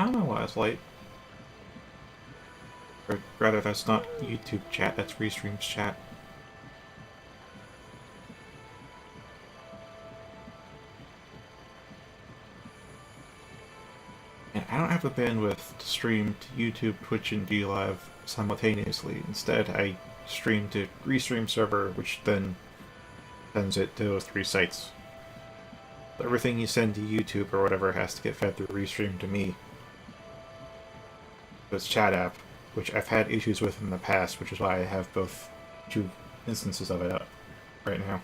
I don't know why it's late. Or rather, that's not YouTube chat, that's Restream's chat. And I don't have the bandwidth to stream to YouTube, Twitch, and DLive simultaneously. Instead, I stream to Restream server, which then sends it to those 3 sites. Everything you send to YouTube or whatever has to get fed through Restream to me. This chat app, which I've had issues with in the past, which is why I have both 2 instances of it up right now.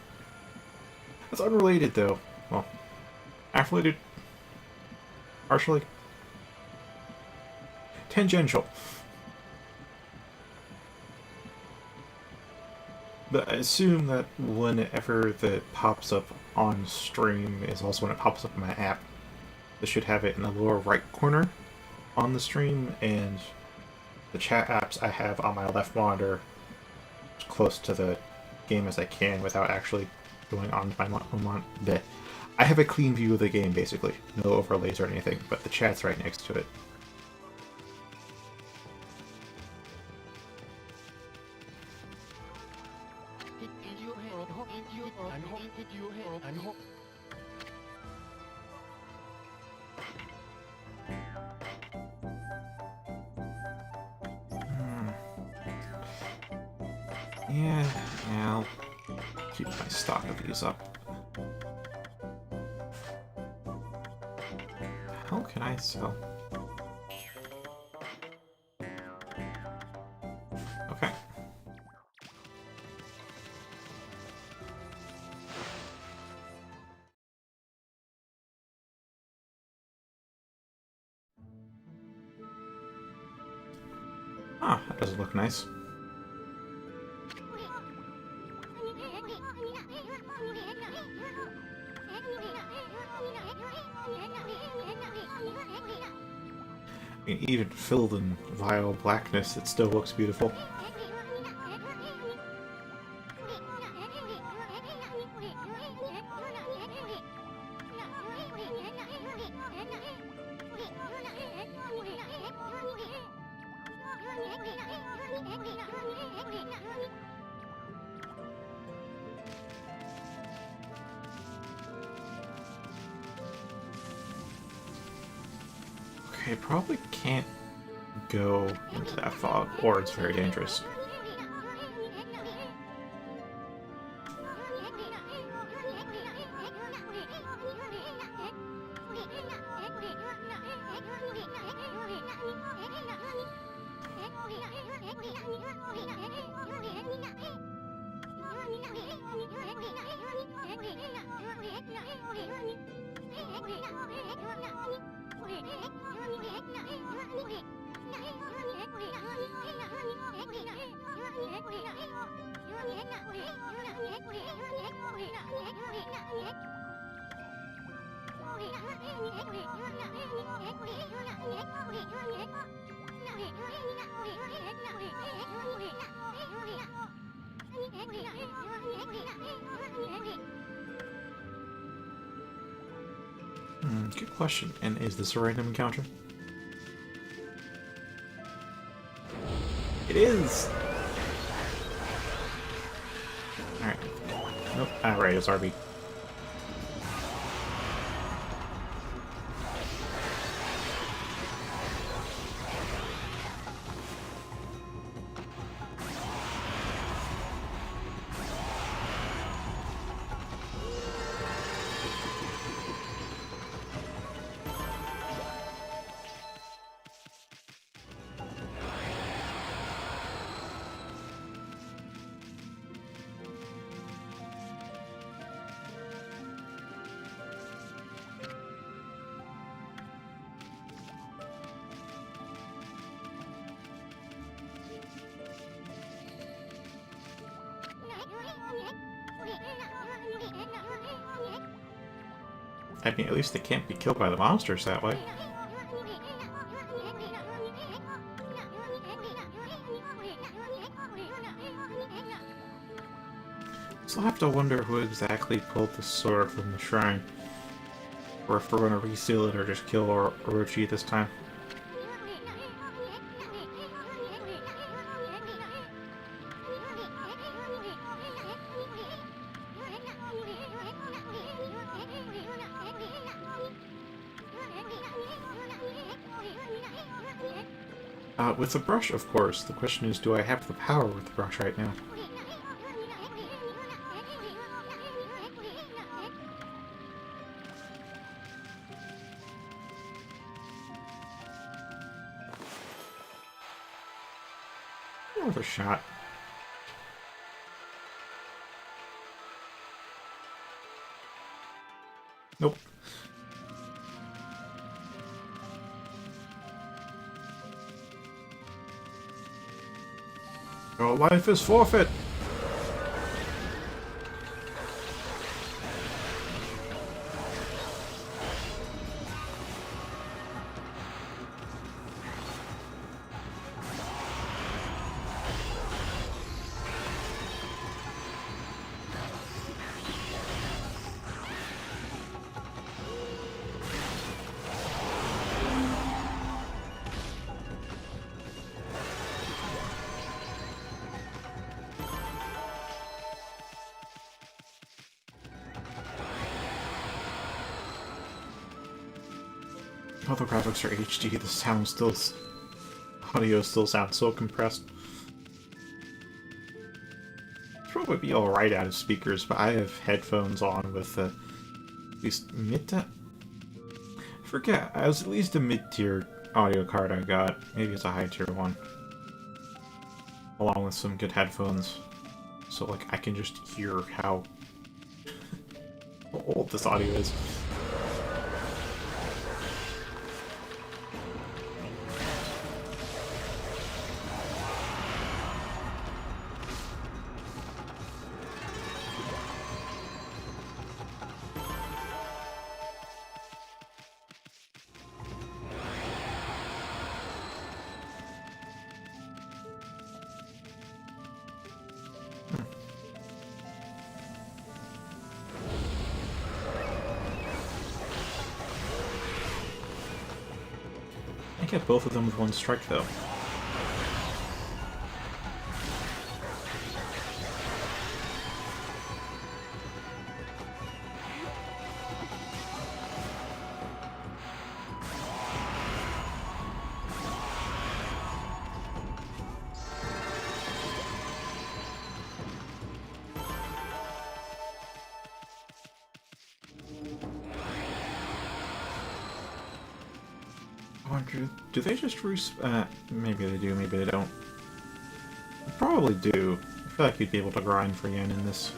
That's unrelated, though. Well, half-related, partially, tangential. But I assume that whenever that pops up on stream is also when it pops up in my app. This should have it in the lower right corner on the stream, and the chat apps I have on my left monitor as close to the game as I can without actually going on to my monitor. I have a clean view of the game, basically. No overlays or anything, but the chat's right next to it. Yeah, I'll keep my stock of these up. How can I sell? Okay. Ah, that doesn't look nice. I mean, even filled in vile blackness, it still looks beautiful. Okay, probably can't go into that fog, or it's very dangerous. Good question. And is this a random encounter? It is! Alright. Nope. Alright, it's RB. I mean, at least they can't be killed by the monsters that way. So I'll have to wonder who exactly pulled the sword from the shrine. Or if we're going to reseal it or just kill Orochi this time. With the brush, of course. The question is, do I have the power with the brush right now? Worth a shot. Nope. Your life is forfeit! All the graphics are HD, the sound still... audio still sounds so compressed. It would be alright out of speakers, but I have headphones on with at least mid... I forget, it was at least a mid-tier audio card I got. Maybe it's a high-tier one. Along with some good headphones. So, like, I can just hear how old this audio is. I get both of them with one strike, though. Do they just maybe they do, maybe they don't. They probably do. I feel like you'd be able to grind for yen in this.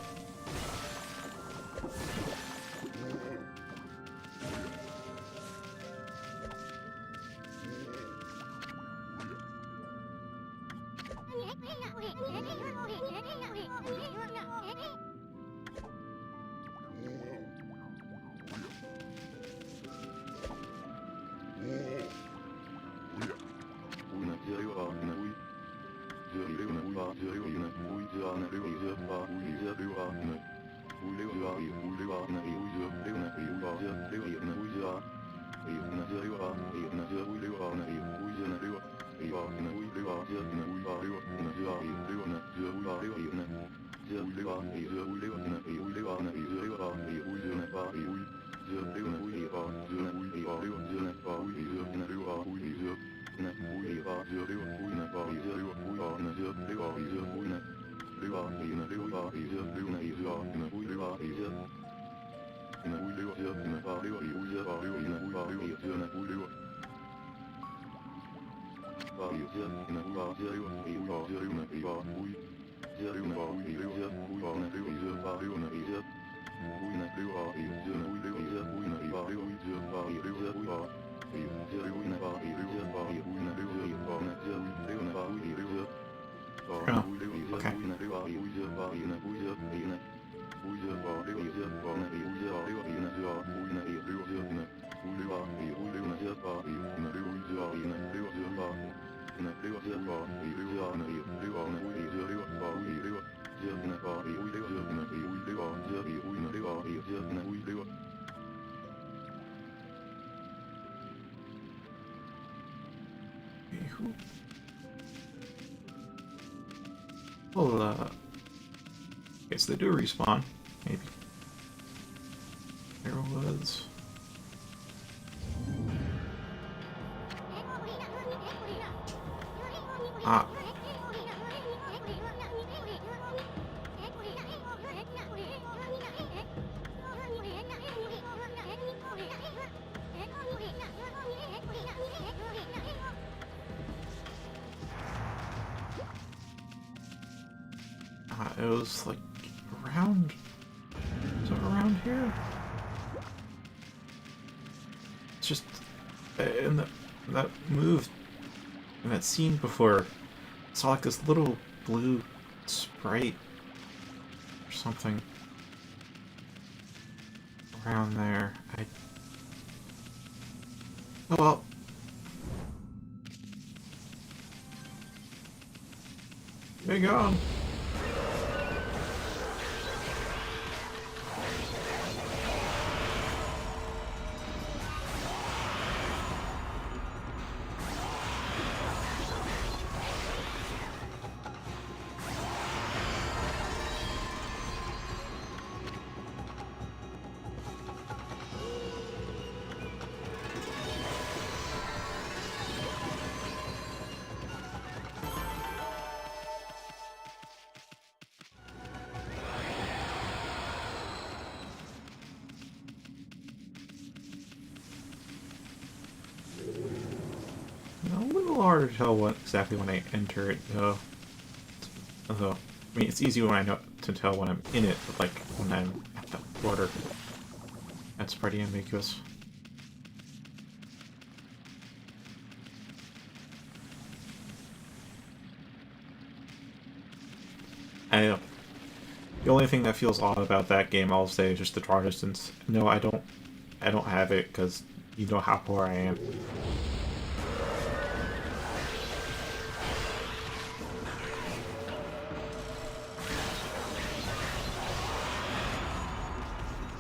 Oh, okay. Well, guess they do respawn, maybe. There was... Ah. It was like around. Is it around here? It's just in that move in that scene before. I saw like this little blue sprite or something around there. Oh well. There you go. A little harder to tell exactly when I enter it, though. Although, I mean, it's easy when I know to tell when I'm in it, but like when I'm at the border, that's pretty ambiguous. The only thing that feels odd about that game, I'll say, is just the draw distance. No, I don't have it because you know how poor I am.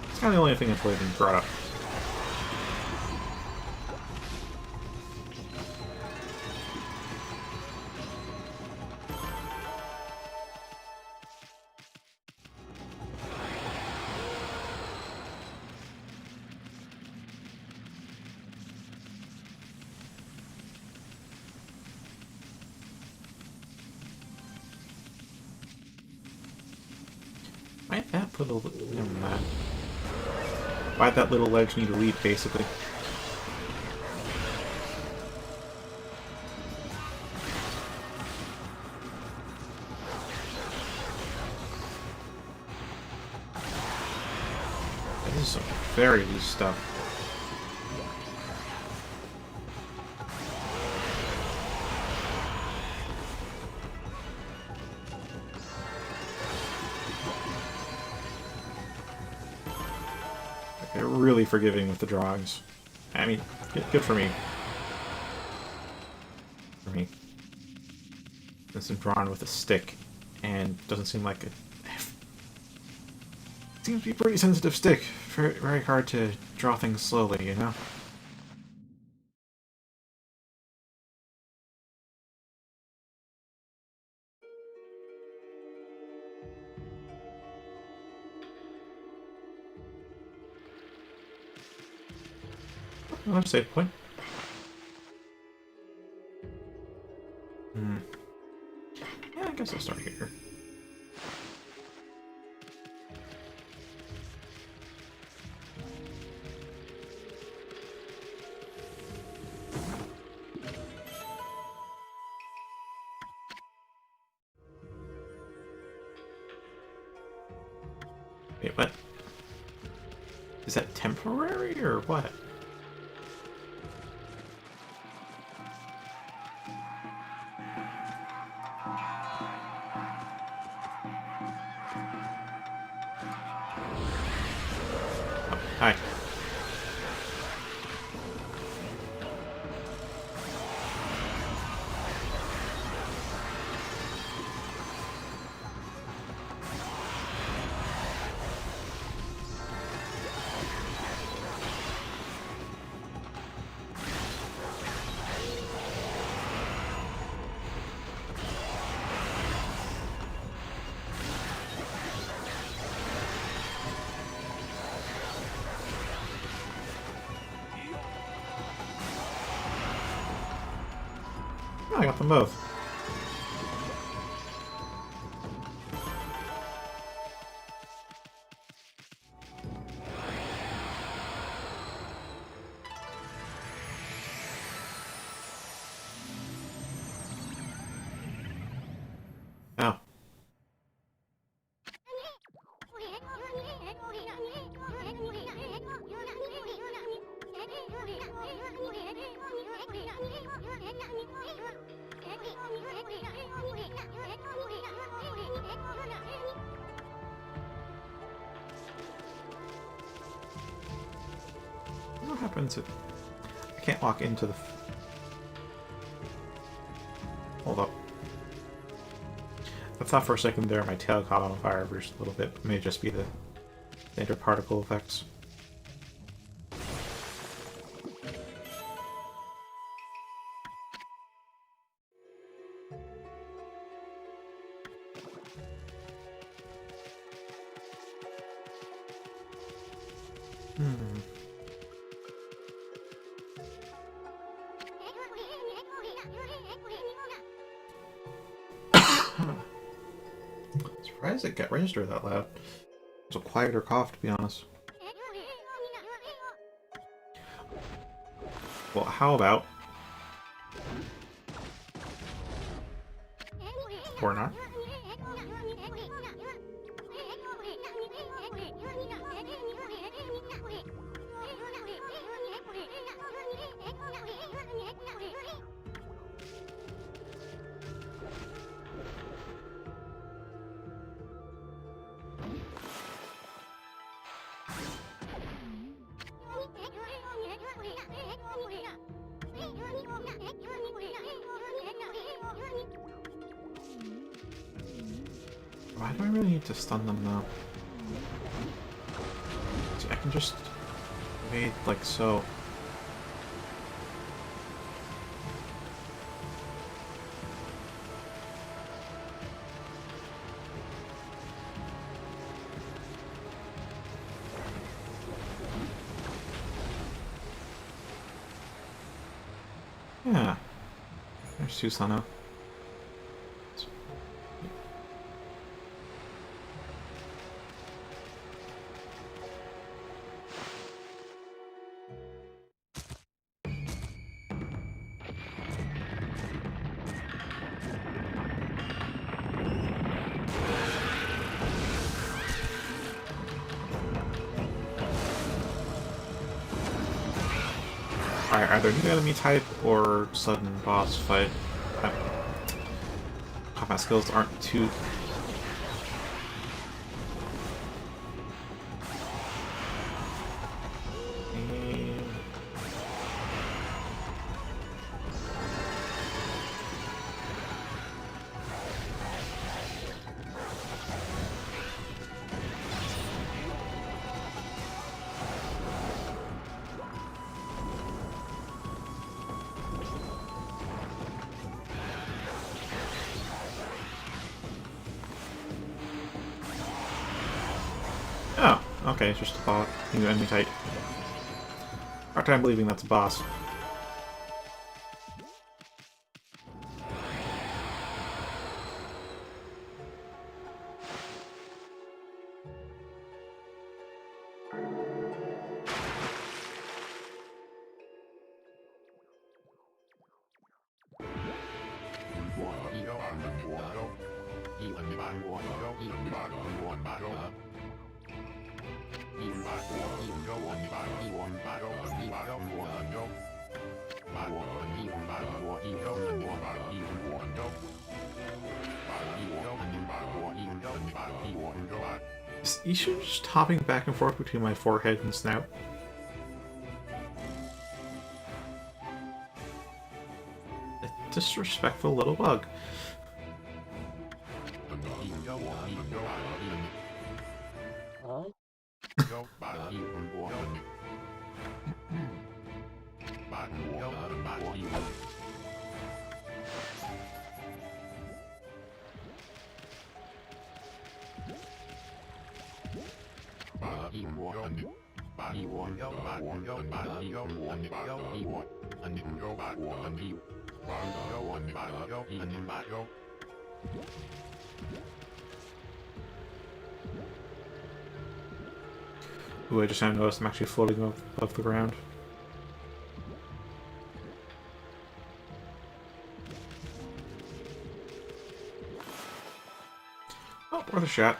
It's kind of the only thing that's really been brought up. Why'd that put a little... Never mind. Why'd that little ledge need to leap, basically? This is some very loose stuff. They're really forgiving with the drawings. I mean, good for me. For me. This is drawn with a stick, and doesn't seem like it seems to be a pretty sensitive stick. Very, very hard to draw things slowly, you know? Another save point. Yeah, I guess I'll start here. Wait, what? Is that temporary or what? Hi. Oh, I got them both. What happens if I can't walk into the... Hold up. I thought for a second there my tail caught on fire for just a little bit. It may just be the standard particle effects. Surprised it got registered that loud. It was a quieter cough, to be honest. Well, how about... Or not? Why do I really need to stun them though? See, I can just wait like so. Yeah. There's Susano. Alright, either new enemy type or sudden boss fight. Combat skills aren't too... Oh, okay, it's just a thought. New enemy type. Hard time believing that's a boss. Is Isha just hopping back and forth between my forehead and snout? A disrespectful little bug. Ooh, I just now noticed I'm actually floating above the ground. Oh, worth a shot.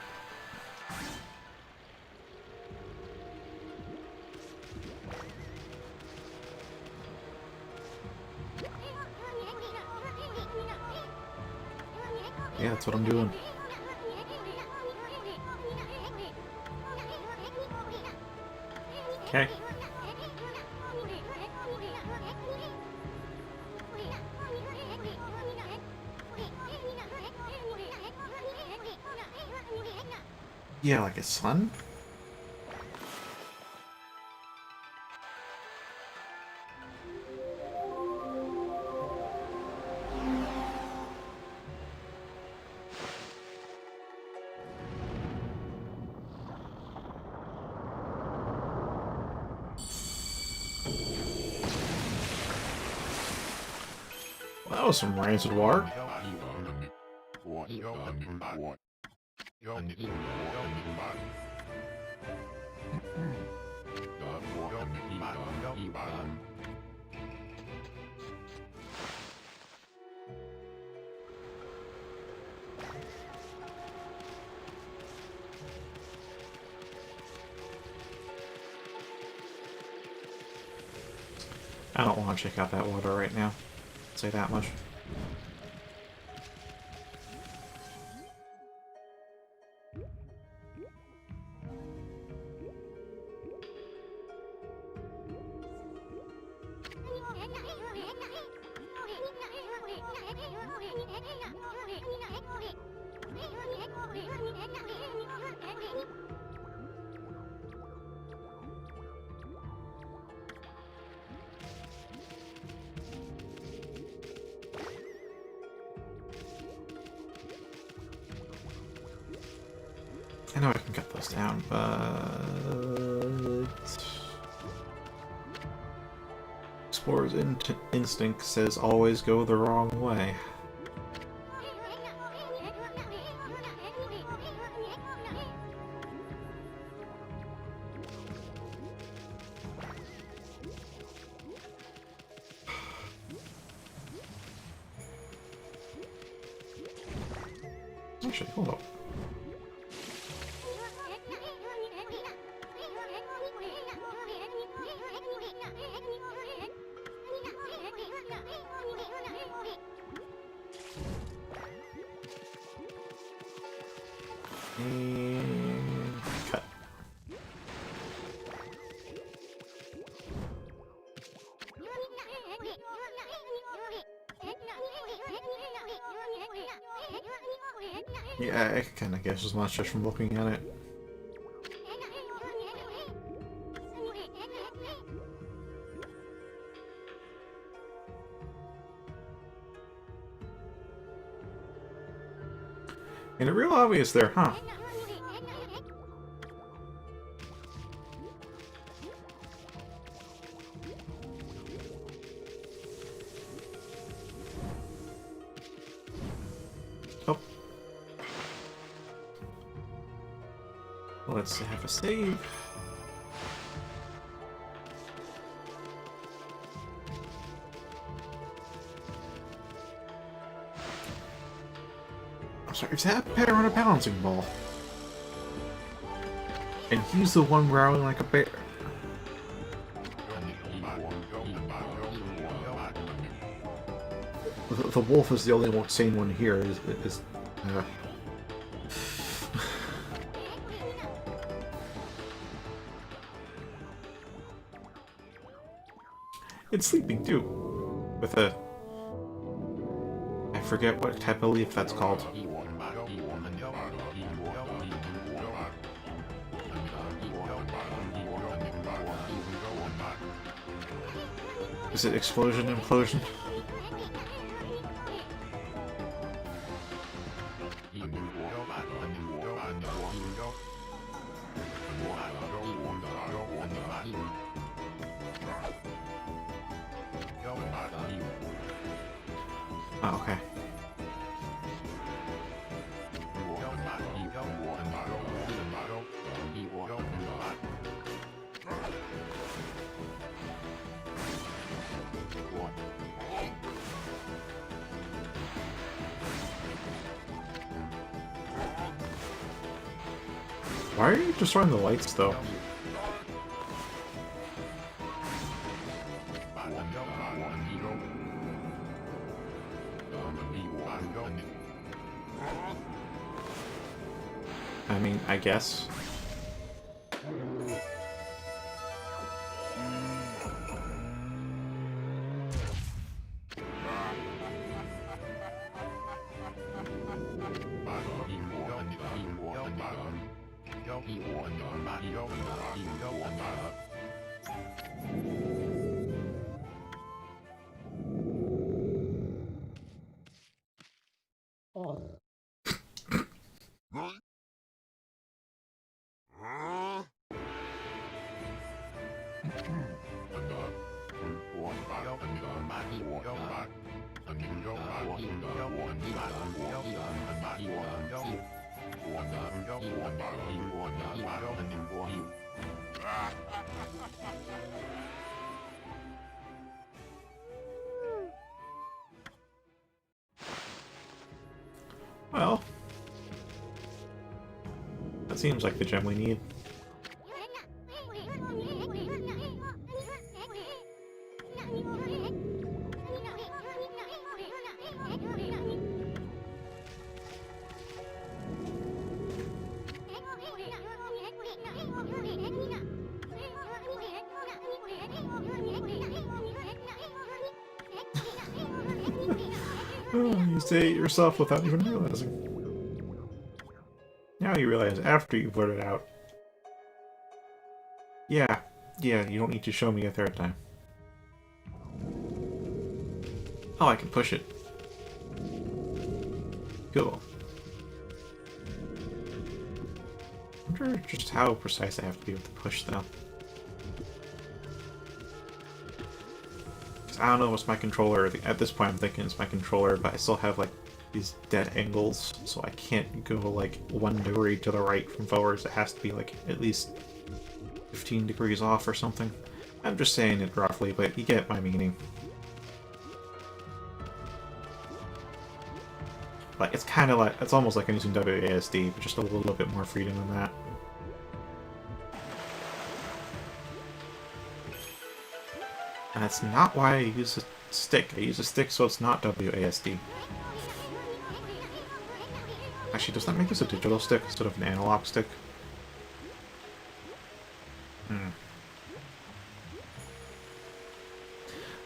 Yeah, that's what I'm doing. Okay. Yeah, like a sun? Well, that was some rancid water. I don't want to check out that water right now. I'll say that much. I know I can cut those down, but... Explorer's instinct says always go the wrong way. Actually, hold up. And cut. Yeah, I kind of guess as much just from looking at it. And it's real obvious there, huh? Oh. Let's have a save. I'm sorry, is that bear on a balancing ball? And he's the one growling like a bear. The wolf is the only sane one here. It's sleeping too, with a... I forget what type of leaf that's called. Is it explosion, implosion? Oh, okay. Why are you destroying the lights, though? I mean, I guess. Well, that seems like the gem we need. Oh, you say it yourself without even realizing. Now you realize after you put it out. Yeah, you don't need to show me a third time. Oh, I can push it. Cool. I wonder just how precise I have to be with the push, though. I don't know what's my controller. At this point I'm thinking it's my controller, but I still have like these dead angles, so I can't go like 1 degree to the right from forwards. It has to be like at least 15 degrees off or something. I'm just saying it roughly, but you get my meaning. Like, it's kind of like, it's almost like I'm using WASD, but just a little bit more freedom than that. And that's not why I use a stick. I use a stick so it's not WASD. Actually, does that make this a digital stick instead of an analog stick?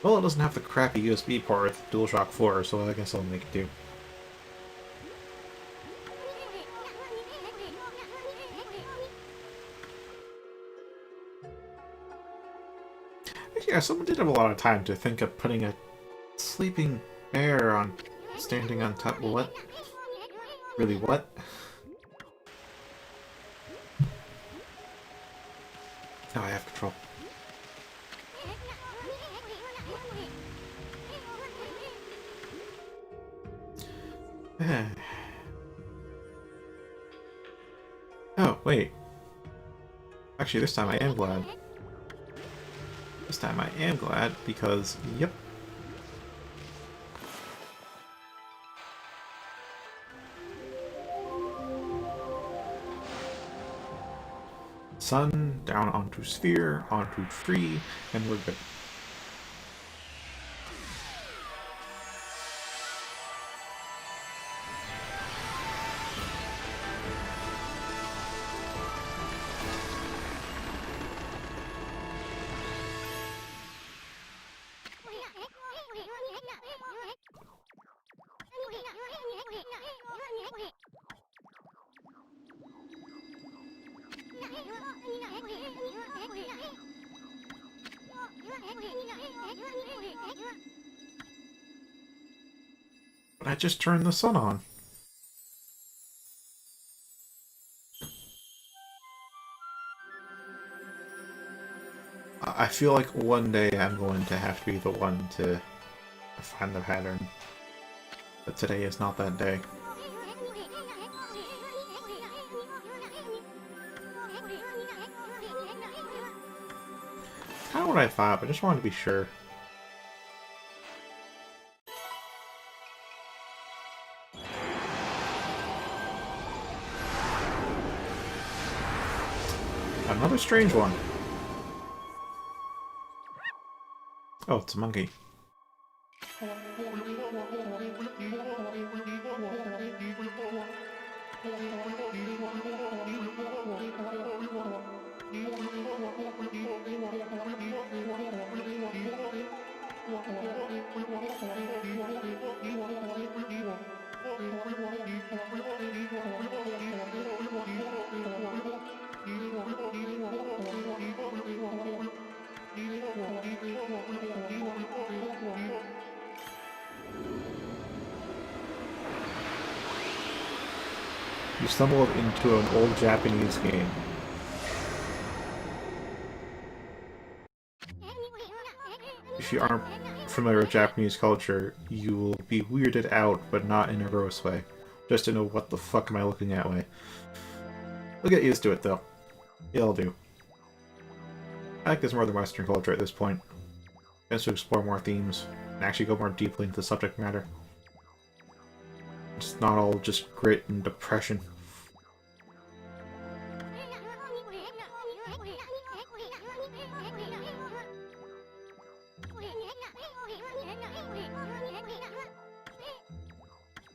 Well, it doesn't have the crappy USB port with DualShock 4, so I guess I'll make it do. Yeah, someone did have a lot of time to think of putting a sleeping bear on standing on top. What? Really, what? Oh, I have control. Oh, wait. Actually, this time I am glad. This time I am glad because, yep. Sun, down onto sphere, onto tree, and we're good. But I just turned the sun on. I feel like one day I'm going to have to be the one to find the pattern. But today is not that day. Kind of what I thought, but I just wanted to be sure. Another strange one. Oh, it's a monkey. You stumbled into an old Japanese game. If you aren't familiar with Japanese culture, you will be weirded out, but not in a gross way. Just to know what the fuck am I looking at way. We'll get used to it, though. It'll do. I think there's more than Western culture at this point. Just to explore more themes, and actually go more deeply into the subject matter. It's not all just grit and depression.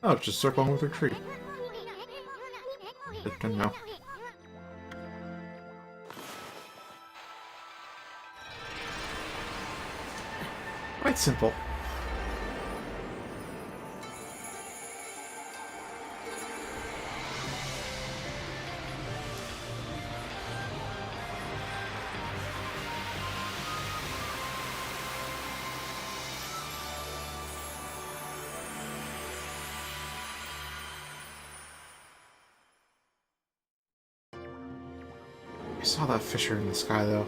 Oh, it's just circling with a tree. Good to know. Quite simple. I saw that fissure in the sky, though.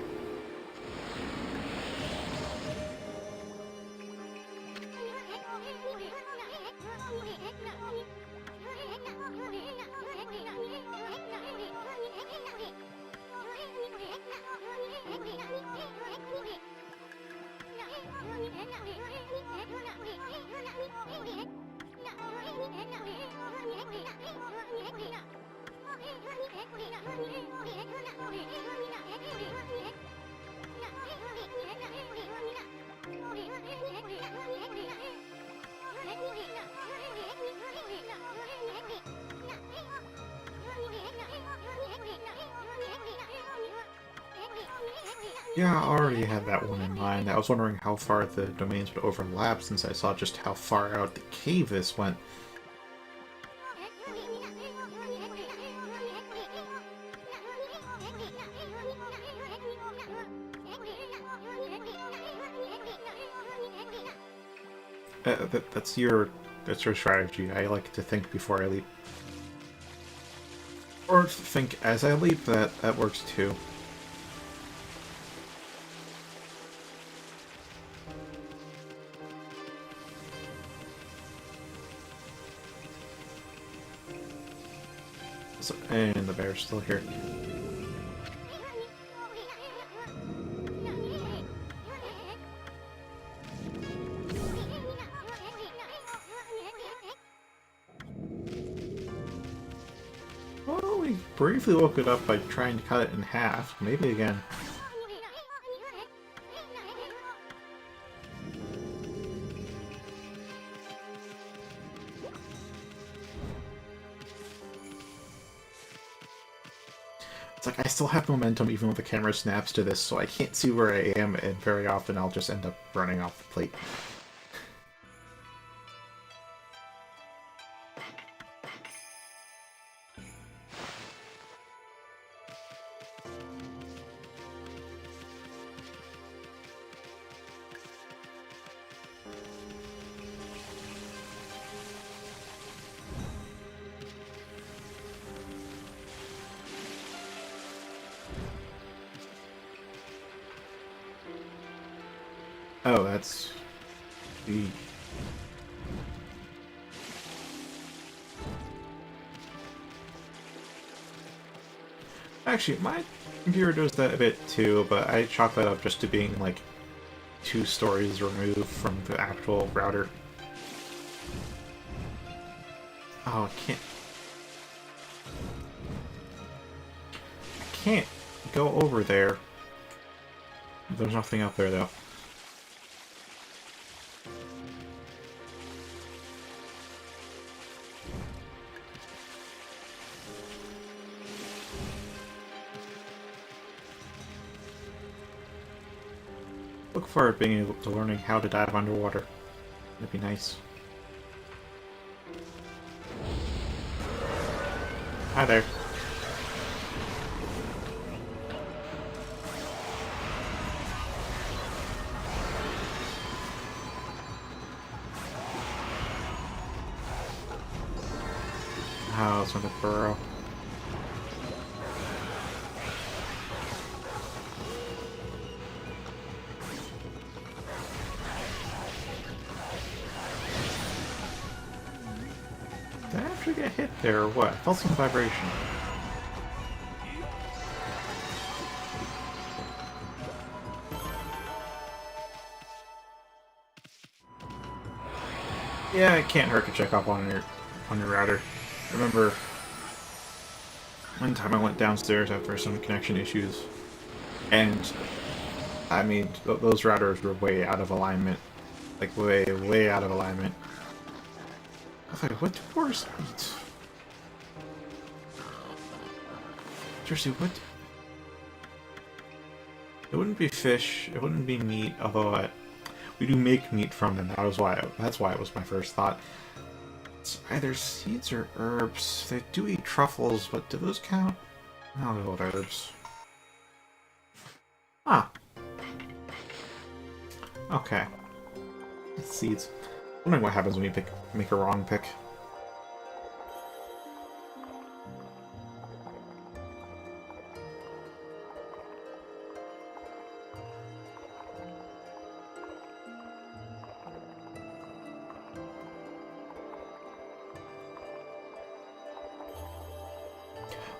Yeah, I already had that one in mind. I was wondering how far the domains would overlap since I saw just how far out the cave this went. That's your strategy. I like to think before I leap. Or think as I leap, that works too. And the bear's still here. Well, we briefly woke it up by trying to cut it in half. Maybe again. It's like I still have momentum even though the camera snaps to this, so I can't see where I am, and very often I'll just end up running off the plate. Oh, that's the... Actually, my computer does that a bit too, but I chalk that up just to being like 2 stories removed from the actual router. Oh, I can't go over there. There's nothing up there though. look forward to being able to learning how to dive underwater. That'd be nice. Hi there. Oh, it's on the burrow. Did I actually get hit there or what? I felt some vibration. Yeah, it can't hurt to check up on your router. I remember one time I went downstairs after some connection issues, and I mean those routers were way out of alignment, like way out of alignment. I was like, what do boars eat? Seriously, what? It wouldn't be fish. It wouldn't be meat. Although we do make meat from them. That's why it was my first thought. It's either seeds or herbs. They do eat truffles, but do those count? I'll go with herbs. Ah. Okay. It's seeds. I'm wondering what happens when you make a wrong pick.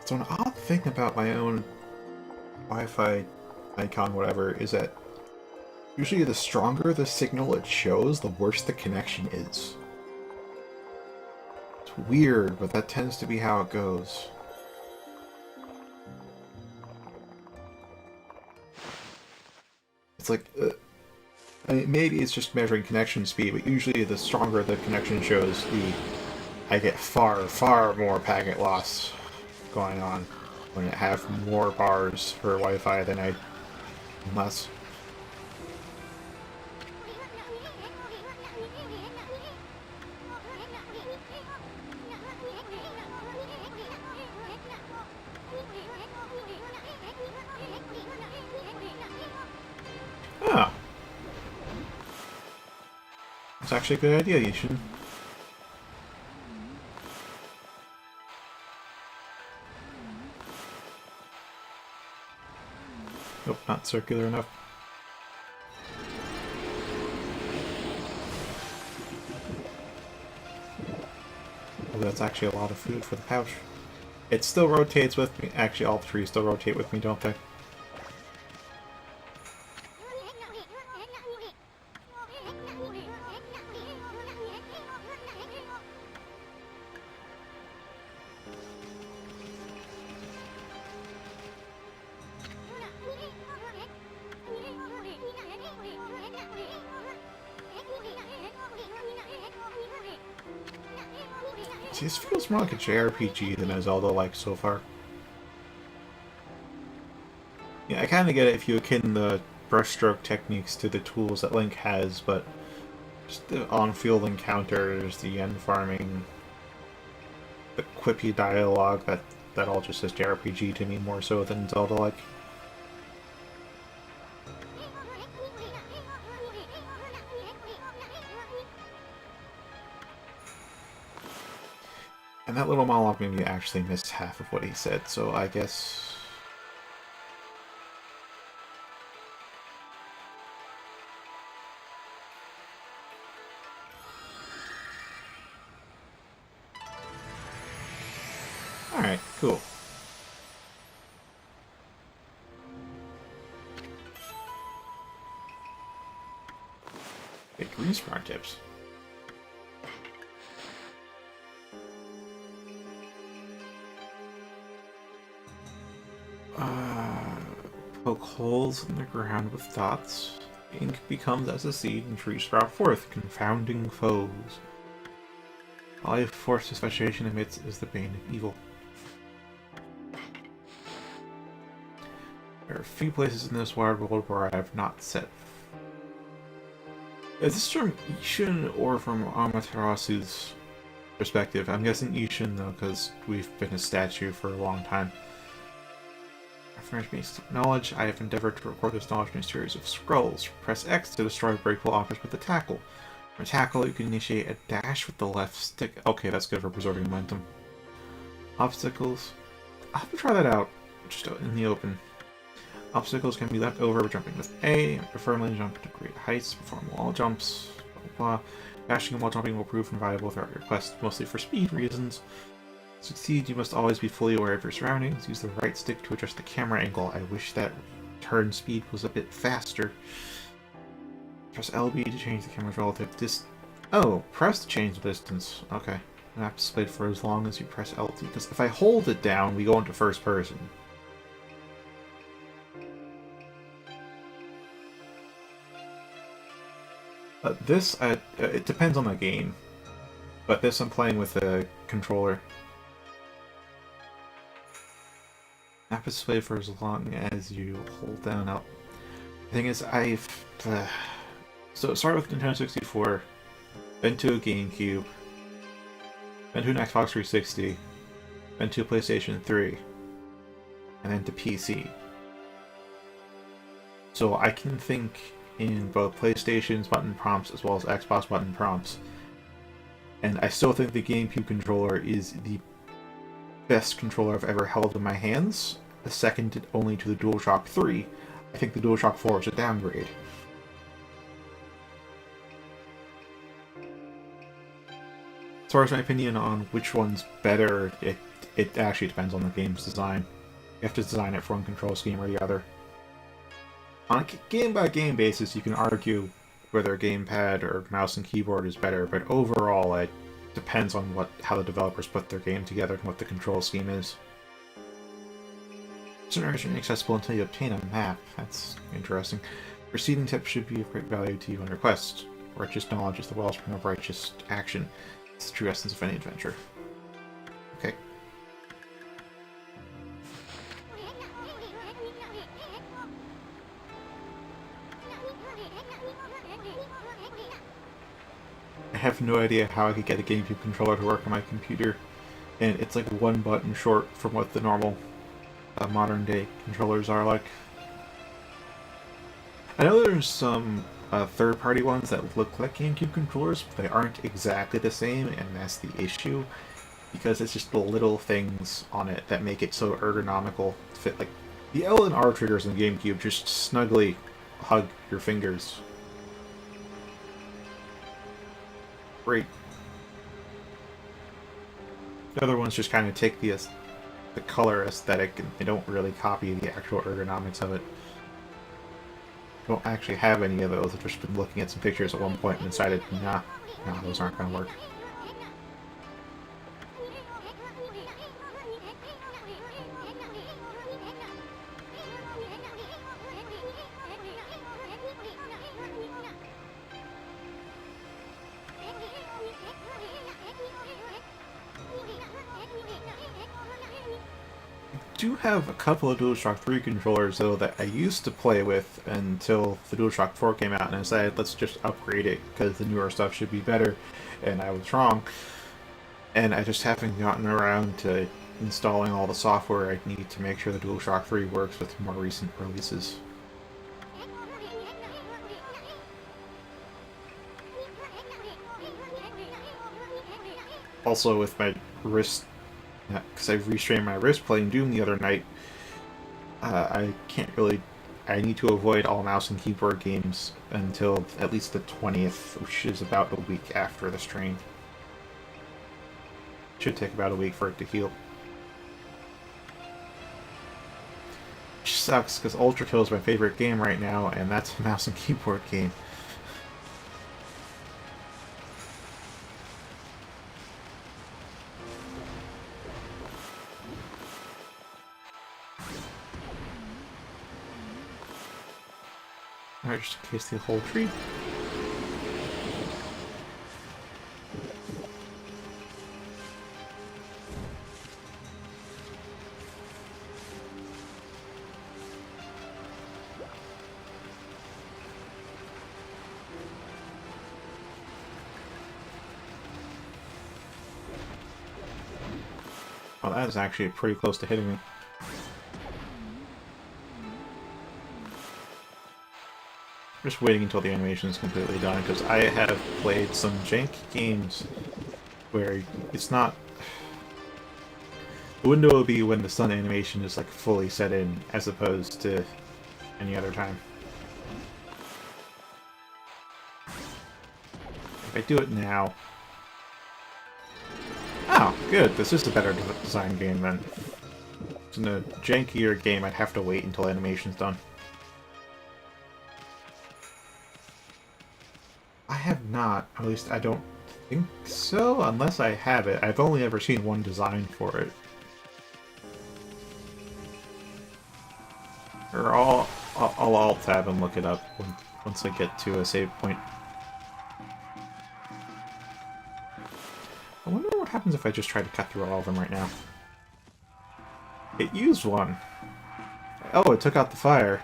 So an odd thing about my own Wi-Fi icon, whatever, is that usually the stronger the signal it shows, the worse the connection is. It's weird, but that tends to be how it goes. It's like, I mean, maybe it's just measuring connection speed, but usually the stronger the connection shows, I get far more packet loss going on when I have more bars for Wi-Fi than I less. Ah, it's actually a good idea. You should. Nope, not circular enough. Oh, that's actually a lot of food for the pouch. It still rotates with me. Actually, all three still rotate with me, don't they? See, this feels more like a JRPG than a Zelda-like so far. Yeah, I kind of get it if you akin the brushstroke techniques to the tools that Link has, but just the on-field encounters, the end farming, the quippy dialogue, that all just says JRPG to me more so than Zelda-like. And that little monologue made me actually miss half of what he said, so I guess... Alright, cool. Get green sprout tips. Poke holes in the ground with dots. Ink becomes as a seed and trees sprout forth, confounding foes. All life force this vegetation emits is the bane of evil. There are few places in this wide world where I have not set Is this from Ishin or from Amaterasu's perspective? I'm guessing Ishin, though, because we've been a statue for a long time. Basic knowledge. I have endeavored to record this knowledge in a series of scrolls. Press X to destroy breakable objects with the tackle. For tackle, you can initiate a dash with the left stick. Okay, that's good for preserving momentum. Obstacles. I'll have to try that out, just in the open. Obstacles can be leapt over by jumping with A, firmly jump to great heights, perform wall jumps, blah blah blah. Dashing while jumping will prove invaluable throughout your quest, mostly for speed reasons. To succeed, you must always be fully aware of your surroundings. Use the right stick to adjust the camera angle. I wish that turn speed was a bit faster. Press LB to change the camera's relative distance. Oh, press to change the distance. Okay. Map displayed for as long as you press LT, because if I hold it down, we go into first person. It depends on the game. But this I'm playing with a controller. Map is displayed for as long as you hold down up. The thing is, so it started with Nintendo 64, then to a GameCube, then to an Xbox 360, then to a PlayStation 3, and then to PC. So I can think in both PlayStation's button prompts as well as Xbox button prompts. And I still think the GameCube controller is the best controller I've ever held in my hands, second only to the DualShock 3. I think the DualShock 4 is a downgrade. As far as my opinion on which one's better, it actually depends on the game's design. You have to design it for one control scheme or the other. On a game-by-game basis, you can argue whether a gamepad or mouse and keyboard is better, but overall it depends on how the developers put their game together and what the control scheme is. Generation accessible until you obtain a map. That's interesting. Preceding tips should be of great value to you on your quest. Righteous knowledge is the wellspring of righteous action. It's the true essence of any adventure. Okay. I have no idea how I could get a GameCube controller to work on my computer, and it's like one button short from what the normal modern day controllers are like. I know there's some third-party ones that look like GameCube controllers, but they aren't exactly the same, and that's the issue, because it's just the little things on it that make it so ergonomical to fit. Like the L and R triggers in GameCube just snugly hug your fingers. Great. The other ones just kind of take the color aesthetic and they don't really copy the actual ergonomics of it. Don't actually have any of those. I've just been looking at some pictures at one point and decided, nah, those aren't going to work. I do have a couple of DualShock 3 controllers though that I used to play with until the DualShock 4 came out, and I decided let's just upgrade it because the newer stuff should be better, and I was wrong. And I just haven't gotten around to installing all the software I need to make sure the DualShock 3 works with more recent releases. Also with my wrist, because I restrained my wrist playing Doom the other night, I need to avoid all mouse and keyboard games until at least the 20th, which is about a week after the strain. Should take about a week for it to heal. Which sucks, because Ultra Kill is my favorite game right now, and that's a mouse and keyboard game. Alright, just in case the whole tree. Well, that is actually pretty close to hitting me. I'm just waiting until the animation is completely done, because I have played some jank games where it's not... The window will be when the sun animation is like fully set in, as opposed to any other time. If I do it now... Oh, good. This is a better design game then. In a jankier game, I'd have to wait until animation's done. I have not. At least I don't think so, unless I have it. I've only ever seen one design for it. Or I'll alt-tab and look it up once I get to a save point. I wonder what happens if I just try to cut through all of them right now. It used one. Oh, it took out the fire.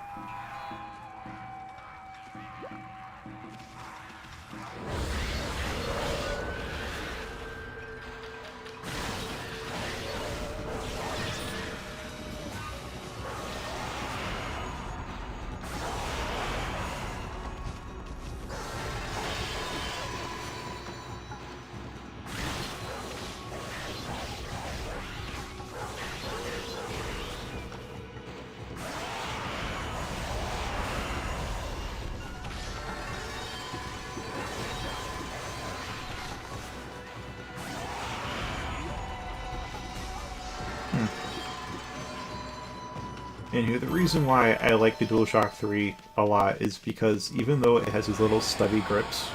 Anywho, the reason why I like the DualShock 3 a lot is because even though it has these little stubby grips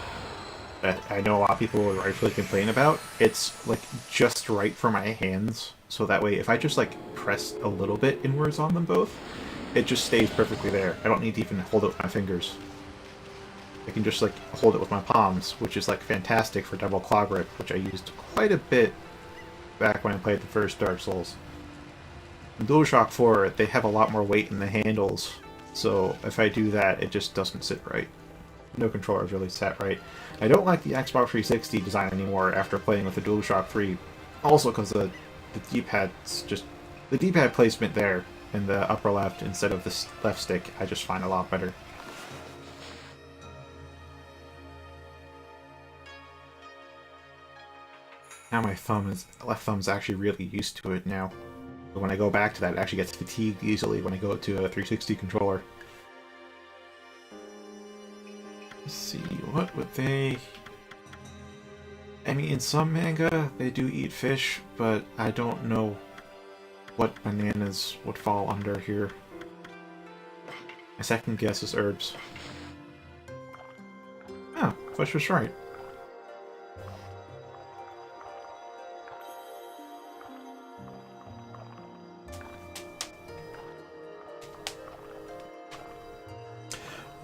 that I know a lot of people will rightfully complain about, it's like just right for my hands. So that way, if I just like press a little bit inwards on them both, it just stays perfectly there. I don't need to even hold it with my fingers. I can just like hold it with my palms, which is like fantastic for double claw grip, which I used quite a bit back when I played the first Dark Souls. In DualShock 4, they have a lot more weight in the handles, so if I do that, it just doesn't sit right. No controller is really set right. I don't like the Xbox 360 design anymore after playing with the DualShock 3, also because the D-pad's just... The D-pad placement there in the upper left instead of the left stick, I just find a lot better. Now my left thumb's actually really used to it now. But when I go back to that, it actually gets fatigued easily when I go to a 360 controller. Let's see, what would they... I mean, in some manga, they do eat fish, but I don't know what bananas would fall under here. My second guess is herbs. Oh, Flesh was right.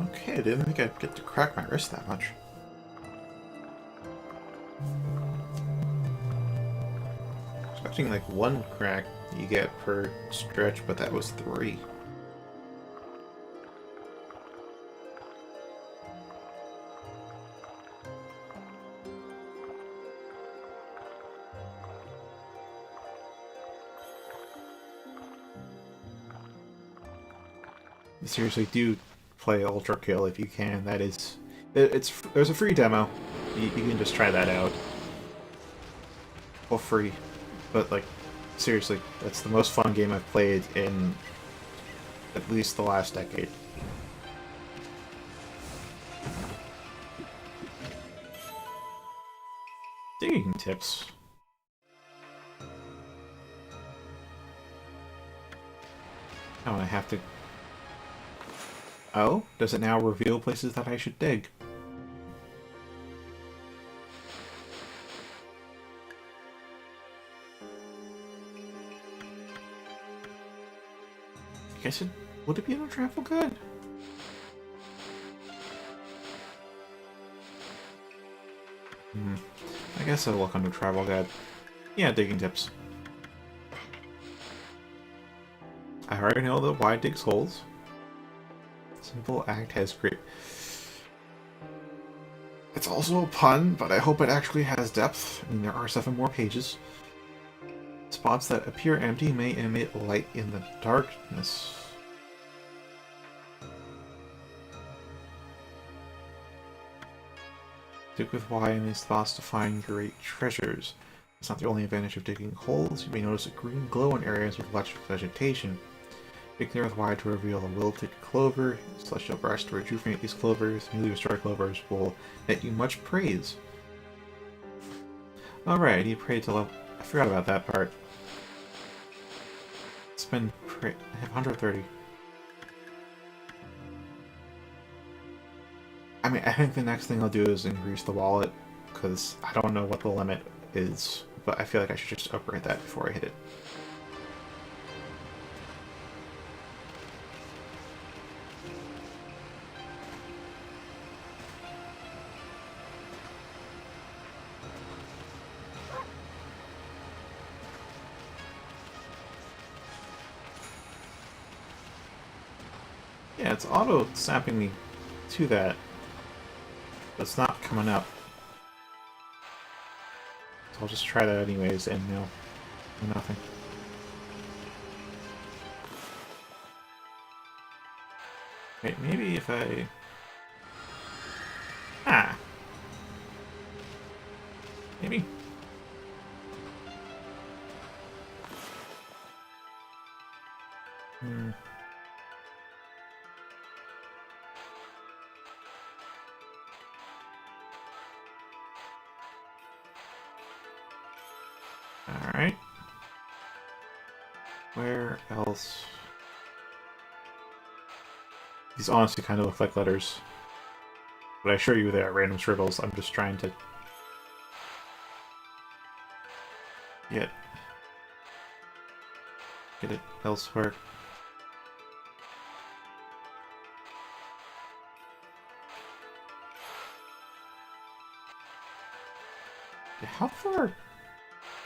Okay, I didn't think I'd get to crack my wrist that much. Expecting like one crack you get per stretch, but that was 3. Seriously, do play Ultra Kill if you can. That is, there's a free demo. You can just try that out. For free. But like, seriously, that's the most fun game I've played in at least the last decade. Digging tips. Oh, I have to... Oh? Does it now reveal places that I should dig? I guess it... Would it be in a travel guide? I guess I'll look under travel guide. Yeah, digging tips. I already know that Y digs holes. Simple act has great... It's also a pun, but I hope it actually has depth. I mean, there are 7 more pages. Spots that appear empty may emit light in the darkness. Dig with Y in these spots to find great treasures. It's not the only advantage of digging holes. You may notice a green glow in areas with lush vegetation. Dig near with Y to reveal a wilted clover. Celestial brush to rejuvenate these clovers. Newly restored clovers will net you much praise. Alright, I need praise to level. I forgot about that part. Spend praise. I have 130. I mean, I think the next thing I'll do is increase the wallet, because I don't know what the limit is, but I feel like I should just upgrade that before I hit it. Yeah, it's auto-snapping me to that. But it's not coming up. So I'll just try that anyways, and no nothing. Wait, maybe if I... Ah! Maybe? Hmm. Alright. Where else? These honestly kind of look like letters. But I assure you they are random scribbles. I'm just trying to get it elsewhere. How far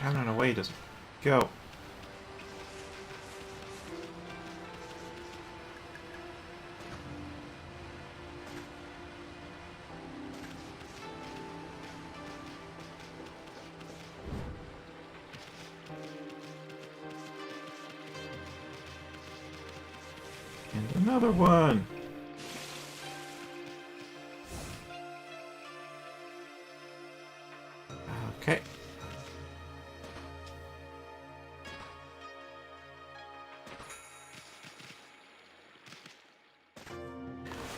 down and away does it go? And another one! Okay.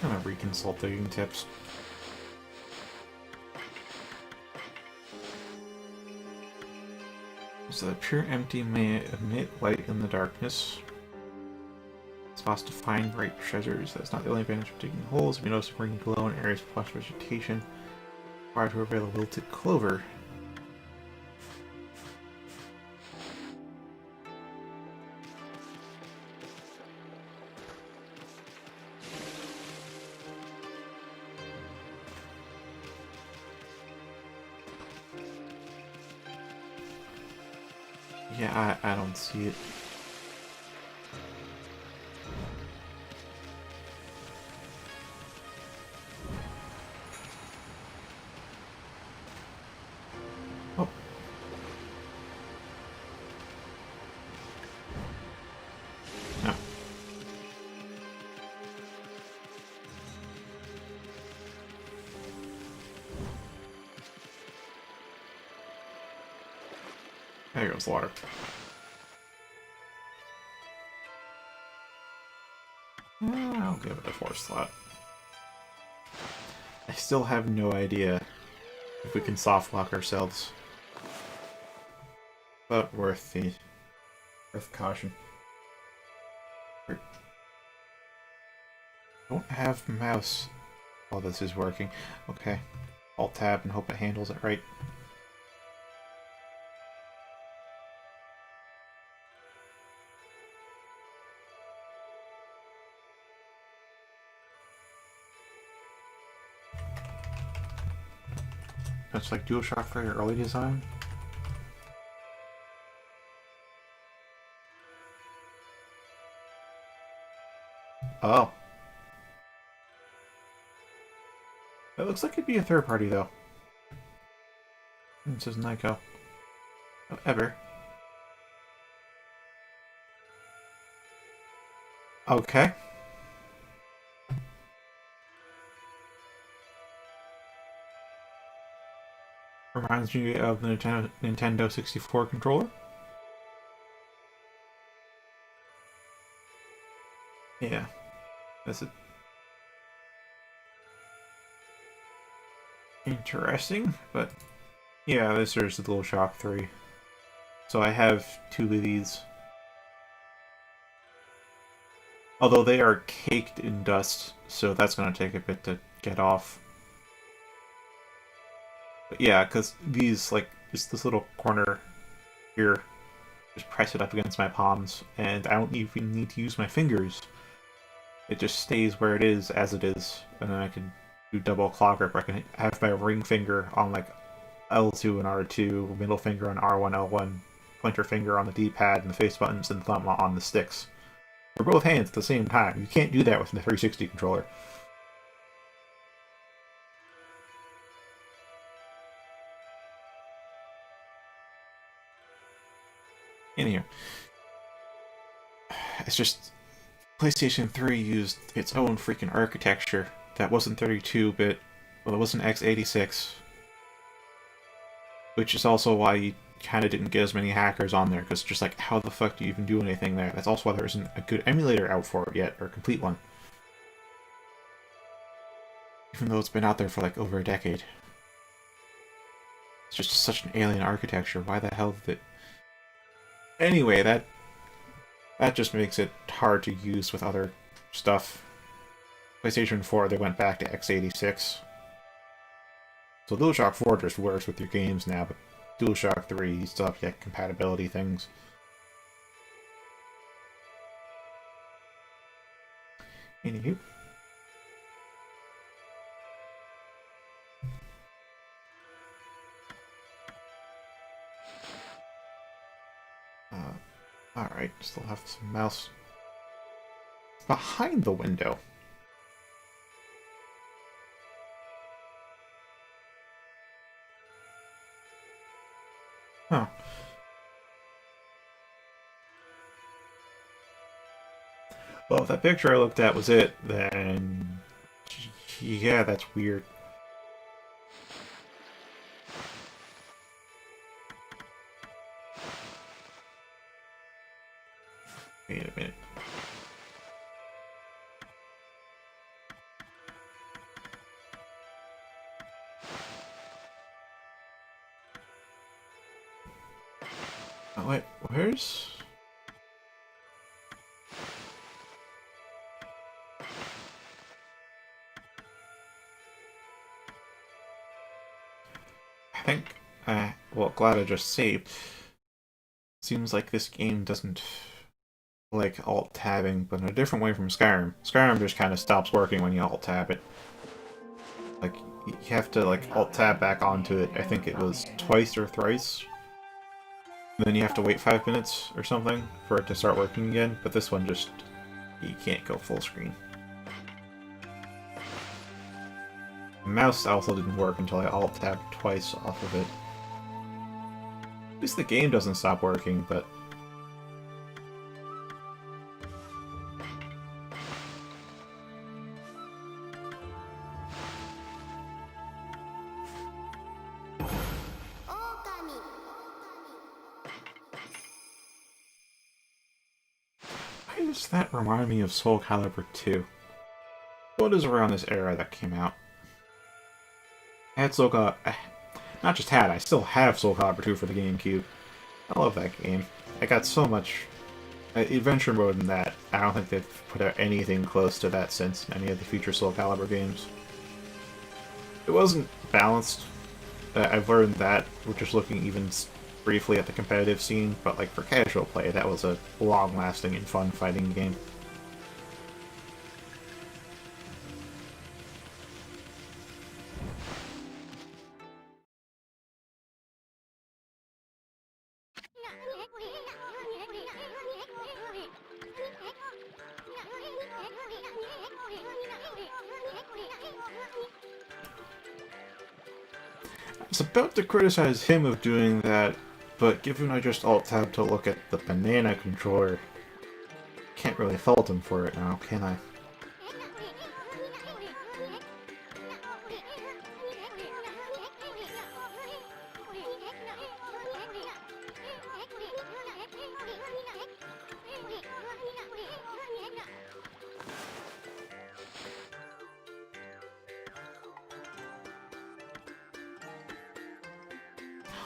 I'm gonna reconsult digging tips. So the pure empty may emit light in the darkness. It's possible to find bright treasures. That's not the only advantage of digging holes. We notice a green glow in areas with lush vegetation. Required to reveal a wilted clover. Yeah, I don't see it. Oh. No. There goes the water. I'll give it a 4 slot. I still have no idea if we can soft lock ourselves. But worth caution. Don't have mouse while this is working. Okay. Alt tab and hope it handles it right. That's like DualShock for your early design. Oh. It looks like it'd be a third party though. It says Nyko. However. Okay. Reminds me of the Nintendo 64 controller. Yeah, that's it. Interesting, but yeah, this is the DualShock 3. So I have two of these. Although they are caked in dust, so that's going to take a bit to get off. But yeah, because these, like, just this little corner here, just press it up against my palms, and I don't even need to use my fingers. It just stays where it is as it is, and then I can do double claw grip. I can have my ring finger on, like, L2 and R2, middle finger on R1, L1, pointer finger on the D-pad, and the face buttons, and thumb on the sticks. For both hands at the same time. You can't do that with the 360 controller. Anyhow, it's just PlayStation 3 used its own freaking architecture that wasn't 32-bit, well, it wasn't x86, which is also why you kind of didn't get as many hackers on there, because just like, how the fuck do you even do anything there? That's also why there isn't a good emulator out for it yet, or a complete one. Even though it's been out there for like over a decade. It's just such an alien architecture. Why the hell did it... Anyway, that just makes it hard to use with other stuff. PlayStation 4, they went back to x86. So DualShock 4 just works with your games now, but DualShock 3, you still have to get compatibility things. Anywho. Alright, still have some mouse behind the window. Huh. Well, if that picture I looked at was it, then... yeah, that's weird. Wait a minute. Oh, wait, where's... I think... well, glad I just saved. Seems like this game doesn't like alt-tabbing, but in a different way from Skyrim. Skyrim just kind of stops working when you alt-tab it. Like, you have to, like, alt-tab back onto it, I think it was twice or thrice. And then you have to wait 5 minutes or something for it to start working again, but this one just... you can't go full screen. The mouse also didn't work until I alt-tabbed twice off of it. At least the game doesn't stop working, but... Okami. why does that remind me of Soul Calibur 2? What is around this era that came out? I had Soul Calibur... not just had, I still have Soul Calibur 2 for the GameCube. I love that game. I got so much adventure mode in that. I don't think they've put out anything close to that since any of the future Soul Calibur games. It wasn't balanced. I've learned that, we're just looking even briefly at the competitive scene, but like for casual play, that was a long-lasting and fun fighting game. I was about to criticize him of doing that, but given I just alt-tab to look at the banana controller, can't really fault him for it now, can I?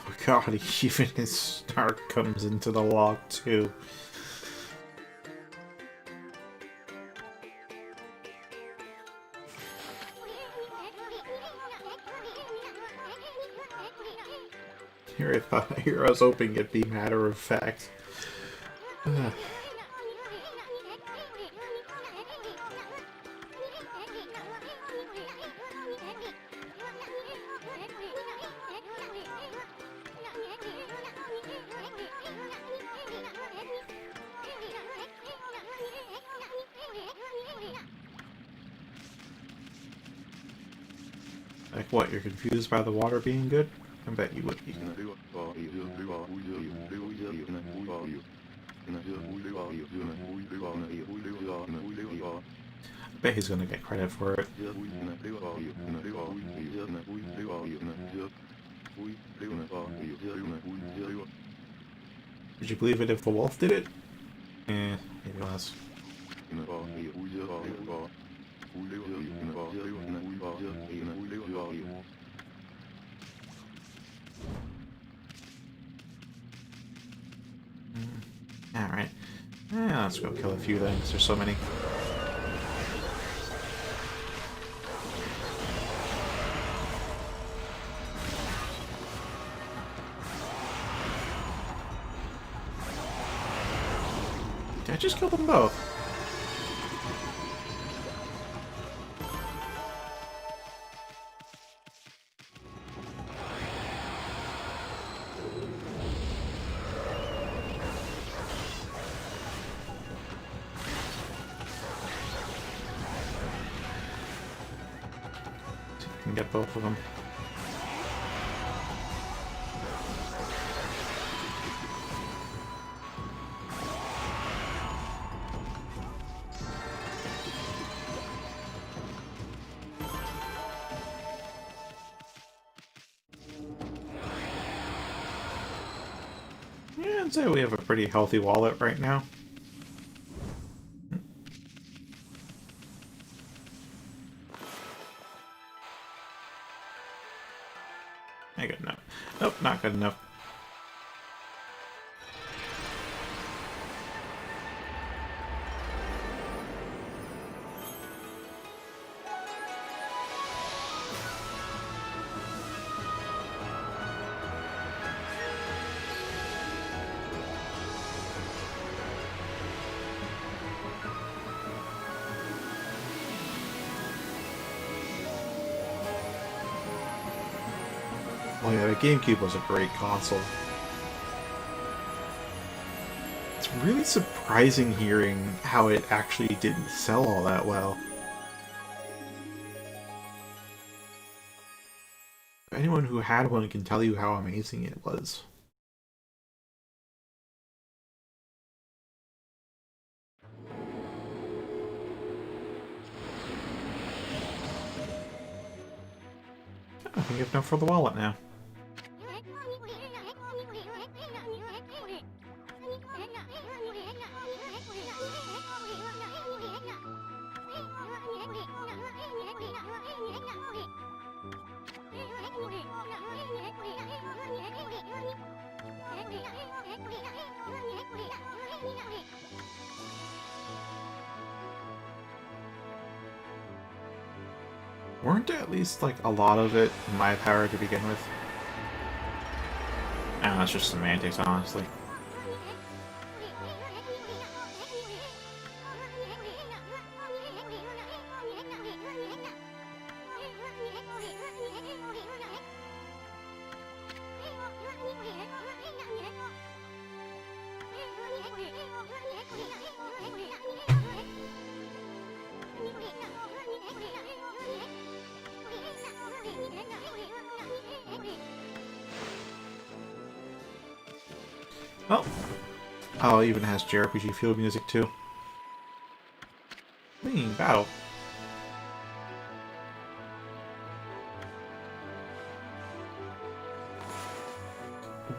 Oh god, even his snark comes into the log too. Here I was hoping it'd be matter of fact. Like what, you're confused by the water being good? I bet you would be. I bet he's gonna get credit for it. Would you believe it if the wolf did it? Maybe less. Alright. Let's go kill a few things. There's so many. Did I just kill them both? Get both of them. Yeah, I'd say we have a pretty healthy wallet right now. Good enough. Nope, not good enough. Oh yeah, the GameCube was a great console. It's really surprising hearing how it actually didn't sell all that well. Anyone who had one can tell you how amazing it was. I think I've enough for the wallet now. Weren't at least, like, a lot of it in my power to begin with? That's just semantics, honestly. Oh, it even has JRPG field music too. intriguing battle.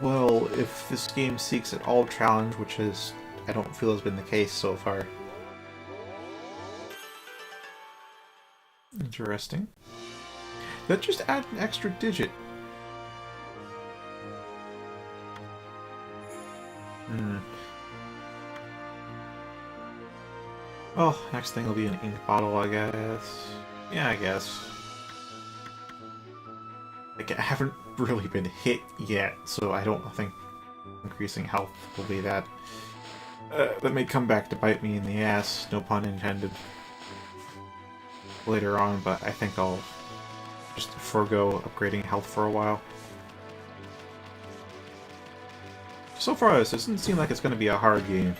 Well, if this game seeks at all challenge, which is, I don't feel has been the case so far. Interesting. That just add an extra digit. Well, next thing will be an ink bottle, I guess. Yeah, I guess. Like, I haven't really been hit yet, so I don't think increasing health will be that. That may come back to bite me in the ass, no pun intended, later on, but I think I'll just forego upgrading health for a while. So far, this doesn't seem like it's going to be a hard game.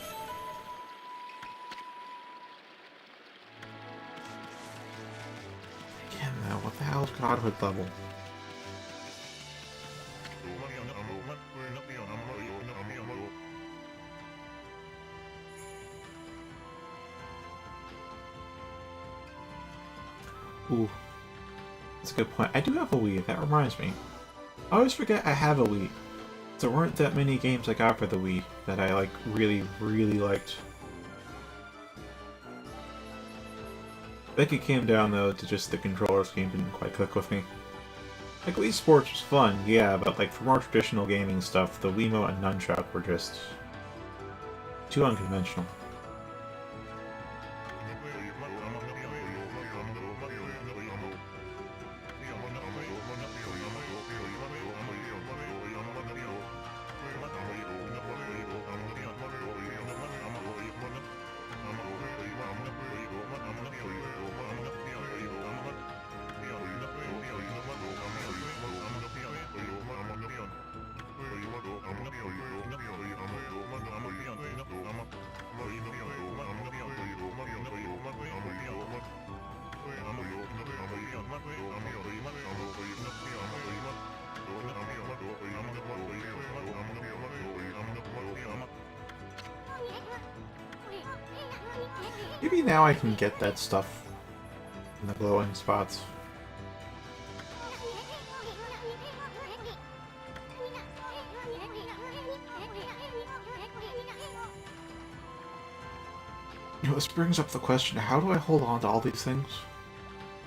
Again, though, what the hell is Godhood level? Ooh, that's a good point. I do have a Wii, that reminds me. I always forget I have a Wii. There weren't that many games I got for the Wii that I, like, really, really liked. I think it came down, though, to just the controller scheme didn't quite click with me. Like, Wii Sports was fun, yeah, but, like, for more traditional gaming stuff, the Wiimote and Nunchuck were just too unconventional. Maybe now I can get that stuff in the glowing spots. You know, this brings up the question, how do I hold on to all these things?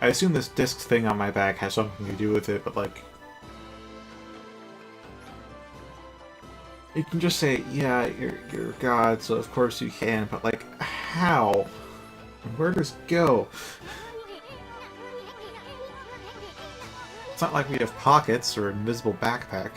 I assume this disc thing on my back has something to do with it, but like... You can just say, yeah, you're God, so of course you can, but like, how? Where does it go? It's not like we have pockets or an invisible backpack.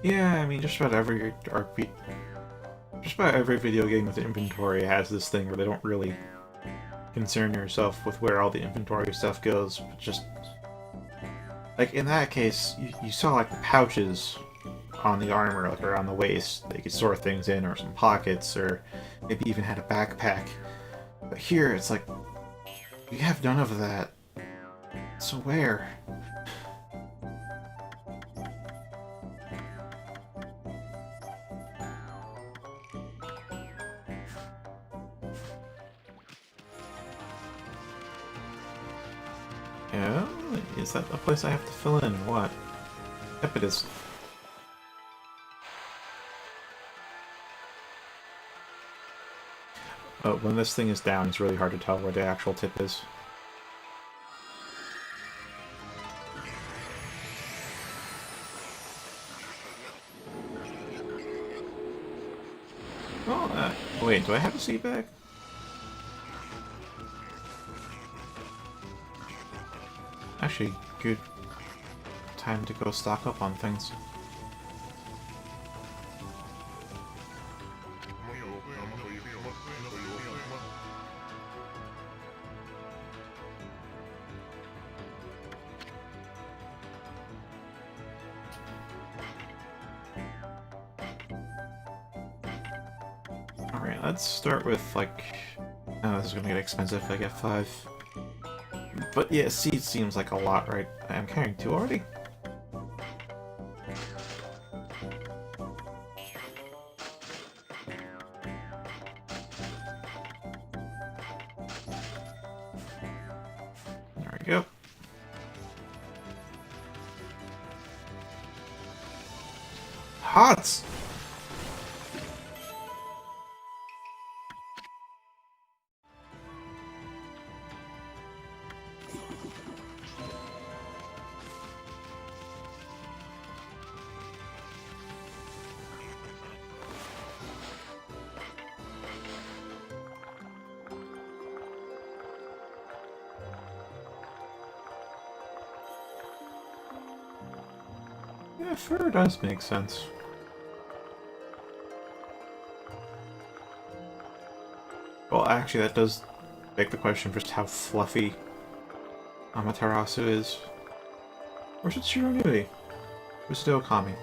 Yeah, I mean, just about every video game with inventory has this thing where they don't really concern yourself with where all the inventory stuff goes, but just... Like, in that case, you saw, like, the pouches on the armor, like, around the waist, that you could store things in, or some pockets, or maybe even had a backpack. But here, it's like, you have none of that. So where? Yeah? Is that the place I have to fill in, or what? Yep, it is. When this thing is down, it's really hard to tell where the actual tip is. Oh, wait, do I have a seat bag? Actually, good time to go stock up on things. Let's start with, like... Oh, this is gonna get expensive if I get 5. But yeah, seed seems like a lot, right? I'm carrying 2 already? There we go. Hots! Yeah, fur does make sense. Well, actually, that does beg the question just how fluffy Amaterasu is. Or is it Shironui? Or is it Okami?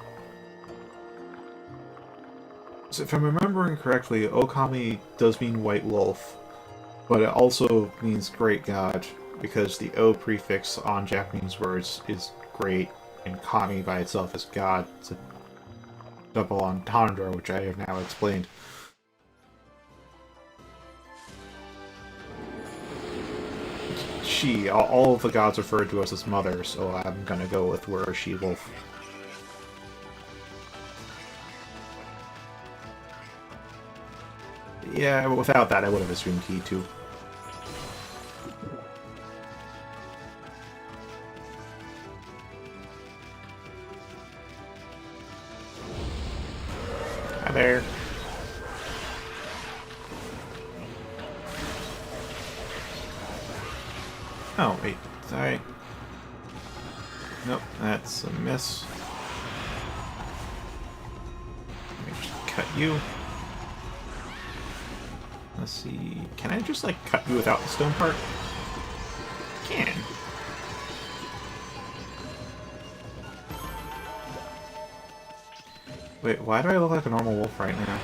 So if I'm remembering correctly, Okami does mean white wolf, but it also means great god, because the O prefix on Japanese words is great, and Kami by itself is god. It's a double entendre, which I have now explained. She, all of the gods referred to us as mother, so I'm gonna go with we're a she-wolf. Yeah, without that I would have assumed he too. Hi there. Oh, wait, sorry. Nope, that's a miss. Let me just cut you. Let's see, can I just, like, cut you without the stone part? I can. Wait, why do I look like a normal wolf right now?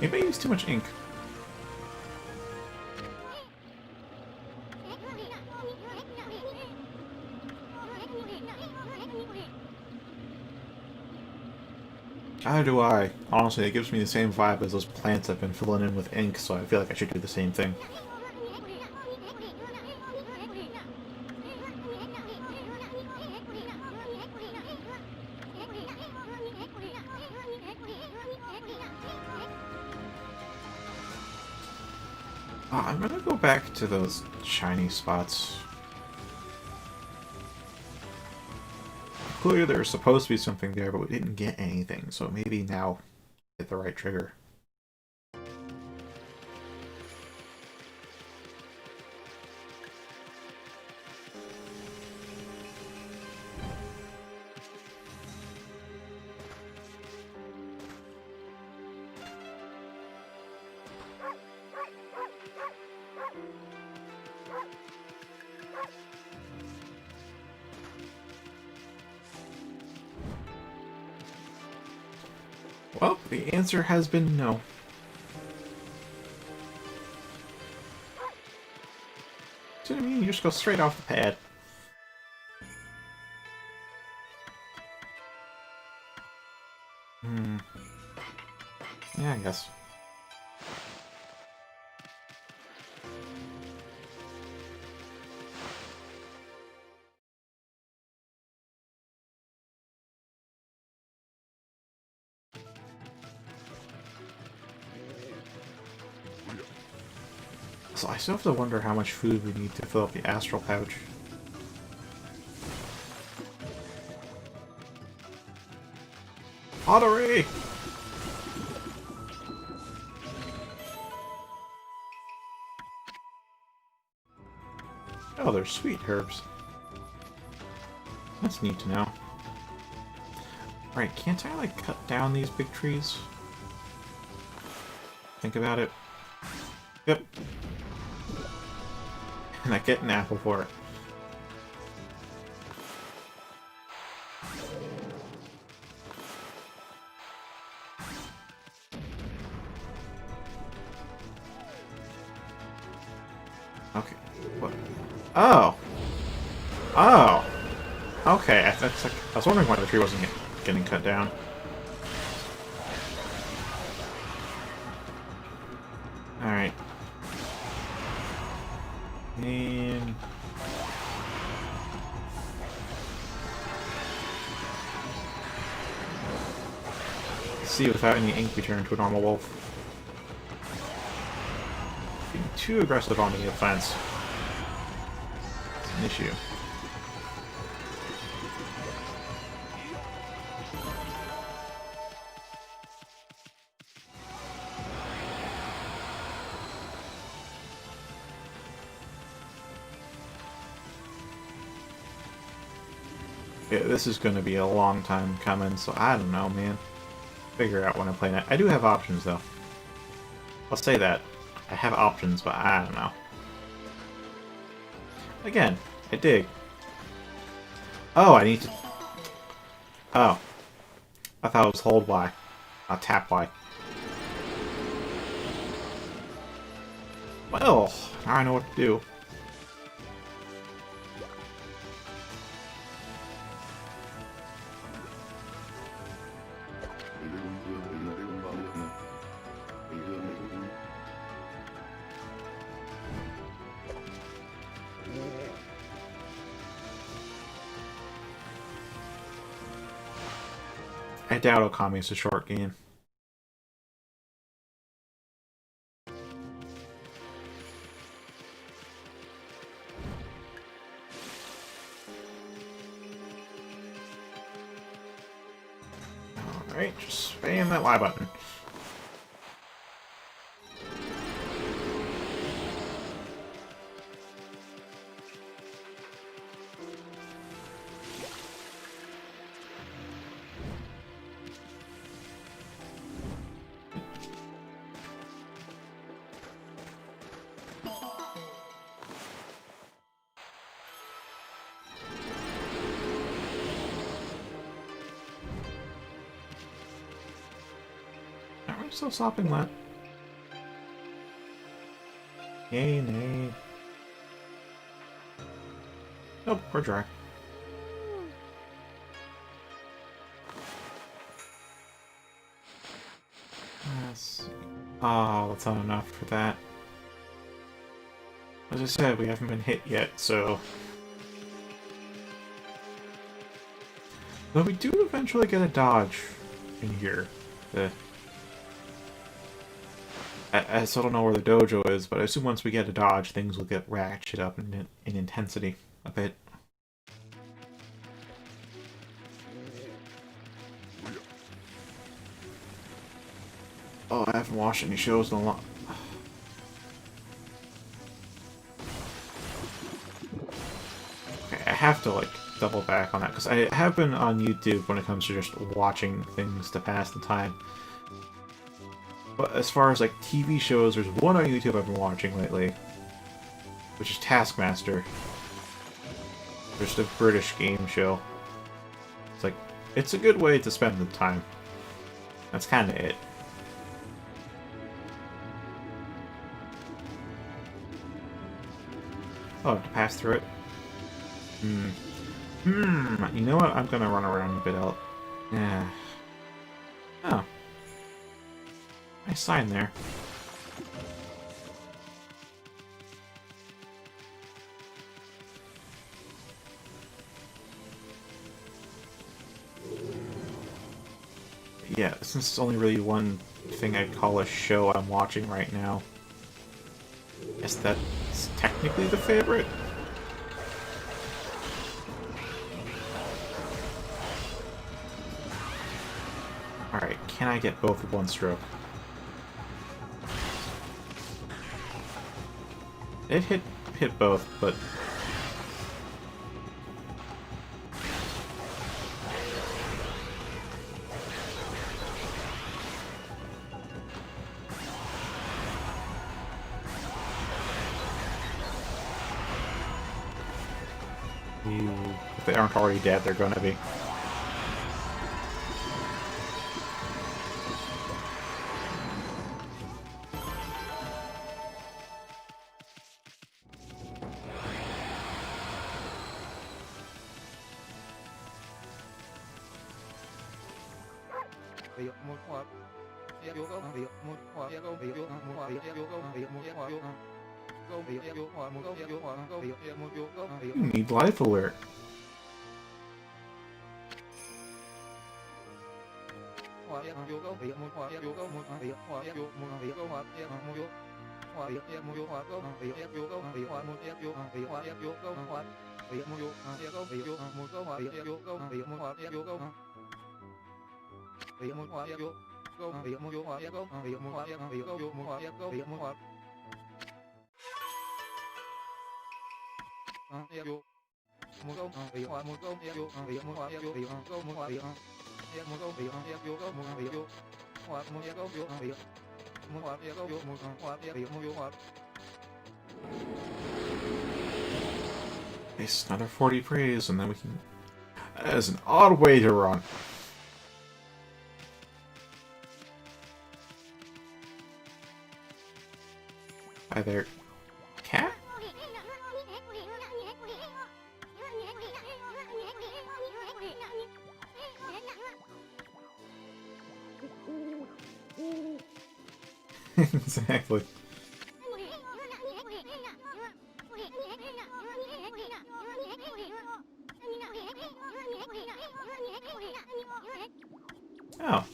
Maybe I used too much ink. How do I? Honestly, it gives me the same vibe as those plants I've been filling in with ink, so I feel like I should do the same thing. I'm gonna go back to those shiny spots. Clearly there's supposed to be something there, but we didn't get anything, so maybe now hit the right trigger. Well, the answer has been no. So, I mean, you just go straight off the pad. Yeah, I guess. So I still have to wonder how much food we need to fill up the astral pouch. Pottery! Oh, they're sweet herbs. That's neat to know. Right, can't I, like, cut down these big trees? Think about it. Yep. And I get an apple for it. Oh. Oh. Okay. I was wondering why the tree wasn't getting cut down. Alright. And... see without any ink return to a normal wolf. Being too aggressive on the offense. It's an issue. Yeah, this is going to be a long time coming, so I don't know, man. Figure out when I play that. I do have options, though. I'll say that. I have options, but I don't know. Again, I dig. Oh, I need to... Oh. I thought it was hold Y. Not tap Y. Well, now I know what to do. I doubt Okami is a short game. Alright, just spam that Y button. Are we still stopping that? Yay, nay. Nope, we're dry. Yes. Oh, that's not enough for that. As I said, we haven't been hit yet, so... Though we do eventually get a dodge in here. I still don't know where the dojo is, but I assume once we get a dodge, things will get ratcheted up in intensity a bit. Oh, I haven't watched any shows in a lot. Okay, I have to, like, double back on that, because I have been on YouTube when it comes to just watching things to pass the time. But as far as, like, TV shows, there's one on YouTube I've been watching lately, which is Taskmaster. Just a British game show. It's like, it's a good way to spend the time. That's kind of it. Oh, to pass through it? You know what? I'm gonna run around a bit out. Yeah. Oh. Nice sign there. Yeah, since it's only really one thing I'd call a show I'm watching right now. Guess that's technically the favorite. Alright, can I get both with one stroke? It hit both, but... if they aren't already dead, they're gonna be. You need life alert. Nice, another 40 praise, and then we can... That is an odd way to run. Hi there, cat? Exactly. Oh.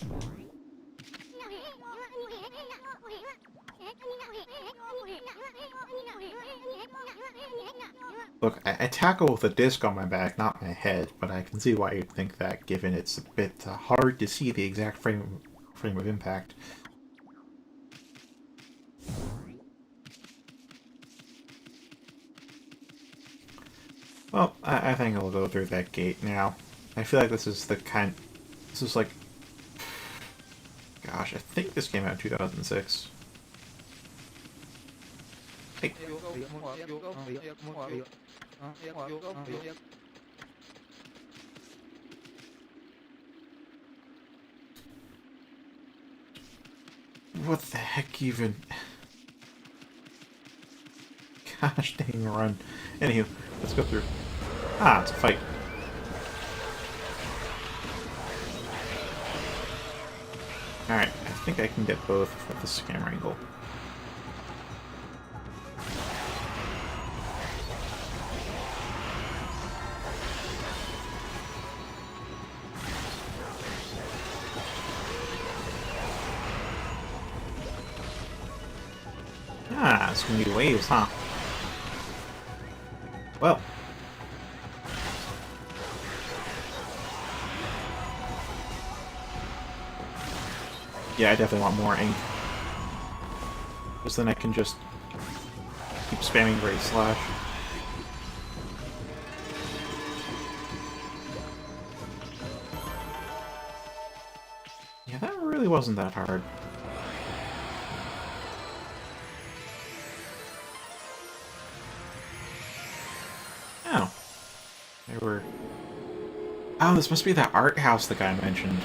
Look, I tackle with a disc on my back, not my head, but I can see why you'd think that, given it's a bit hard to see the exact frame of impact. Well, I think I'll go through that gate now. I feel like this is the kind... This is like... Gosh, I think this came out in 2006. Hey. What the heck even... Gosh dang run. Anywho, let's go through. Ah, it's a fight. Alright, I think I can get both with this camera angle. Ah, it's gonna be waves, huh? Well. Yeah, I definitely want more ink. Because then I can just keep spamming Great Slash. Yeah, that really wasn't that hard. Oh. There were... Oh, this must be that art house the guy mentioned.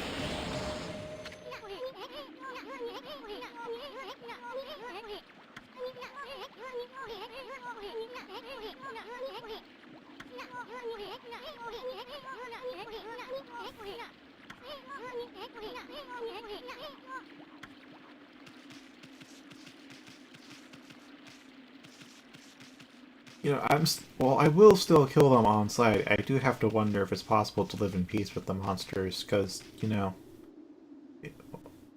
You know, well, I will still kill them on sight. I do have to wonder if it's possible to live in peace with the monsters, because, you know...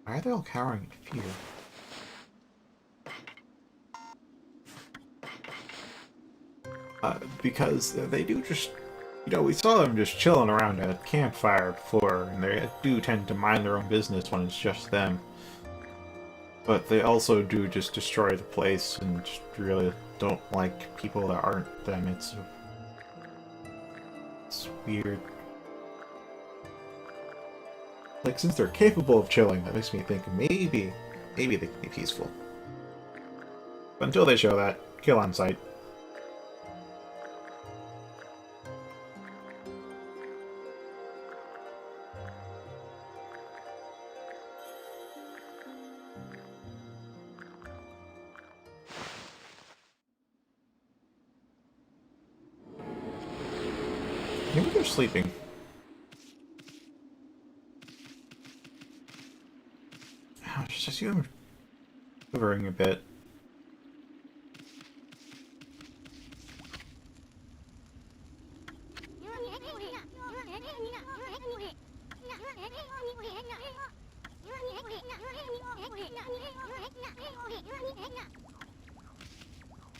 Why are they all cowering in fear? Because they do just... You know, we saw them just chilling around a campfire before, and they do tend to mind their own business when it's just them. But they also do just destroy the place and just really don't like people that aren't them. It's weird. Like, since they're capable of chilling, that makes me think maybe they can be peaceful. But until they show that, kill on sight. Maybe they're sleeping. see them quivering a bit.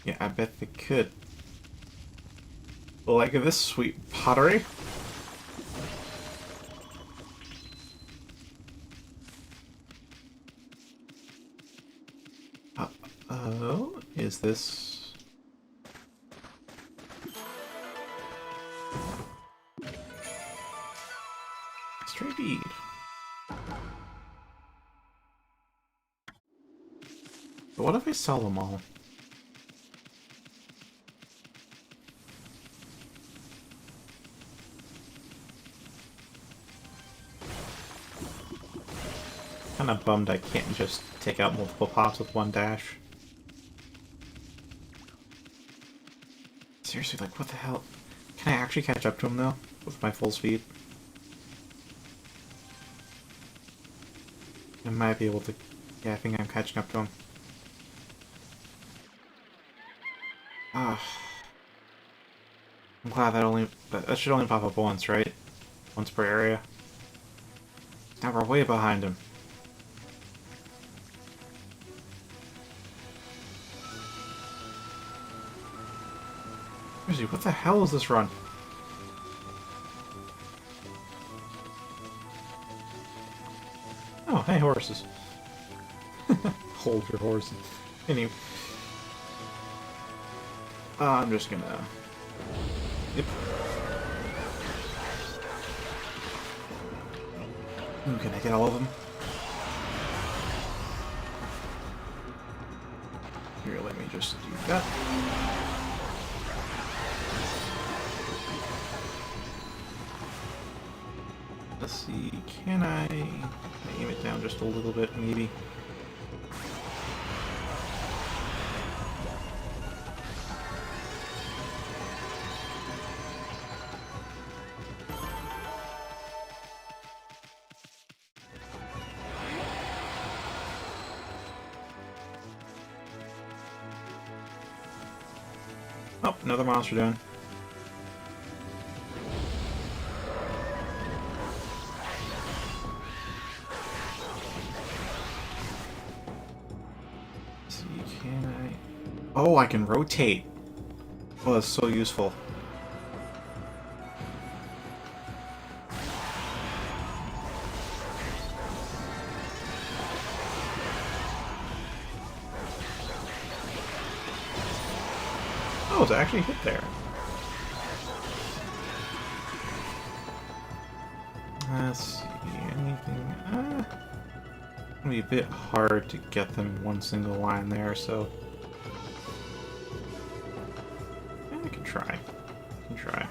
Yeah, I bet they could. Like this sweet pottery. Oh, is this... Stray bead. But what if I sell them all? Kinda bummed I can't just take out multiple pops with one dash. Seriously, like, what the hell? Can I actually catch up to him, though? With my full speed? I might be able to... Yeah, I think I'm catching up to him. Ah. I'm glad that should only pop up once, right? Once per area. Now we're way behind him. What the hell is this run? Oh, hey, horses. Hold your horses. Anyway. I'm just gonna... Yep. Ooh, can I get all of them? Here, let me just do that. Let's see, can I aim it down just a little bit, maybe? Oh, another monster down. Oh, I can rotate. Oh, that's so useful. Oh, it's actually hit there. Let's see, anything... It's gonna be a bit hard to get them in one single line there, so... I can try. I can try.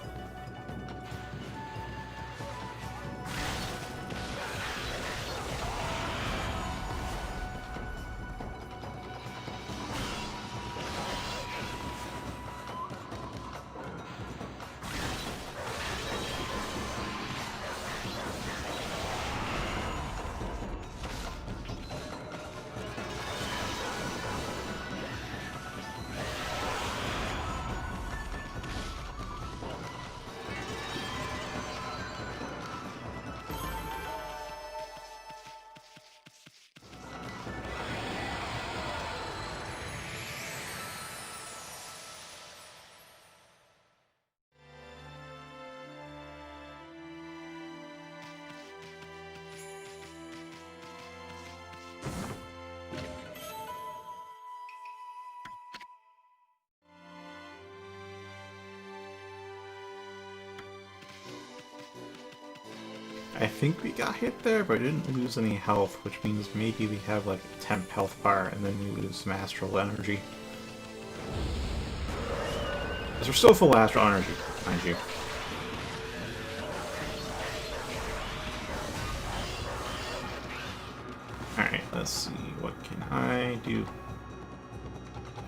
I think we got hit there, but I didn't lose any health, which means maybe we have like a temp health bar and then we lose some astral energy. Because we're still full astral energy, mind you. Alright, let's see, what can I do?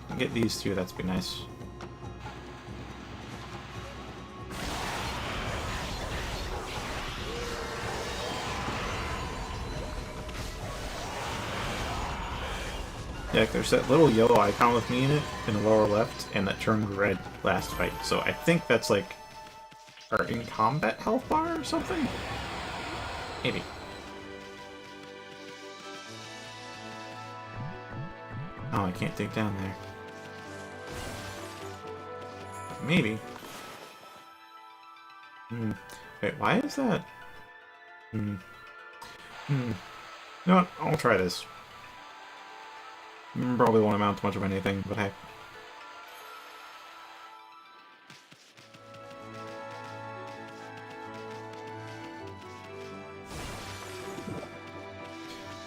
I can get these two, that's be nice. deck, there's that little yellow icon with me in it in the lower left, and that turned red last fight. So I think that's like our in combat health bar or something? Maybe. Oh, I can't dig down there. Maybe. Wait, why is that? You know what? I'll try this. Probably won't amount to much of anything, but hey.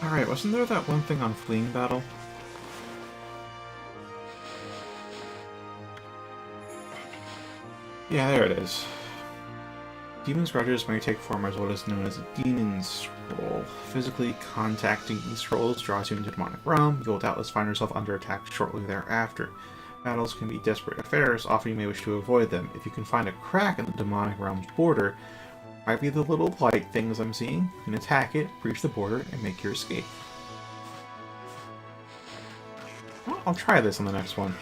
Alright, wasn't there that one thing on Fleeing Battle? Yeah, there it is. Demon's Grudges may take form as what is known as a Demon Scroll. Physically contacting these scrolls draws you into the demonic realm. You will doubtless find yourself under attack shortly thereafter. Battles can be desperate affairs, often you may wish to avoid them. If you can find a crack in the demonic realm's border, might be the little light things I'm seeing, you can attack it, breach the border, and make your escape. Well, I'll try this on the next one.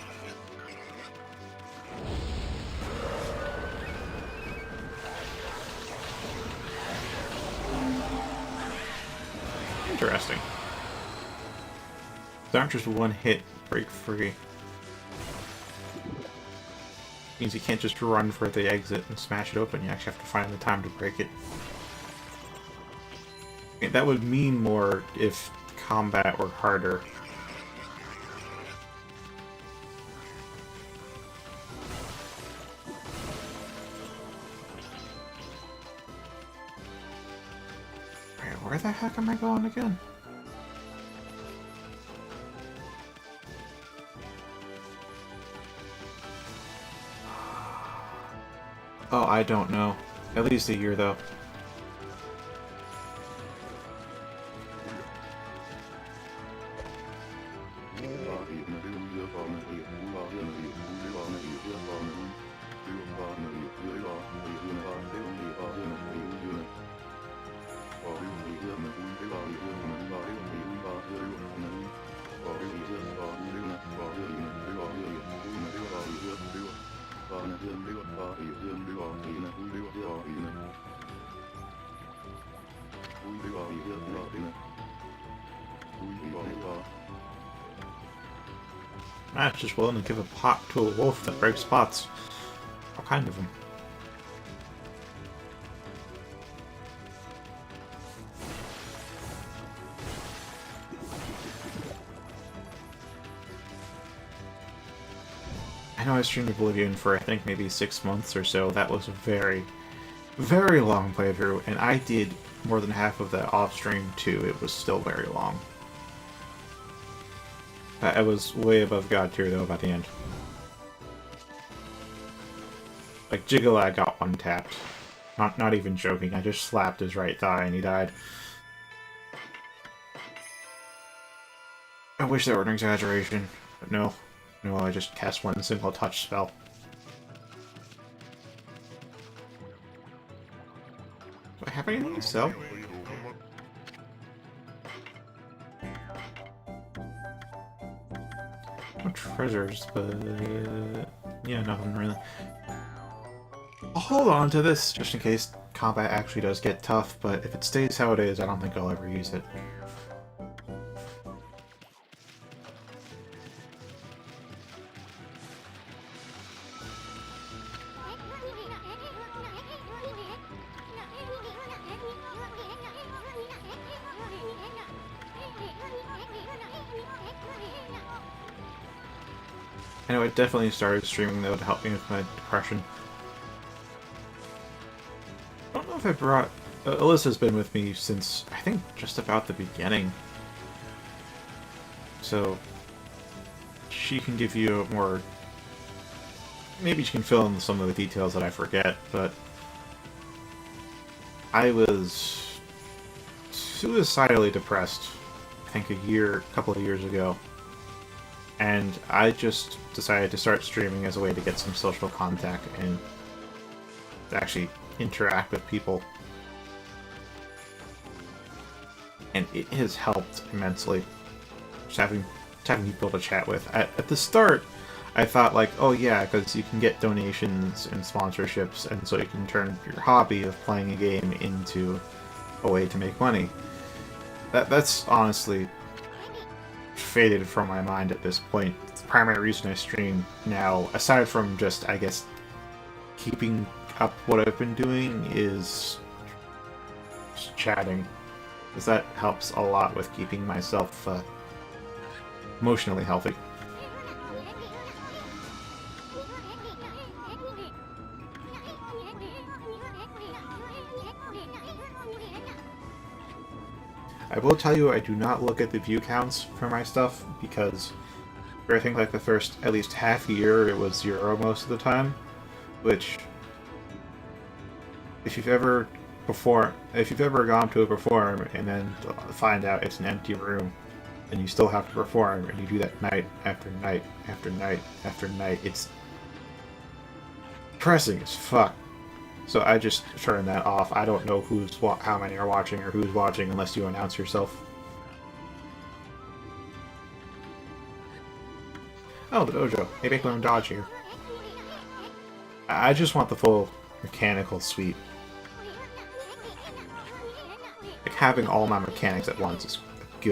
Interesting. They aren't just one hit break free. Means you can't just run for the exit and smash it open, you actually have to find the time to break it. I mean, that would mean more if combat were harder. Where the heck am I going again? Oh, I don't know. At least a year, though. Matt's just willing to give a pot to a wolf that breaks pots. All kind of them. I know I streamed Oblivion for I think maybe 6 months or so. That was a very, very long playthrough, and I did more than half of that off stream too. It was still very long. I was way above God tier though by the end. Like Jiggalad got one tapped. Not even joking. I just slapped his right thigh and he died. I wish that were an exaggeration, but no. No, I just cast one single touch spell. Do I have anything to sell? No treasures, but yeah, nothing really. I'll hold on to this just in case combat actually does get tough, but if it stays how it is, I don't think I'll ever use it. I know I definitely started streaming though to help me with my depression. I don't know if I brought... Alyssa's been with me since, I think, just about the beginning. So, she can give you a more... Maybe she can fill in some of the details that I forget, but... I was suicidally depressed, I think a couple of years ago. And I just decided to start streaming as a way to get some social contact and actually interact with people. And it has helped immensely. Just having having people to chat with. At the start, I thought like, oh yeah, because you can get donations and sponsorships, and so you can turn your hobby of playing a game into a way to make money. That's honestly faded from my mind at this point. The primary reason I stream now, aside from just, I guess, keeping up what I've been doing, is just chatting. Because that helps a lot with keeping myself emotionally healthy. I will tell you, I do not look at the view counts for my stuff, because for I think like the first at least half year it was 0 most of the time, which if you've ever gone to a perform and then find out it's an empty room and you still have to perform and you do that night after night after night after night, it's depressing as fuck. So I just turn that off. I don't know how many are watching or who's watching unless you announce yourself. Oh, the dojo. Maybe I can learn dodge here. I just want the full mechanical suite. Like, having all my mechanics at once is a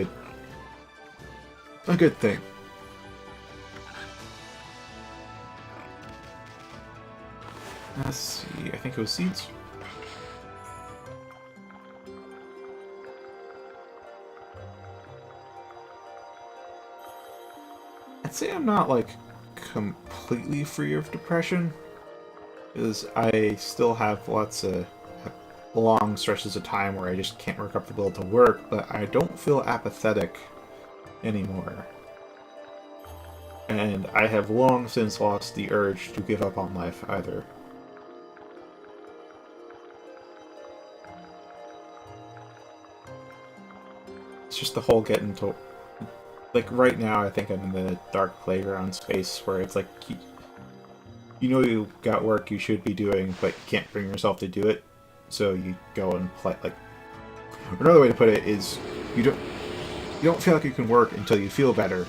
good thing. Let's see, I think it was seeds. I'd say I'm not, like, completely free of depression, because I still have lots of long stretches of time where I just can't work up the will to work, but I don't feel apathetic anymore. And I have long since lost the urge to give up on life either. It's just the whole getting to... Like, right now, I think I'm in the dark playground space where it's like, you know you got work you should be doing, but you can't bring yourself to do it, so you go and play, like... Another way to put it is, you don't feel like you can work until you feel better,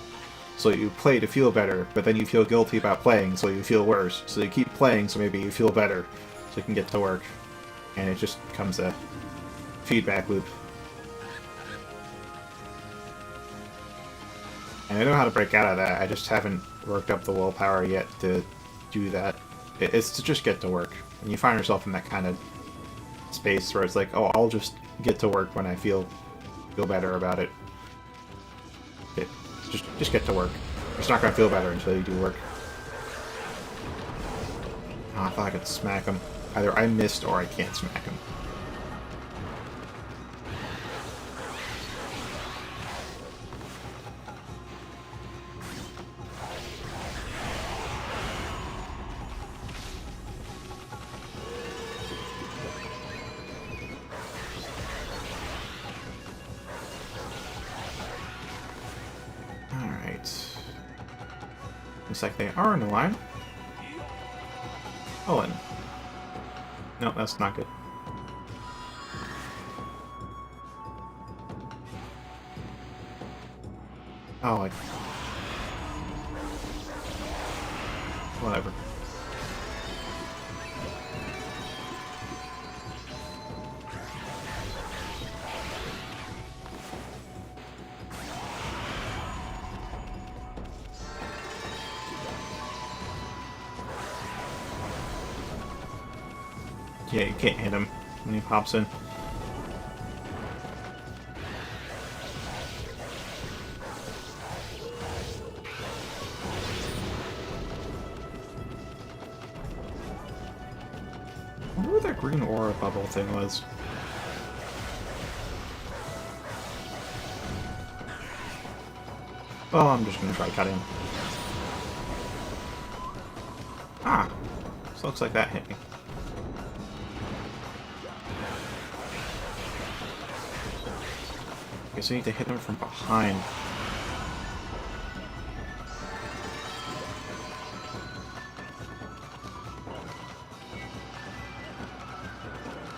so you play to feel better, but then you feel guilty about playing, so you feel worse, so you keep playing, so maybe you feel better, so you can get to work. And it just becomes a feedback loop. And I know how to break out of that, I just haven't worked up the willpower yet to do that. It's to just get to work. And you find yourself in that kind of space where it's like, oh, I'll just get to work when I feel better about it. Just get to work. You're just not going to feel better until you do work. Oh, I thought I could smack him. Either I missed or I can't smack him. Looks like they are in the line. Oh, and... No, that's not good. Oh, like... Whatever. Yeah, you can't hit him when he pops in. I wonder what that green aura bubble thing was. Oh, I'm just gonna try cutting. Ah! So looks like that hit me. Okay, so you need to hit him from behind.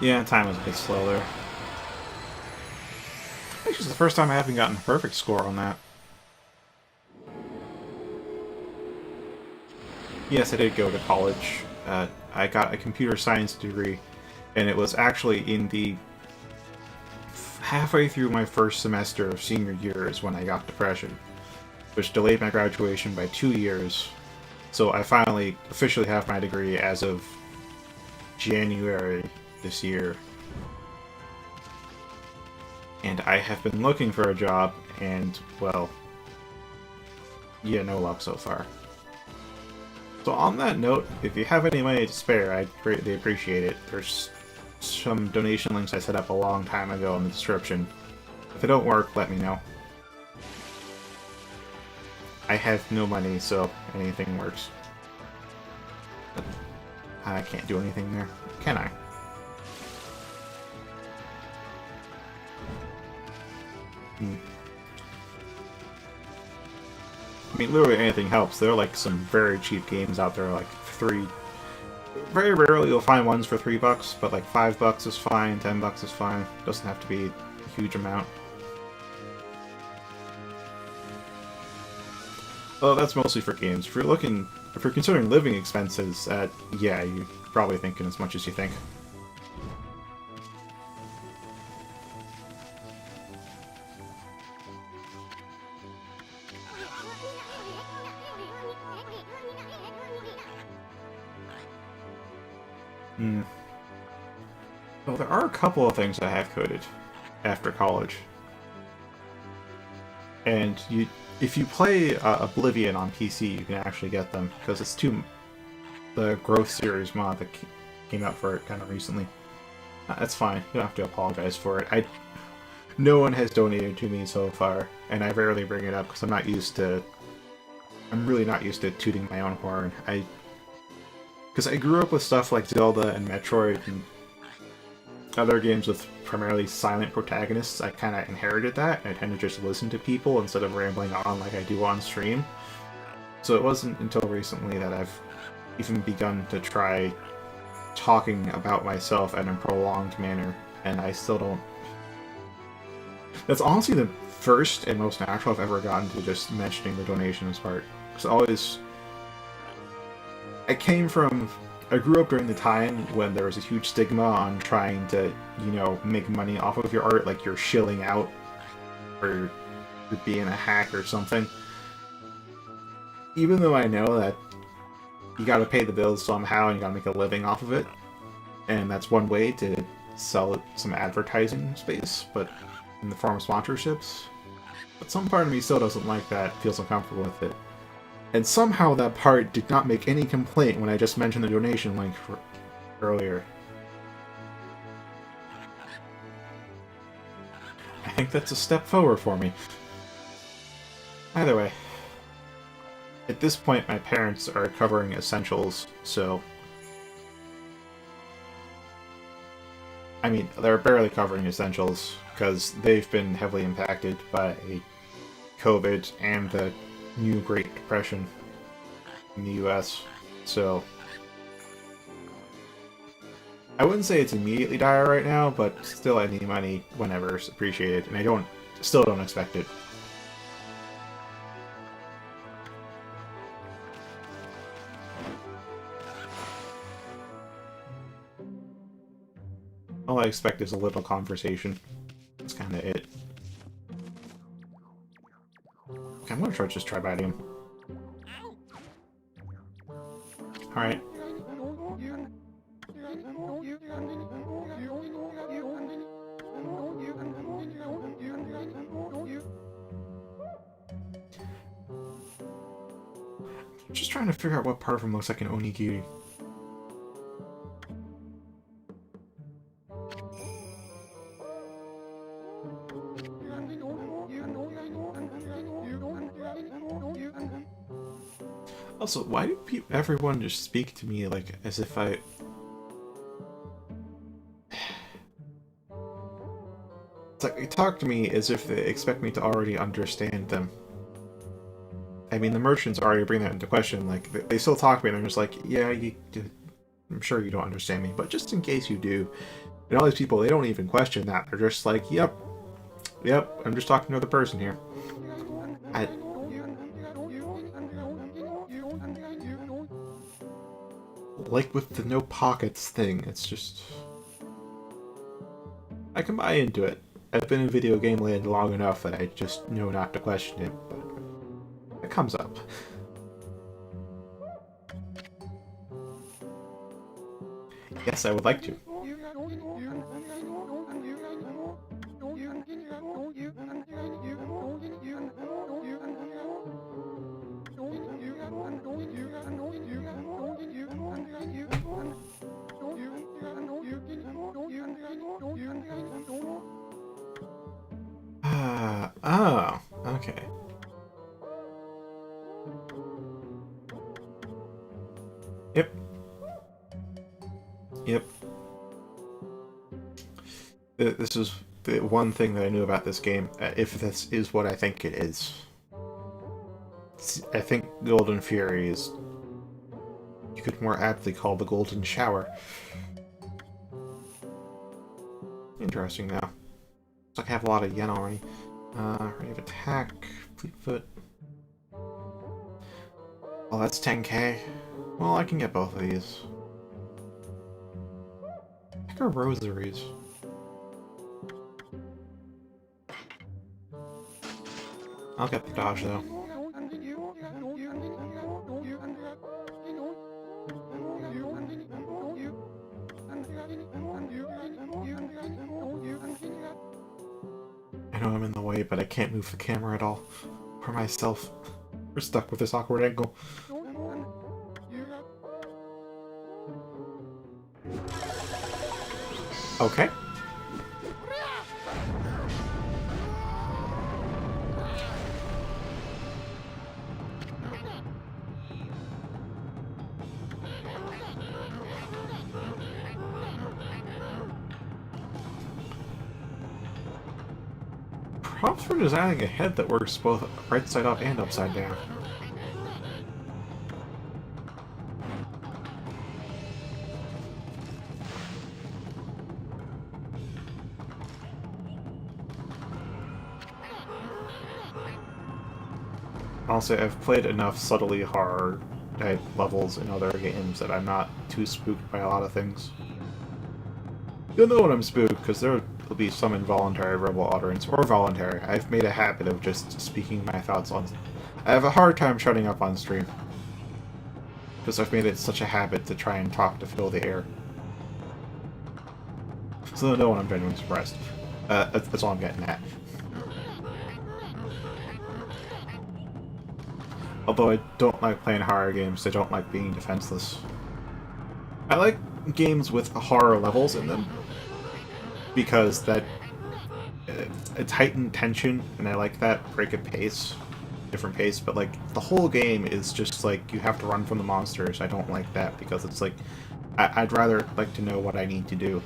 Yeah, time was a bit slow there. Actually, it's the first time I haven't gotten a perfect score on that. Yes, I did go to college. I got a computer science degree, and it was actually in the halfway through my first semester of senior year is when I got depression, which delayed my graduation by 2 years. So I finally officially have my degree as of January this year. And I have been looking for a job, and, well, yeah, no luck so far. So on that note, if you have any money to spare, I'd greatly appreciate it. There's some donation links I set up a long time ago in the description. If they don't work, let me know. I have no money, so anything works. But I can't do anything there, can I? I mean, literally anything helps. There are like some very cheap games out there, like very rarely you'll find ones for $3, but like $5 is fine, $10 is fine. Doesn't have to be a huge amount. Well, that's mostly for games. If you're considering living expenses, yeah, you're probably thinking as much as you think. Well, there are a couple of things I have coded after college. And if you play Oblivion on PC, you can actually get them, because it's the Growth Series mod that came out for it kind of recently. That's fine. You don't have to apologize for it. No one has donated to me so far, and I rarely bring it up because I'm really not used to tooting my own horn. Because I grew up with stuff like Zelda and Metroid and other games with primarily silent protagonists. I kind of inherited that, and I tend to just listen to people instead of rambling on like I do on stream. So it wasn't until recently that I've even begun to try talking about myself in a prolonged manner, and I still don't... That's honestly the first and most natural I've ever gotten to just mentioning the donations part. Because I grew up during the time when there was a huge stigma on trying to, make money off of your art, like you're shilling out, or you're being a hack or something. Even though I know that you gotta pay the bills somehow and you gotta make a living off of it, and that's one way to sell it some advertising space, but in the form of sponsorships. But some part of me still doesn't like that, feels uncomfortable with it. And somehow that part did not make any complaint when I just mentioned the donation link earlier. I think that's a step forward for me. Either way. At this point, my parents are covering essentials, so... I mean, they're barely covering essentials, because they've been heavily impacted by COVID and the new Great Depression in the US, so I wouldn't say it's immediately dire right now, but still any money whenever is appreciated, and I still don't expect it. All I expect is a little conversation. That's kind of it. Okay, I'm gonna just try biting him. Alright. I'm just trying to figure out what part of him looks like an onigiri. Also, why do everyone just speak to me like as if I... It's like they talk to me as if they expect me to already understand them. I mean, the merchants already bring that into question. Like, they still talk to me and they're just like, yeah, I'm sure you don't understand me, but just in case you do. And all these people, they don't even question that. They're just like, yep, I'm just talking to another person here. like with the no pockets thing, it's just... I can buy into it. I've been in video game land long enough that I just know not to question it, but it comes up. Yes, I would like to. Oh, okay. Yep. Yep. This is the one thing that I knew about this game, if this is what I think it is. I think Golden Fury is... you could more aptly call the Golden Shower. Interesting, though. Looks like I have a lot of yen already. Rate of attack, Fleetfoot. Oh, that's 10k. Well, I can get both of these. Heck are rosaries? I'll get the dodge, though. I know I'm in the way, but I can't move the camera at all. Or myself. We're stuck with this awkward angle. Okay. Props for designing a head that works both right side up and upside down. Also, I've played enough subtly horror type levels in other games that I'm not too spooked by a lot of things. You'll know when I'm spooked, because there will be some involuntary verbal utterance, or voluntary. I've made a habit of just speaking my thoughts on... I have a hard time shutting up on stream. Because I've made it such a habit to try and talk to fill the air. So they'll know when I'm genuinely surprised. That's all I'm getting at. Although I don't like playing horror games, I don't like being defenseless. I like games with horror levels in them, because that it's heightened tension, and I like that break of pace, different pace. But like the whole game is just like you have to run from the monsters. I don't like that, because it's like I'd rather like to know what I need to do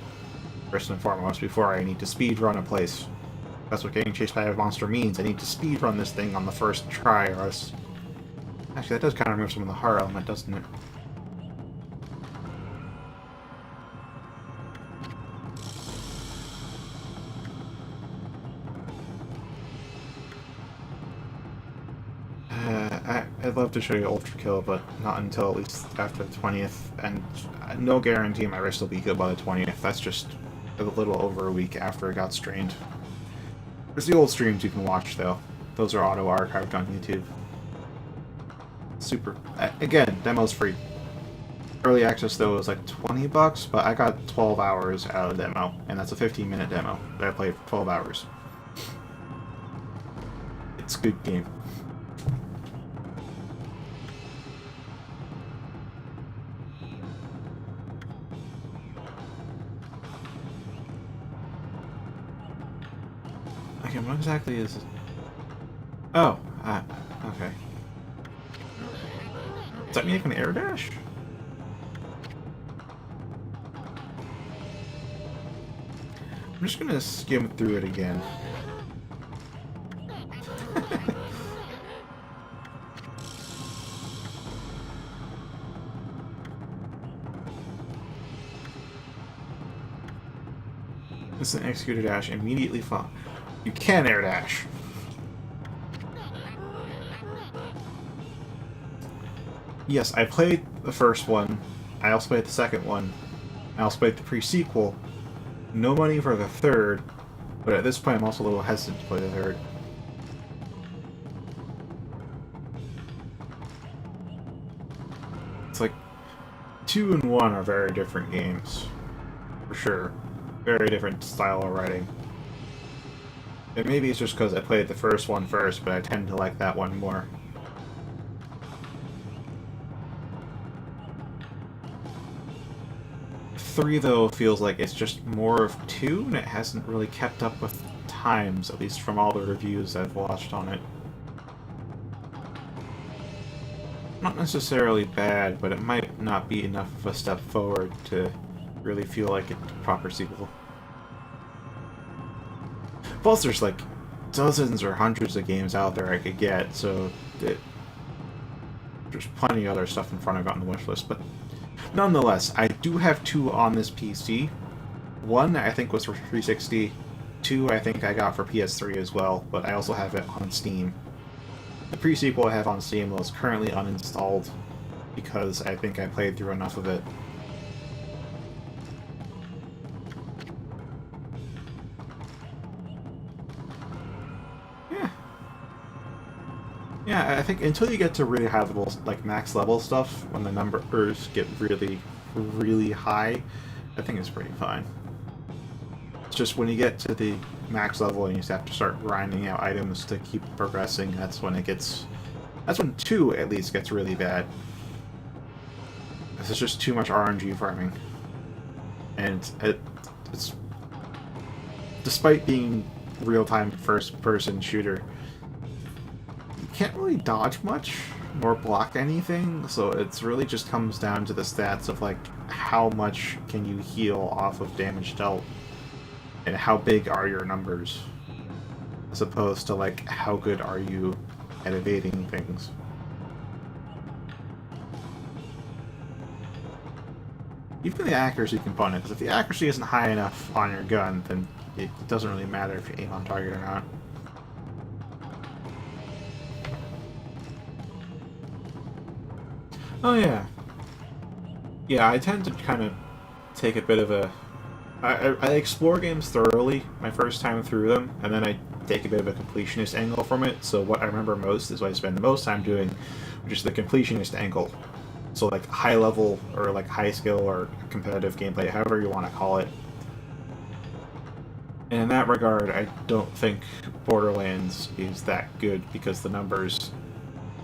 first and foremost before I need to speed run a place. That's what getting chased by a monster means. I need to speed run this thing on the first try, or else. Actually, that does kind of remove some of the horror element, doesn't it? I'd love to show you Ultra Kill, but not until at least after the 20th, and no guarantee my wrist will be good by the 20th. That's just a little over a week after it got strained. There's the old streams you can watch, though. Those are auto-archived on YouTube. Super. Again, demo's free. Early access, though, was like $20, but I got 12 hours out of the demo, and that's a 15-minute demo that I played for 12 hours. It's a good game. Okay, what exactly is it? Oh, okay. Does that mean I can air dash? I'm just gonna skim through it again. This is an executed dash. Immediately fall. You can air dash. Yes, I played the first one I also played the second one. I also played the pre-sequel. No money for the third, but at this point I'm also a little hesitant to play the third. It's like 2 and 1 are very different games, for sure. Very different style of writing. And maybe it's just because I played the first one first, but I tend to like that one more. 3, though, feels like it's just more of 2, and it hasn't really kept up with times, at least from all the reviews I've watched on it. Not necessarily bad, but it might not be enough of a step forward to really feel like it's a proper sequel. Plus, there's like dozens or hundreds of games out there I could get, so there's plenty of other stuff in front of it on the wish list. But nonetheless, I do have 2 on this PC. 1 I think was for 360. 2 I think I got for PS3 as well, but I also have it on Steam. The pre-sequel I have on Steam was currently uninstalled because I think I played through enough of it. Yeah, I think until you get to really high level, like max level stuff, when the numbers get really, really high, I think it's pretty fine. It's just when you get to the max level and you just have to start grinding out items to keep progressing, that's when it gets... That's when 2, at least, gets really bad. It's just too much RNG farming. And it's... Despite being real-time first-person shooter, you can't really dodge much or block anything, so it's really just comes down to the stats of like how much can you heal off of damage dealt and how big are your numbers, as opposed to like how good are you at evading things. Even the accuracy component, because if the accuracy isn't high enough on your gun, then it doesn't really matter if you aim on target or not. Oh yeah. Yeah, I tend to kind of take a bit of a... I explore games thoroughly my first time through them, and then I take a bit of a completionist angle from it, so what I remember most is what I spend the most time doing, which is the completionist angle. So like high level, or like high skill, or competitive gameplay, however you want to call it. And in that regard, I don't think Borderlands is that good, because the numbers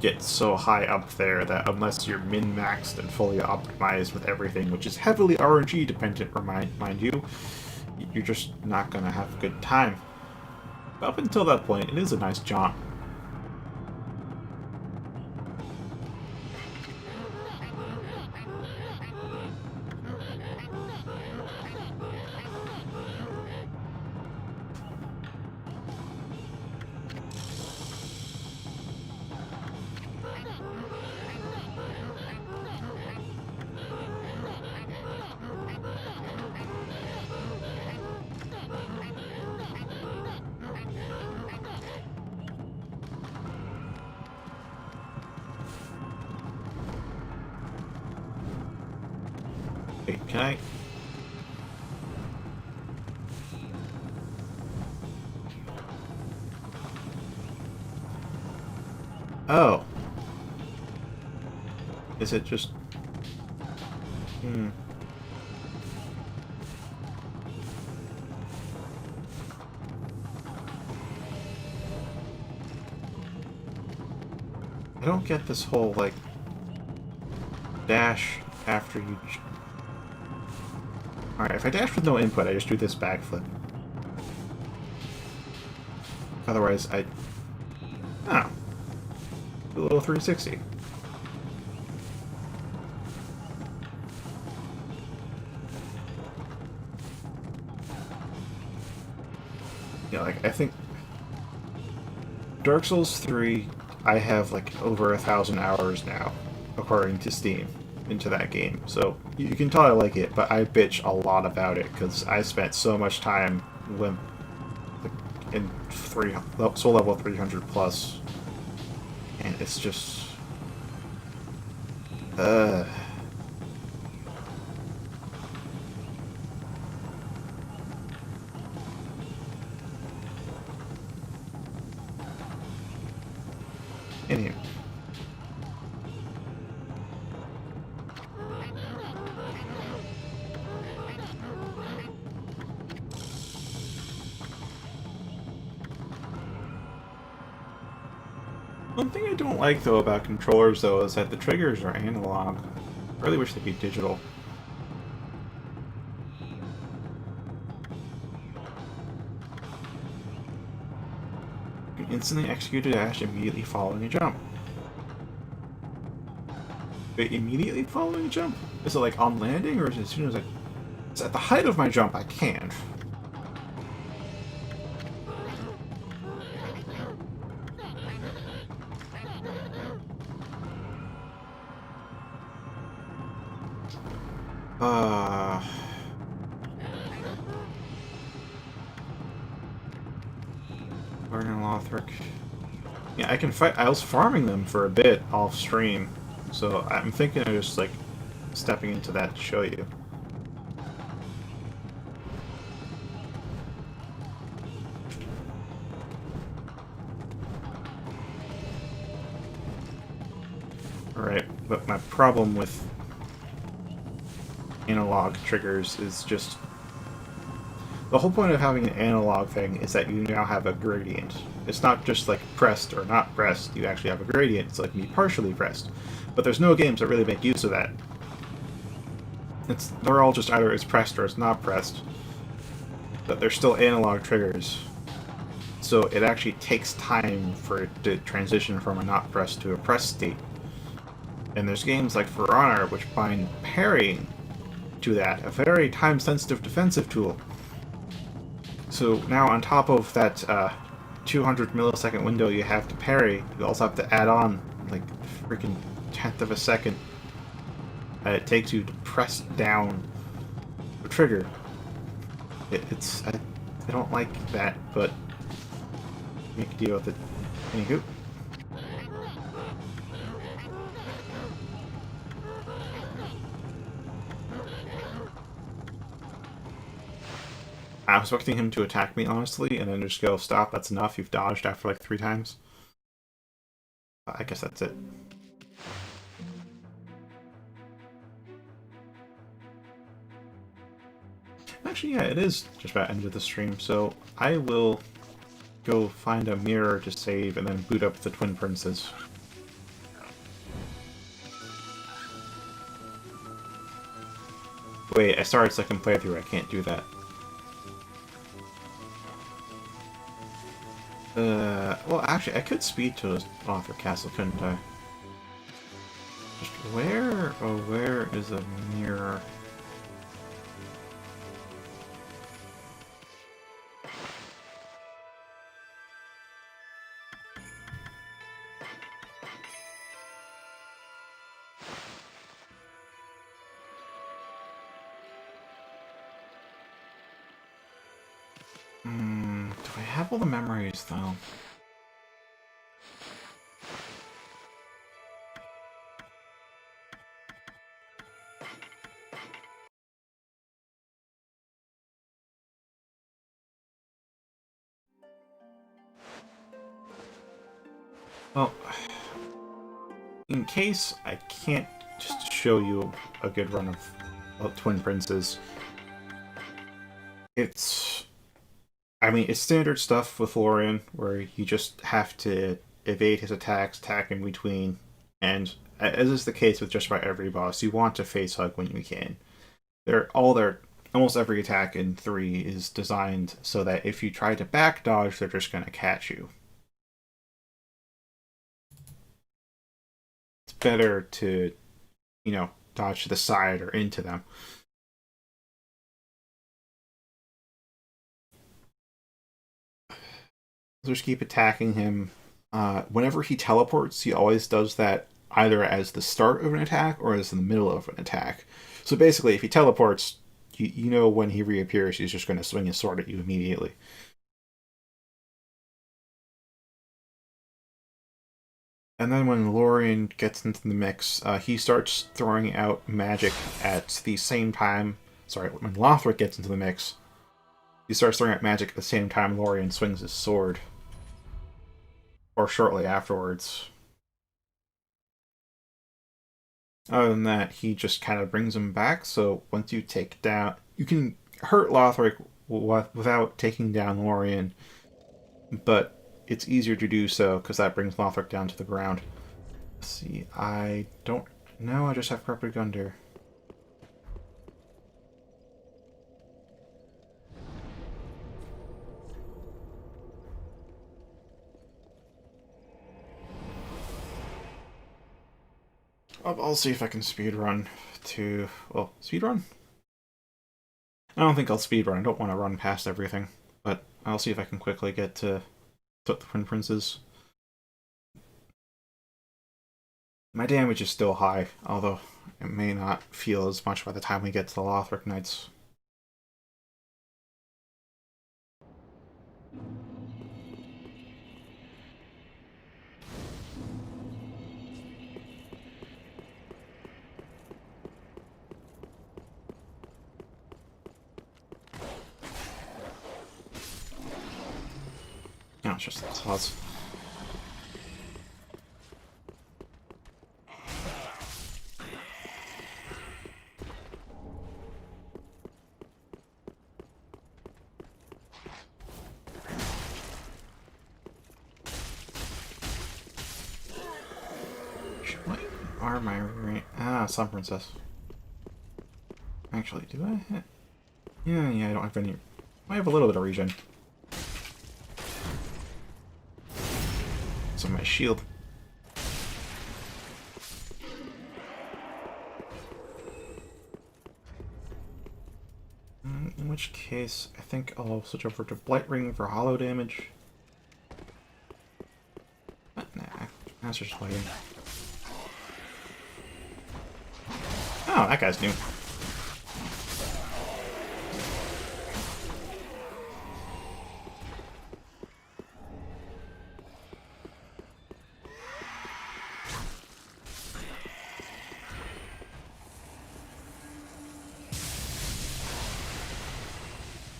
get so high up there that unless you're min-maxed and fully optimized with everything, which is heavily RNG dependent, mind you, you're just not going to have a good time. But up until that point, it is a nice jaunt. Wait, can I... Oh. Is it just... I don't get this whole, like, dash after you... Alright, if I dash with no input, I just do this backflip. Otherwise, I... Oh. Do a little 360. Yeah, like, I think... Dark Souls 3, I have, like, over 1,000 hours now, according to Steam, into that game. So, you can tell I like it, but I bitch a lot about it, because I spent so much time in soul level 300 plus, and it's just... Anyway. One thing I don't like, though, about controllers, though, is that the triggers are analog. I really wish they'd be digital. You can instantly execute a dash immediately following a jump. Wait, immediately following a jump? Is it like on landing, or is it as soon as I... It's at the height of my jump, I can't. Learning Lothric. Yeah, I can fight. I was farming them for a bit off stream, so I'm thinking of just like stepping into that to show you. Alright, but my problem with analog triggers is just... The whole point of having an analog thing is that you now have a gradient. It's not just like pressed or not pressed, you actually have a gradient. It's like me partially pressed. But there's no games that really make use of that. They're all just either it's pressed or it's not pressed. But they're still analog triggers. So it actually takes time for it to transition from a not pressed to a pressed state. And there's games like For Honor which bind parrying to that, a very time-sensitive defensive tool. So now on top of that 200 millisecond window you have to parry, you also have to add on like freaking 10th of a second it takes you to press down the trigger. I don't like that, but make a deal with it. Anywho. I was expecting him to attack me, honestly, and then just go, stop, that's enough, you've dodged after like 3 times. I guess that's it. Actually, yeah, it is just about end of the stream, so I will go find a mirror to save and then boot up the Twin Princes. Wait, I started second playthrough, I can't do that. Well, actually, I could speed to Lothric Castle, couldn't I? Just where is a mirror? Do I have all the memories, though? Well, in case I can't just show you a good run of Twin Princes, I mean, it's standard stuff with Lorien, where you just have to evade his attacks, attack in between, and as is the case with just about every boss, you want to face hug when you can. Almost every attack in 3 is designed so that if you try to back dodge, they're just going to catch you. It's better to, dodge to the side or into them. Just keep attacking him. Whenever he teleports, he always does that either as the start of an attack or as in the middle of an attack. So basically, if he teleports, you know when he reappears, he's just going to swing his sword at you immediately. And then when Lorien gets into the mix, he starts throwing out magic at the same time. Sorry, when Lothric gets into the mix, he starts throwing out magic at the same time Lorien swings his sword. Or shortly afterwards. Other than that, he just kind of brings him back. So once you take down, you can hurt Lothric without taking down Lorien, but it's easier to do so because that brings Lothric down to the ground. Let's see, I don't know. I just have Corrupted Gundyr. I'll see if I can speedrun to... Well, speedrun? I don't think I'll speedrun. I don't want to run past everything. But I'll see if I can quickly get to the Twin Princes. My damage is still high, although it may not feel as much by the time we get to the Lothric Knights. No, it's just the claws. What are my... Sun Princess. Actually, do I? Yeah, I don't have any... I have a little bit of regen. So my shield. In which case, I think I'll switch over to Blight Ring for hollow damage. But nah, that's just waiting. Oh, that guy's new.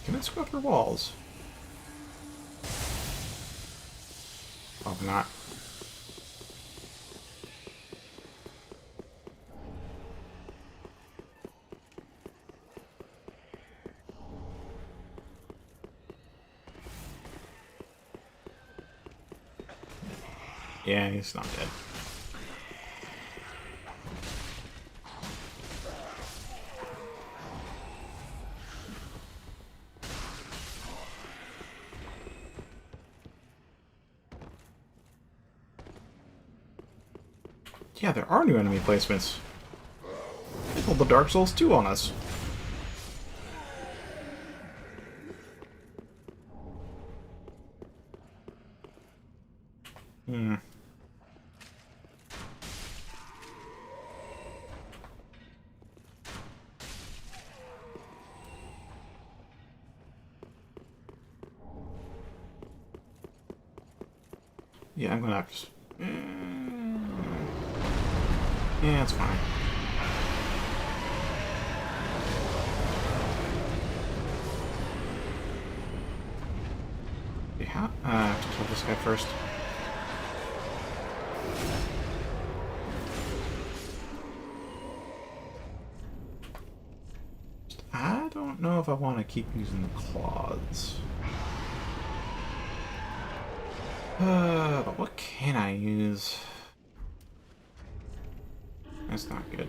Can it go through walls? Oh, not. Yeah, he's not dead. Yeah, there are new enemy placements. They pulled the Dark Souls 2 on us. Yeah, I'm gonna have to... Yeah, it's fine. Yeah, I have to kill this guy first. I don't know if I want to keep using the claws. But what can I use? That's not good.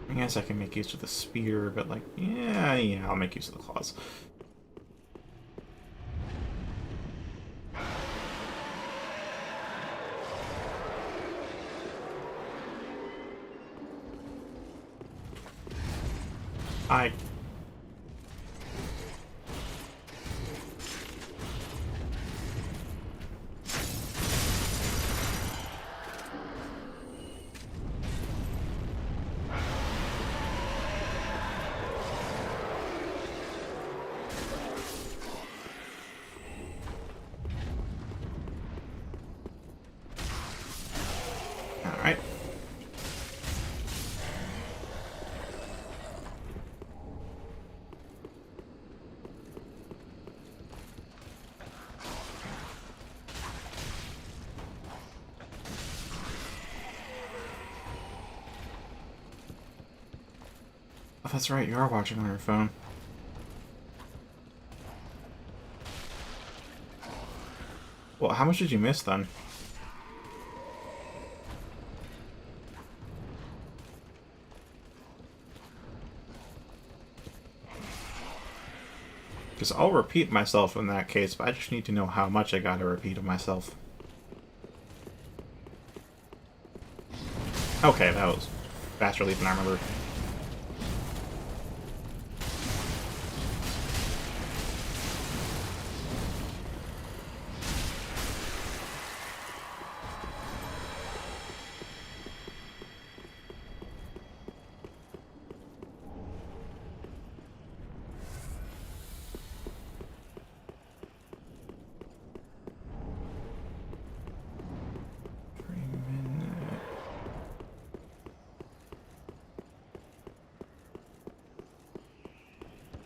I guess I can make use of the spear, but like, yeah, I'll make use of the claws. I... Oh, that's right, you are watching on your phone. Well, how much did you miss then? Because I'll repeat myself in that case, but I just need to know how much I gotta repeat of myself. Okay, that was fast relief than I remember.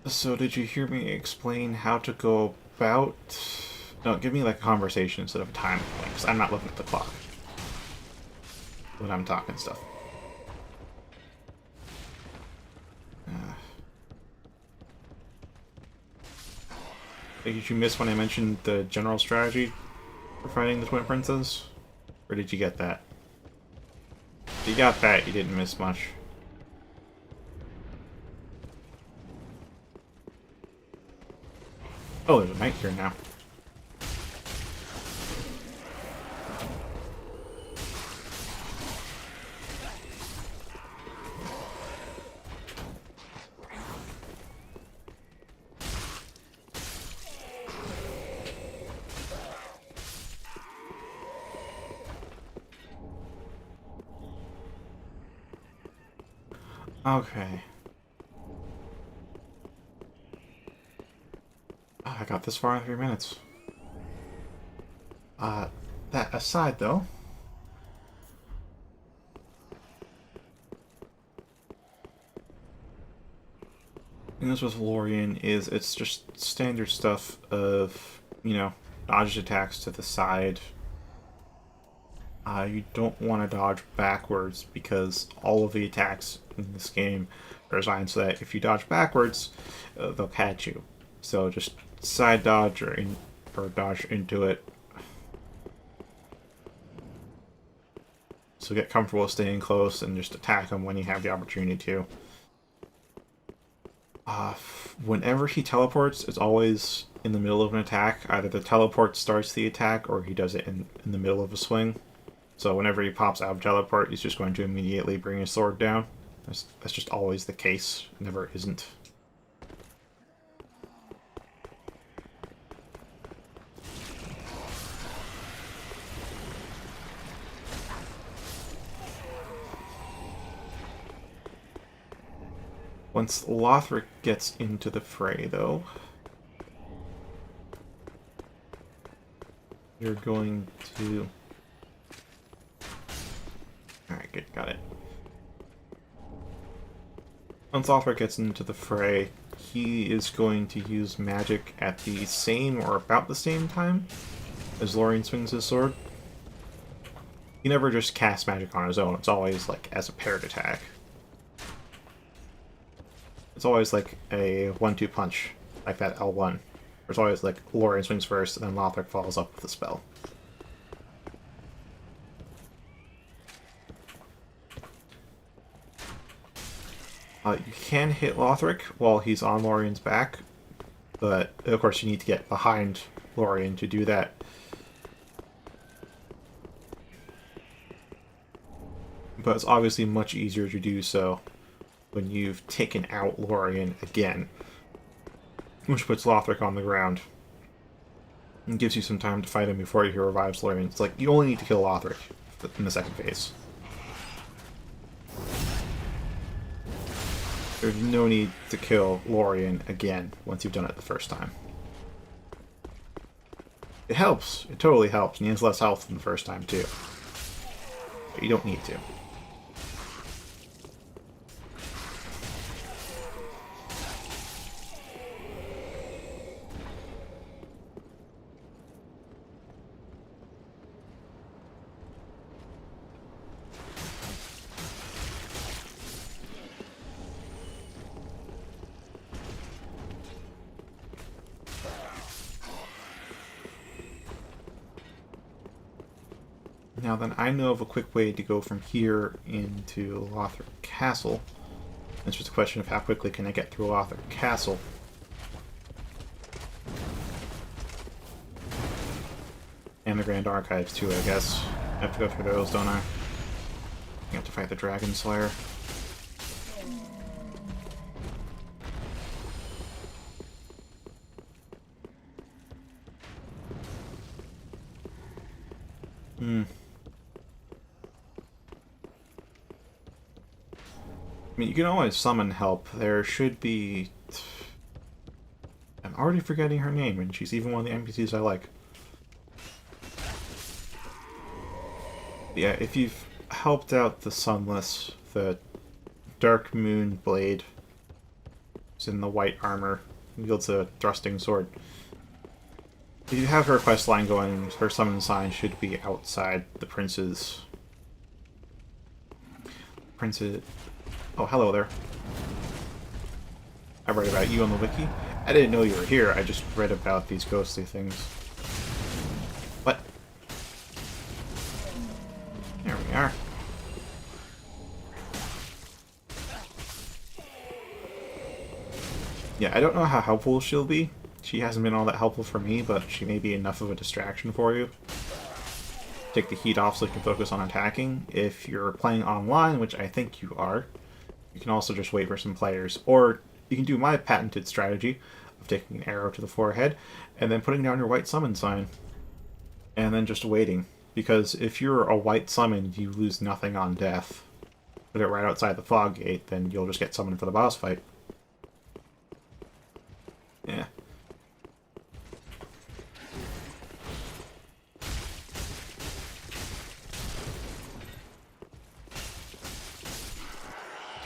So did you hear me explain how to go about... No, give me like a conversation instead of a time thing, because I'm not looking at the clock when I'm talking stuff. Did you miss when I mentioned the general strategy for fighting the Twin Princes? Or did you get that? If you got that, you didn't miss much. Oh, there's a knight here now. Okay. Oh, I got this far in 3 minutes. That aside, though... The thing is with Lorien is it's just standard stuff of, you know, dodge attacks to the side. You don't want to dodge backwards because all of the attacks in this game are designed so that if you dodge backwards, they'll catch you. So just side dodge or dodge into it. So get comfortable staying close and just attack him when you have the opportunity to. Whenever he teleports, it's always in the middle of an attack. Either the teleport starts the attack or he does it in the middle of a swing. So whenever he pops out of teleport, he's just going to immediately bring his sword down. That's just always the case. Never isn't. Once Lothric gets into the fray, though, you're going to... Alright, good, got it. Once Lothric gets into the fray, he is going to use magic at the same or about the same time as Lorien swings his sword. He never just casts magic on his own, it's always like as a paired attack. It's always like a 1-2 punch, like that L1. There's always like Lorien swings first, and then Lothric follows up with the spell. You can hit Lothric while he's on Lorien's back, but of course you need to get behind Lorien to do that. But it's obviously much easier to do so when you've taken out Lorien again, which puts Lothric on the ground and gives you some time to fight him before he revives Lorien. It's like, you only need to kill Lothric in the second phase. There's no need to kill Lorien again once you've done it the first time. It helps. It totally helps, and he has less health than the first time, too. But you don't need to. Now then, I know of a quick way to go from here into Lothric Castle. It's just a question of how quickly can I get through Lothric Castle. And the Grand Archives too, I guess. I have to go through those, don't I? I have to fight the Dragon Slayer. I mean, you can always summon help. There should be... I'm already forgetting her name, and she's even one of the NPCs I like. Yeah, if you've helped out the Sunless, the Dark Moon Blade is in the white armor, wields a thrusting sword. If you have her quest line going, her summon sign should be outside the prince's... Oh, hello there. I read about you on the wiki. I didn't know you were here, I just read about these ghostly things. What? There we are. Yeah, I don't know how helpful she'll be. She hasn't been all that helpful for me, but she may be enough of a distraction for you. Take the heat off so you can focus on attacking. If you're playing online, which I think you are, you can also just wait for some players. Or you can do my patented strategy of taking an arrow to the forehead and then putting down your white summon sign. And then just waiting. Because if you're a white summon, you lose nothing on death. Put it right outside the fog gate, then you'll just get summoned for the boss fight. Yeah.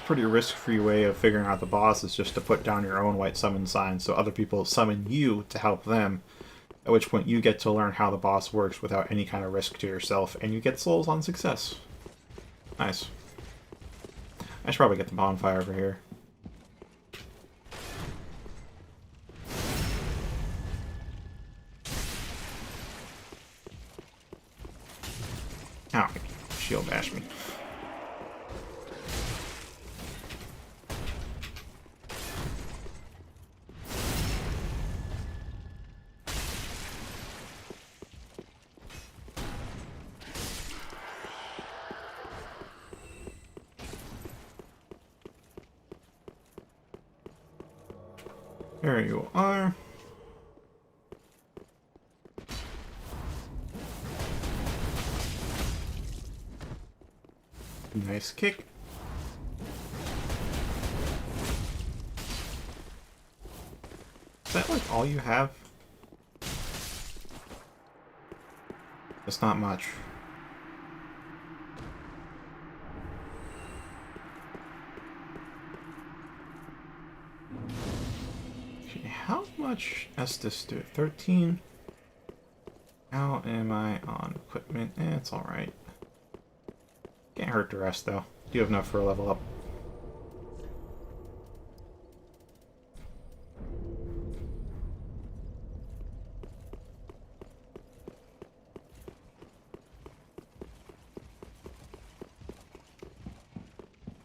Pretty risk-free way of figuring out the boss is just to put down your own white summon sign so other people summon you to help them, at which point you get to learn how the boss works without any kind of risk to yourself, and you get souls on success. Nice. I should probably get the bonfire over here. Ow, shield bashed me. There you are. Nice kick. Is that like all you have? It's not much. How much Estus do? 13? How am I on equipment? It's alright. Can't hurt to rest though. Do have enough for a level up.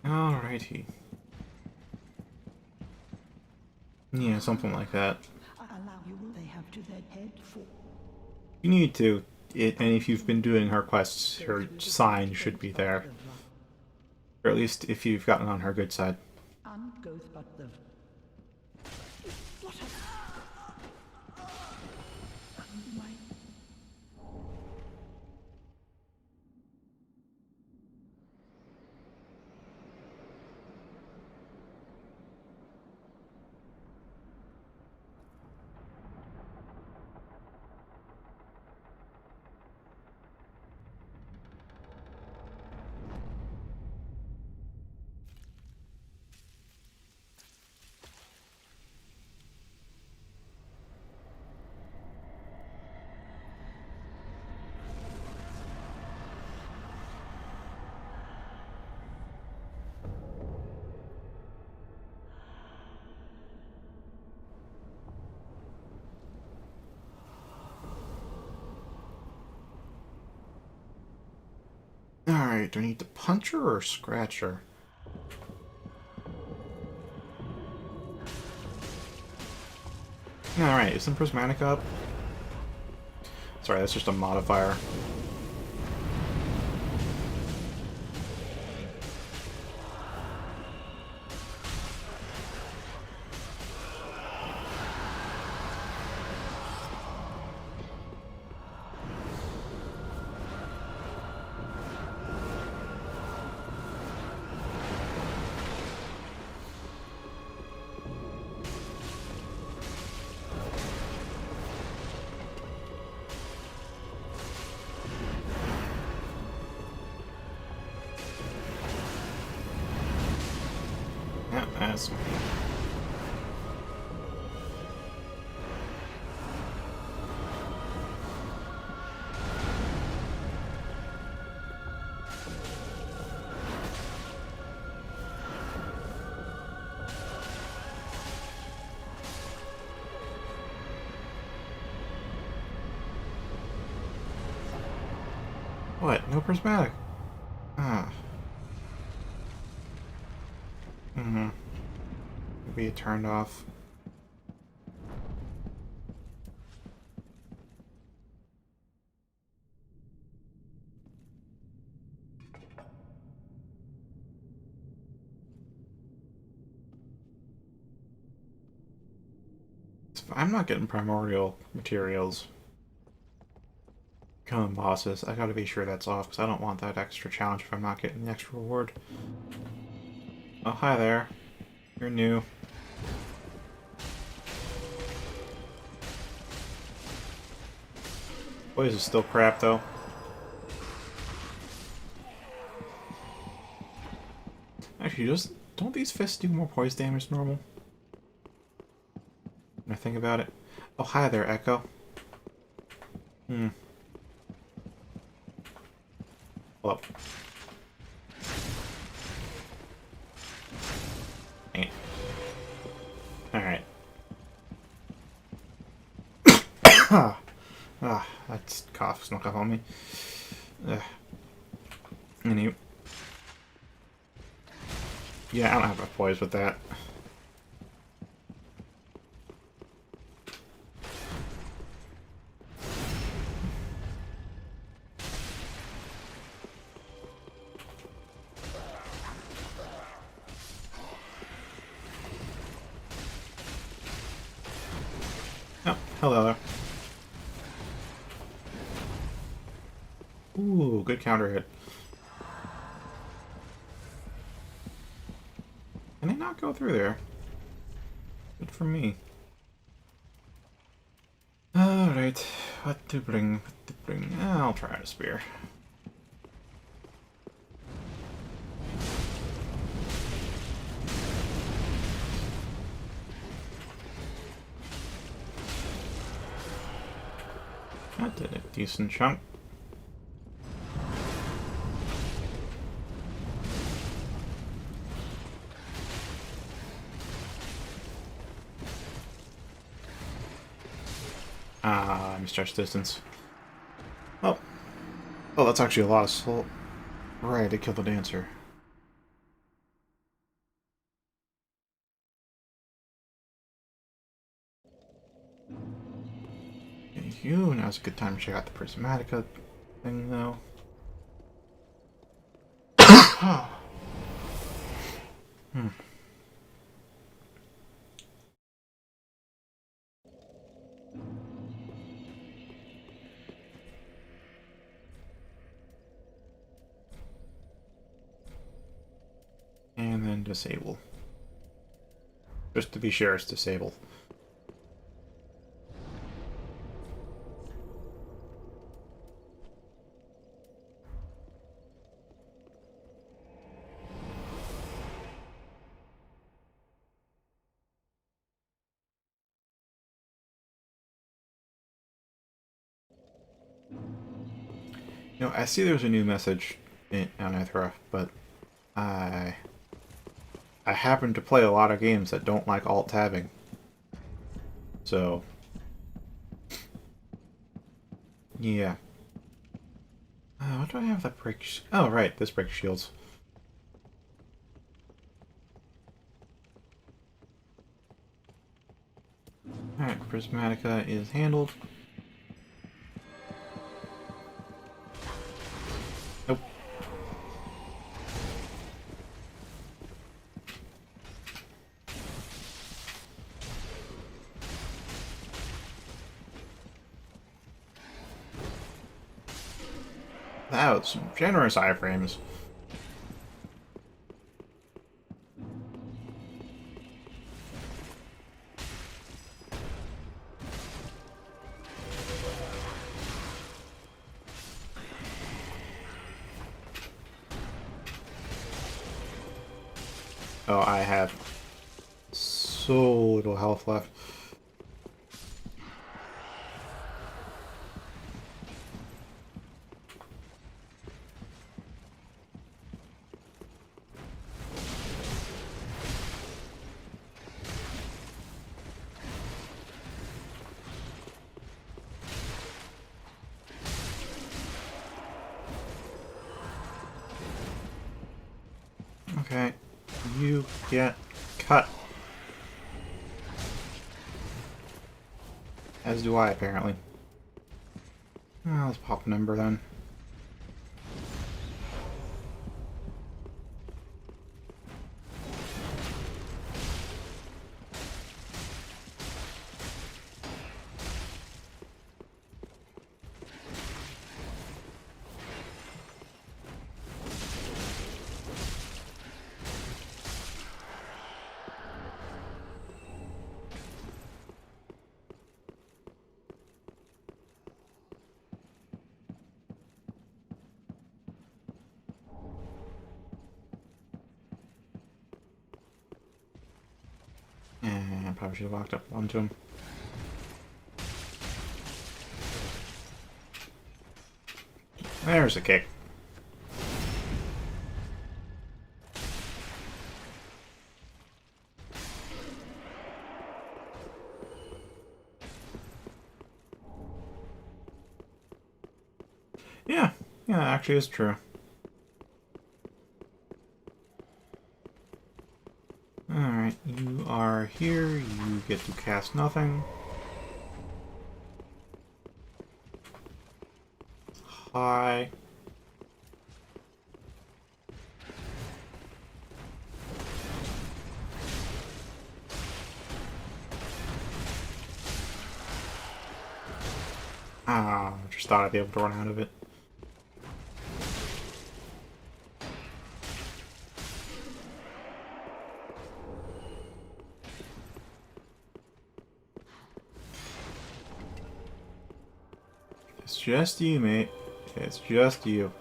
Alrighty. Yeah, something like that. You need to, and if you've been doing her quests, her sign should be there. Or at least if you've gotten on her good side. Alright, do I need to punch her or scratch her? Alright, isn't Prismatic up? Sorry, that's just a modifier. Yeah, that's me. What? No prismatic? Ah. Mm-hmm. Maybe it turned off. I'm not getting primordial materials. Killing bosses. I gotta be sure that's off, because I don't want that extra challenge if I'm not getting the extra reward. Oh, hi there. You're new. Boys is still crap, though. Actually, don't these fists do more poise damage than normal? When I think about it. Oh, hi there, Echo. Hmm. Hello. Dang it. Alright. That cough snuck up on me. Anyway. Yeah, I don't have enough poise with that. Oh, hello there. Ooh, good counter hit. Can I not go through there? Good for me. Alright, what to bring? What to bring? I'll try a spear. That did a decent chunk. Ah, misjudged distance. Oh. Oh, that's actually a lot of soul. Right, to kill the dancer. Okay, you, now's a good time to check out the Prismatica thing, though. Hmm. And then disable. Just to be sure it's disabled. You know, I see there's a new message on Ithra, but I happen to play a lot of games that don't like alt-tabbing. So, yeah. What do I have that break? Oh, right, this breaks shields. Alright, Prismatica is handled. Nope. That was some generous iframes. Oh, I have so little health left. Okay, you get cut. As do I, apparently. Let's pop an ember then. And I probably should have walked up onto him. There's a kick. Yeah, that actually is true. Alright, you are here, you get to cast nothing. Hi. Ah, just thought I'd be able to run out of it. It's just you, mate. It's just you.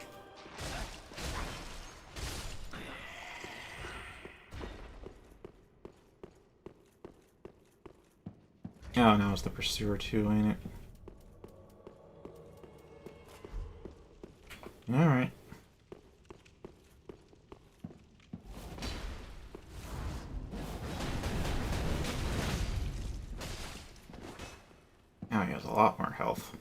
Oh, now it's the Pursuer too, ain't it? Alright. Now he has a lot more health.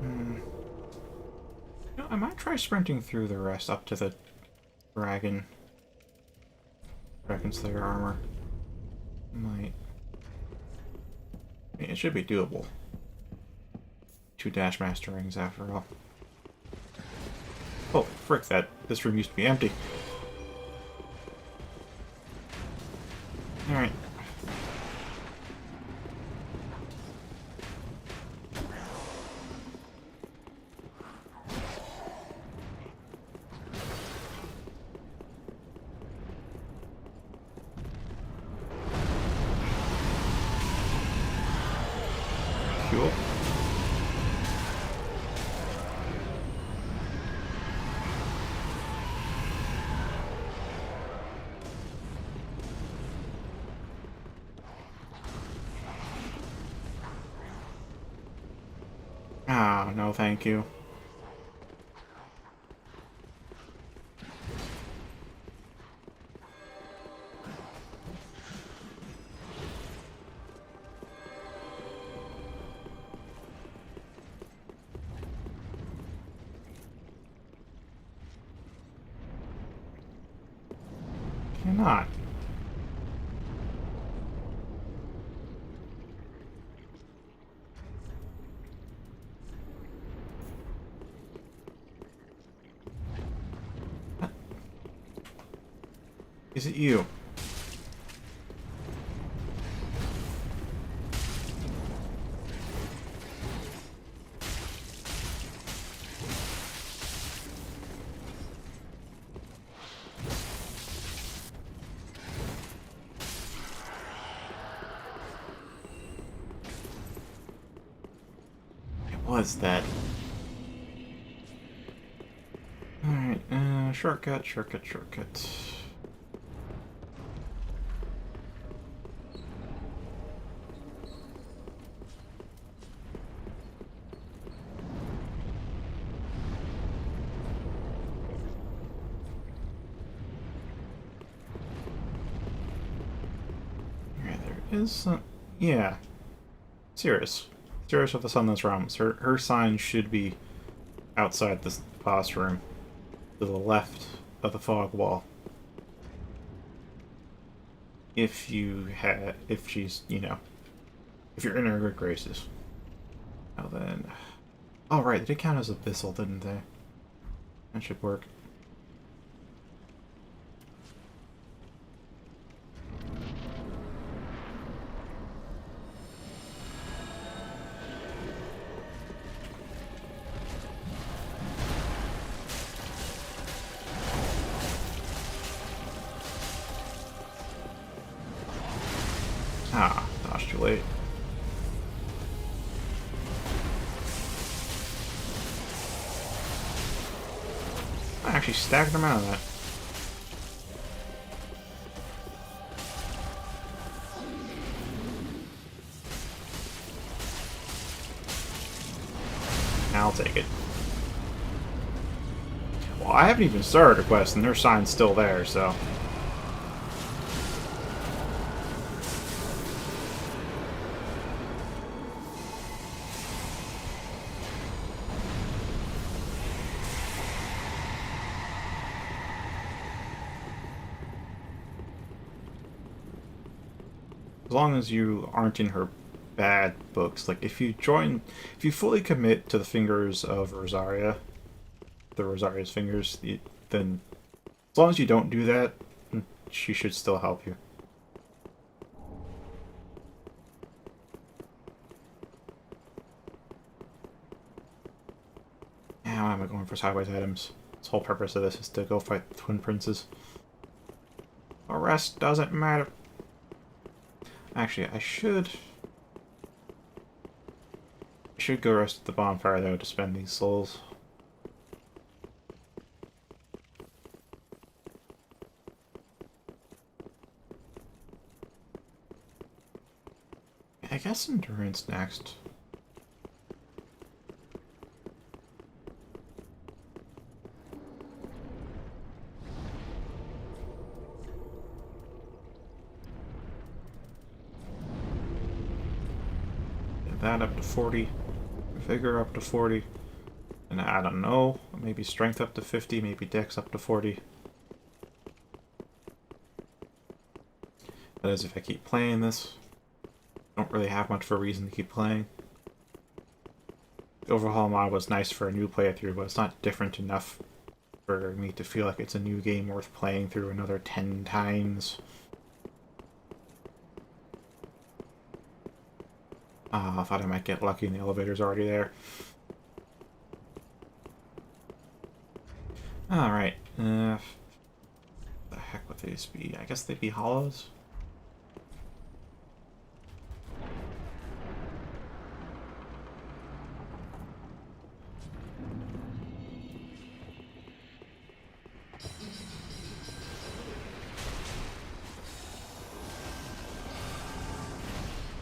You know, I might try sprinting through the rest up to the Dragon Slayer armor. Might. I mean, it should be doable. 2 Dash Master rings after all. Oh, frick, this room used to be empty. Alright. Ah, no thank you. Cannot. Is it you? It was that. Alright, shortcut, shortcut, shortcut. Alright, there is some... Yeah. Cirrus. Cirrus of the Sunless Realms. Her sign should be outside this boss room, to the left of the fog wall. If she's, you know, if you're in her good graces. Now then... Oh right, they did count as Abyssal, didn't they? That should work. Ah, dodged too late. I actually stacked them out of that. I'll take it. Well, I haven't even started a quest, and their sign's still there, so... As long as you aren't in her bad books, like if you fully commit to the fingers of Rosaria, the Rosaria's fingers, then as long as you don't do that, she should still help you. Now why am I going for sideways items? The whole purpose of this is to go fight the Twin Princes. The rest doesn't matter. Actually, I should go rest at the bonfire, though, to spend these souls. I guess endurance next. That up to 40, vigor up to 40, and I don't know, maybe strength up to 50, maybe dex up to 40. That is if I keep playing this. I don't really have much of a reason to keep playing. The overhaul mod was nice for a new playthrough, but it's not different enough for me to feel like it's a new game worth playing through another 10 times. I thought I might get lucky and the elevator's already there. Alright. The heck would these be? I guess they'd be hollows?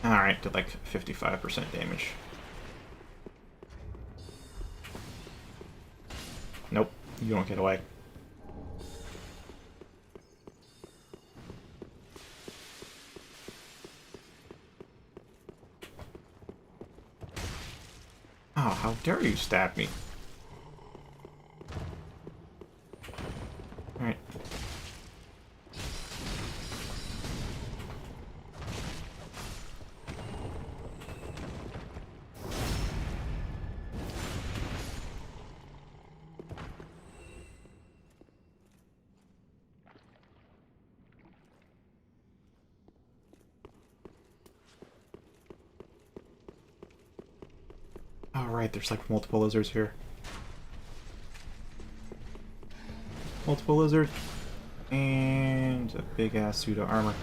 Alright, did like 55% damage. you don't get away. Oh, how dare you stab me? Alright. Oh, right, there's like multiple lizards here. Multiple lizards. And a big-ass suit of armor.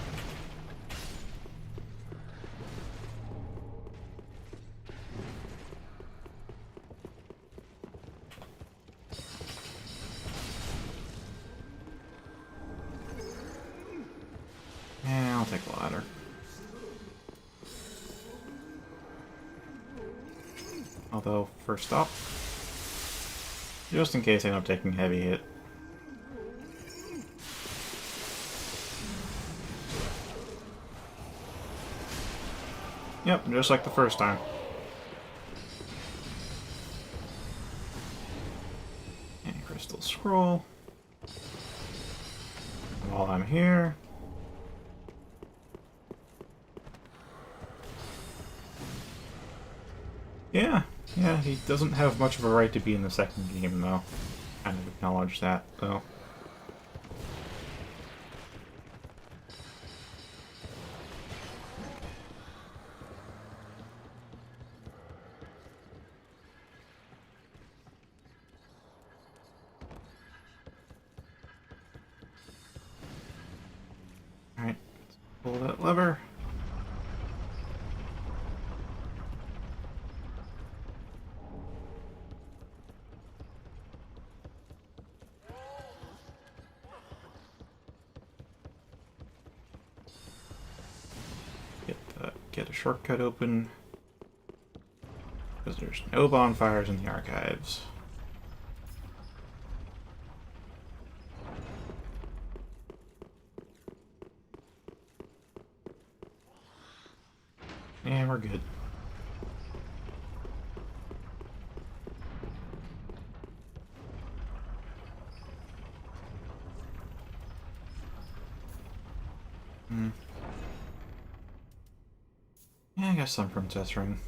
Yeah, I'll take the ladder. Although, first up, just in case I end up taking heavy hit. Yep, just like the first time. And crystal scroll. While I'm here. Yeah, he doesn't have much of a right to be in the second game, though. Kind of acknowledge that, though. Alright, let's pull that lever. Get a shortcut open. Because there's no bonfires in the archives. And we're good. Yeah, I guess some princess ring.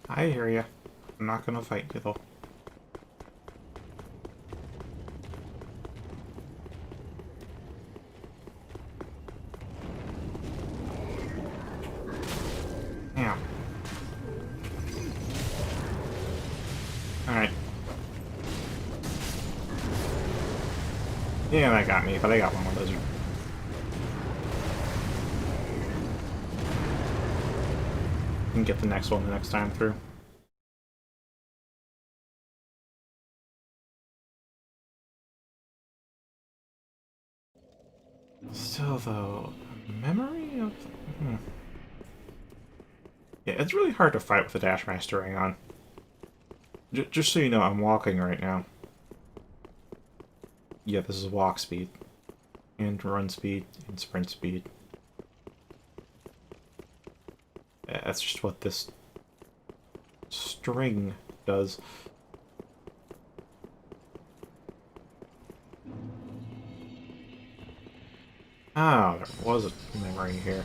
I hear ya. I'm not gonna fight you though. Yeah. Alright. Yeah, that got me, but I got one more lizard. And get the next one the next time through. Still, though, memory of... Yeah, it's really hard to fight with the Dash Master ring on. Just so you know, I'm walking right now. Yeah, this is walk speed. And run speed, and sprint speed. Yeah, that's just what this string does. Ah, there was a memory here.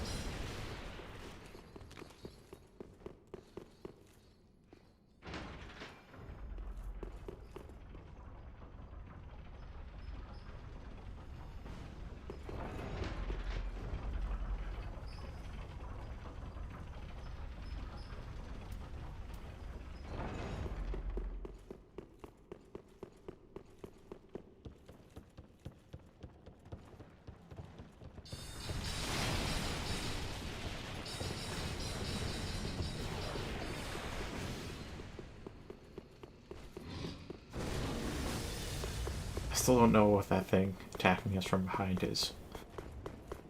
still don't know what that thing attacking us from behind is.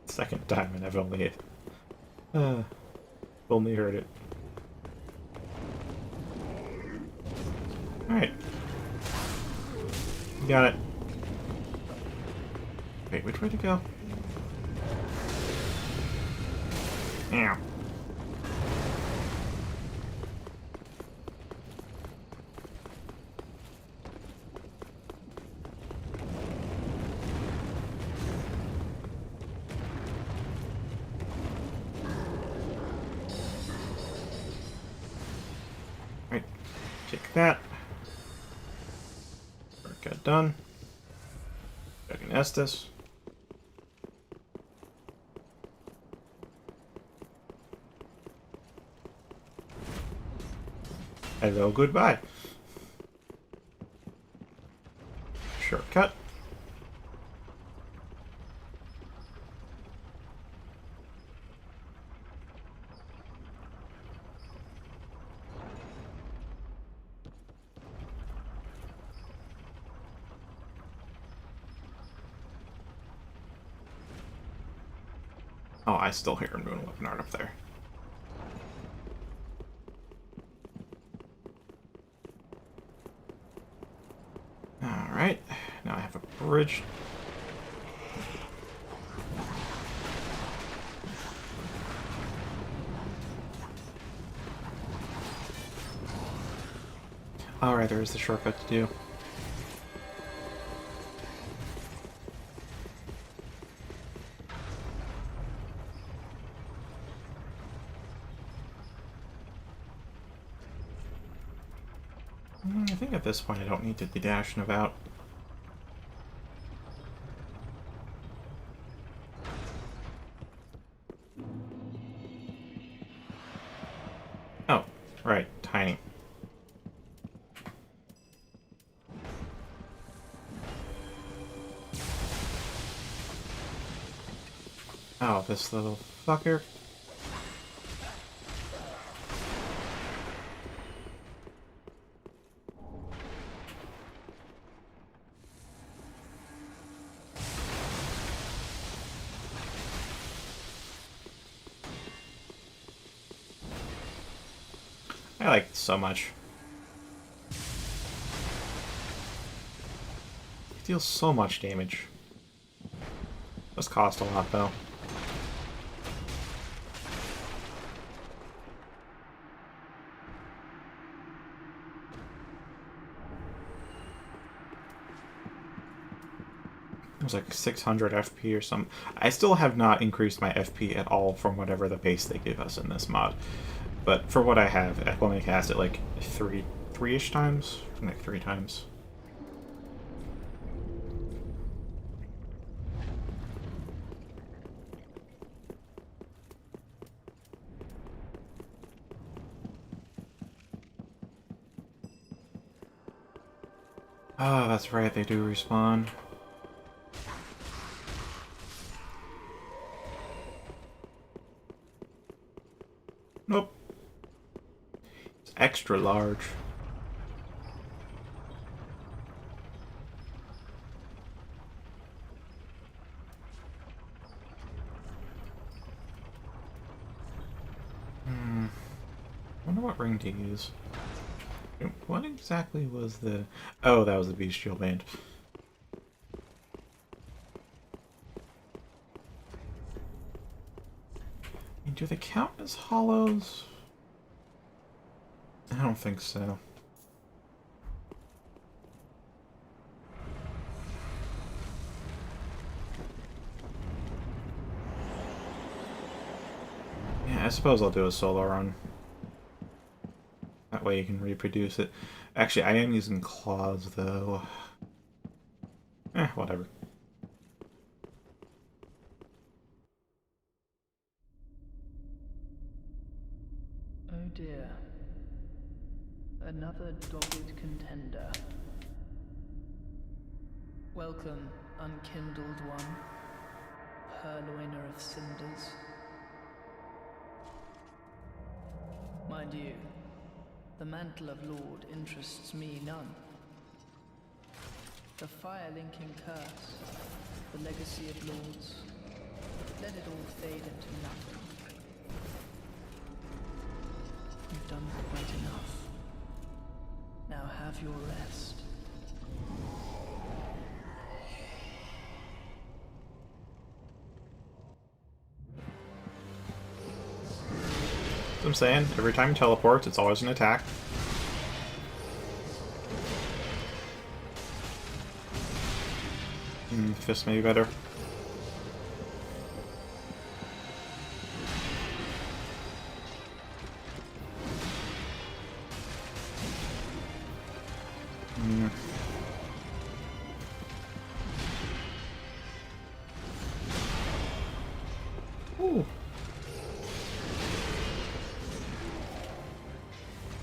Second time, and I've only heard it. Alright. Got it. Wait, which way to go? Yeah. Right. Take that. Got done. I can Estes. Hello, goodbye. Shortcut. Oh, I still hear him doing weapon art up there. Alright, now I have a bridge. Alright, there is the shortcut to do. I think at this point I don't need to be dashing about. Oh, right, tiny. Oh, this little fucker. I like it so much. It deals so much damage. Does cost a lot though. It was like 600 FP or something. I still have not increased my FP at all from whatever the base they give us in this mod. But for what I have, I've only cast it like three-ish times? Like 3 times. Oh, that's right, they do respawn. Nope. It's extra large. Wonder what ring to use. What exactly was the... Oh, that was the bestial band. Do they count as hollows? I don't think so. Yeah, I suppose I'll do a solo run. That way you can reproduce it. Actually, I am using claws, though. Whatever. Oh dear. Another dogged contender. Welcome, unkindled one, purloiner of cinders. Mind you, the mantle of Lord interests me none. The fire-linking curse, the legacy of lords. Let it all fade into nothing. You've done quite enough. Now have your rest. That's what I'm saying. Every time he teleports, it's always an attack. Fist maybe better. Ooh.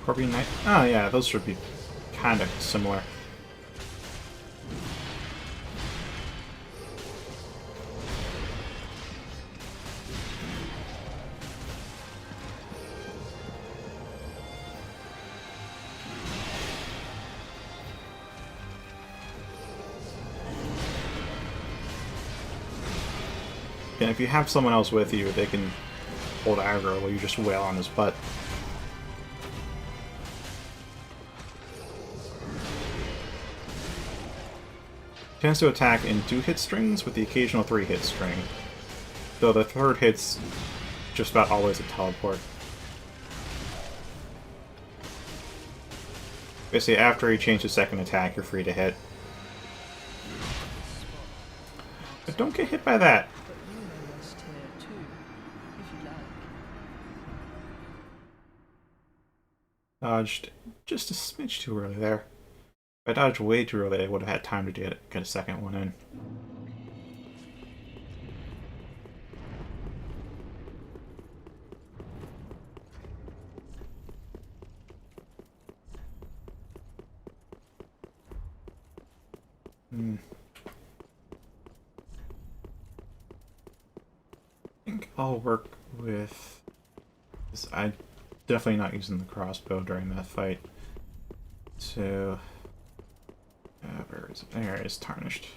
Scorpion Knight. Oh yeah, those should be kind of similar. And if you have someone else with you, they can hold aggro while you just wail on his butt. Tends to attack in 2-hit strings with the occasional 3-hit string, though the third hit's just about always a teleport. Basically, after he changes second attack, you're free to hit. But don't get hit by that. But you may rest here too, if you like. Dodged just a smidge too early there. If I dodged way too early, I would have had time to get a second one in. I think I'll work with this. I'm definitely not using the crossbow during that fight. So, where is it? There it is, tarnished.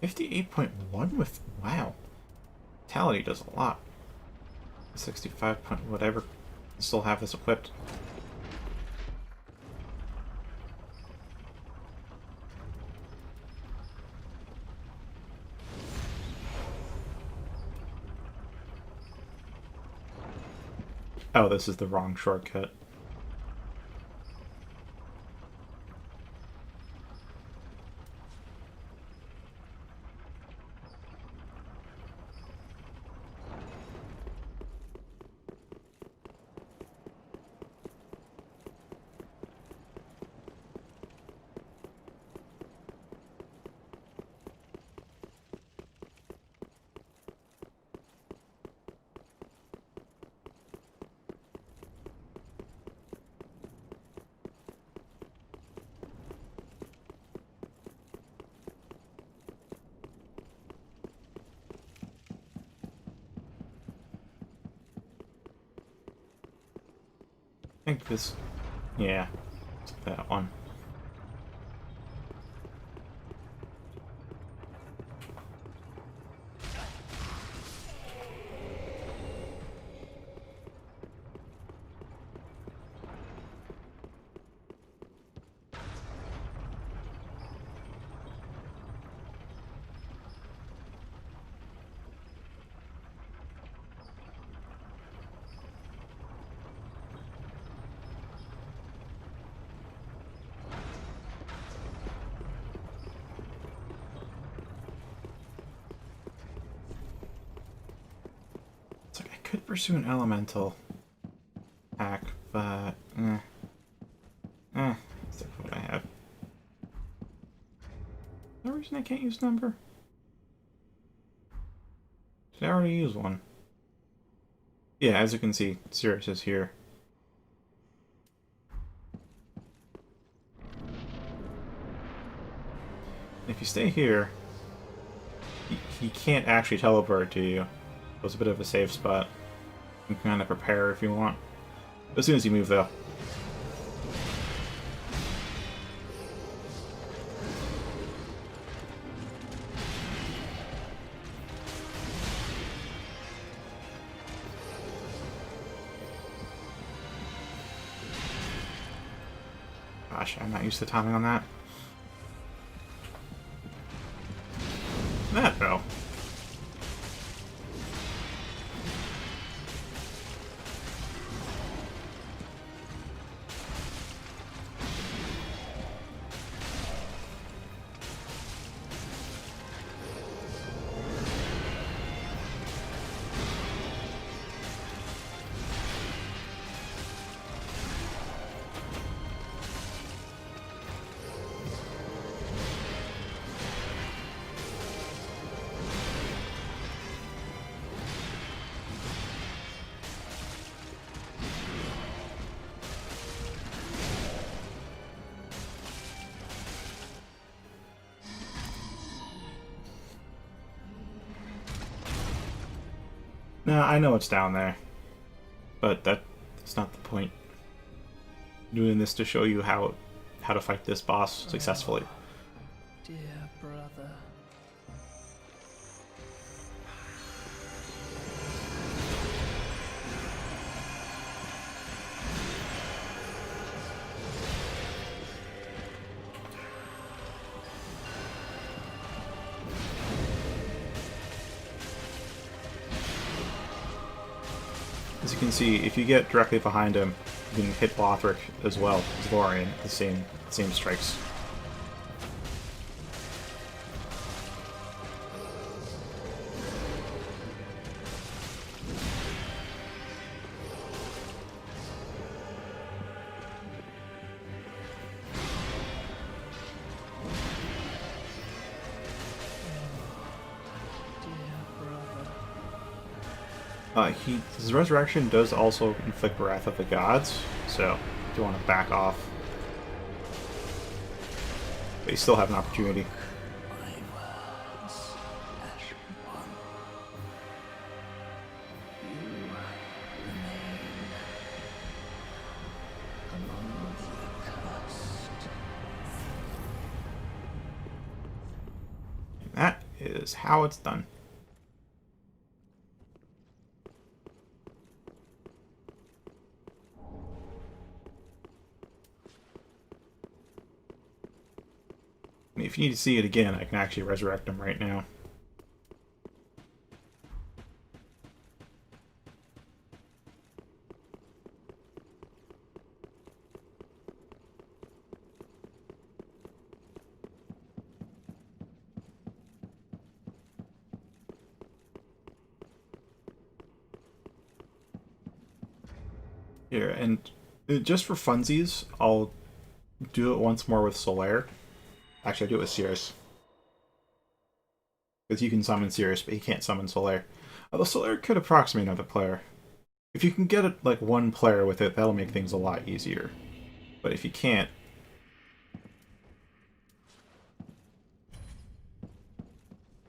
$58.1 with wow. Vitality does a lot. 65 point whatever. Still have this equipped. Oh, this is the wrong shortcut. I think this, yeah, it's that one. It's like I could pursue an elemental hack, but that's what I have. No reason I can't use number. Did I already use one? Yeah, as you can see, Sirius is here. If you stay here, he can't actually teleport to you. It was a bit of a safe spot. You can kind of prepare if you want. As soon as you move, though. Gosh, I'm not used to timing on that. That, though. No, I know it's down there, but that's not the point. I'm doing this to show you how to fight this boss successfully. Dear brother. As you can see, if you get directly behind him, you can hit Lothric as well as Lorian, the same strikes. His resurrection does also inflict Wrath of the Gods, so if you want to back off. But you still have an opportunity. My words, Ash One. You remain among the accursed. And that is how it's done. If you need to see it again, I can actually resurrect him right now. Here, and just for funsies, I'll do it once more with Solaire. Actually, I'll do it with Cirrus. Because you can summon Cirrus, but you can't summon Solaire. Although Solaire could approximate another player. If you can get it, like one player with it, that'll make things a lot easier. But if you can't...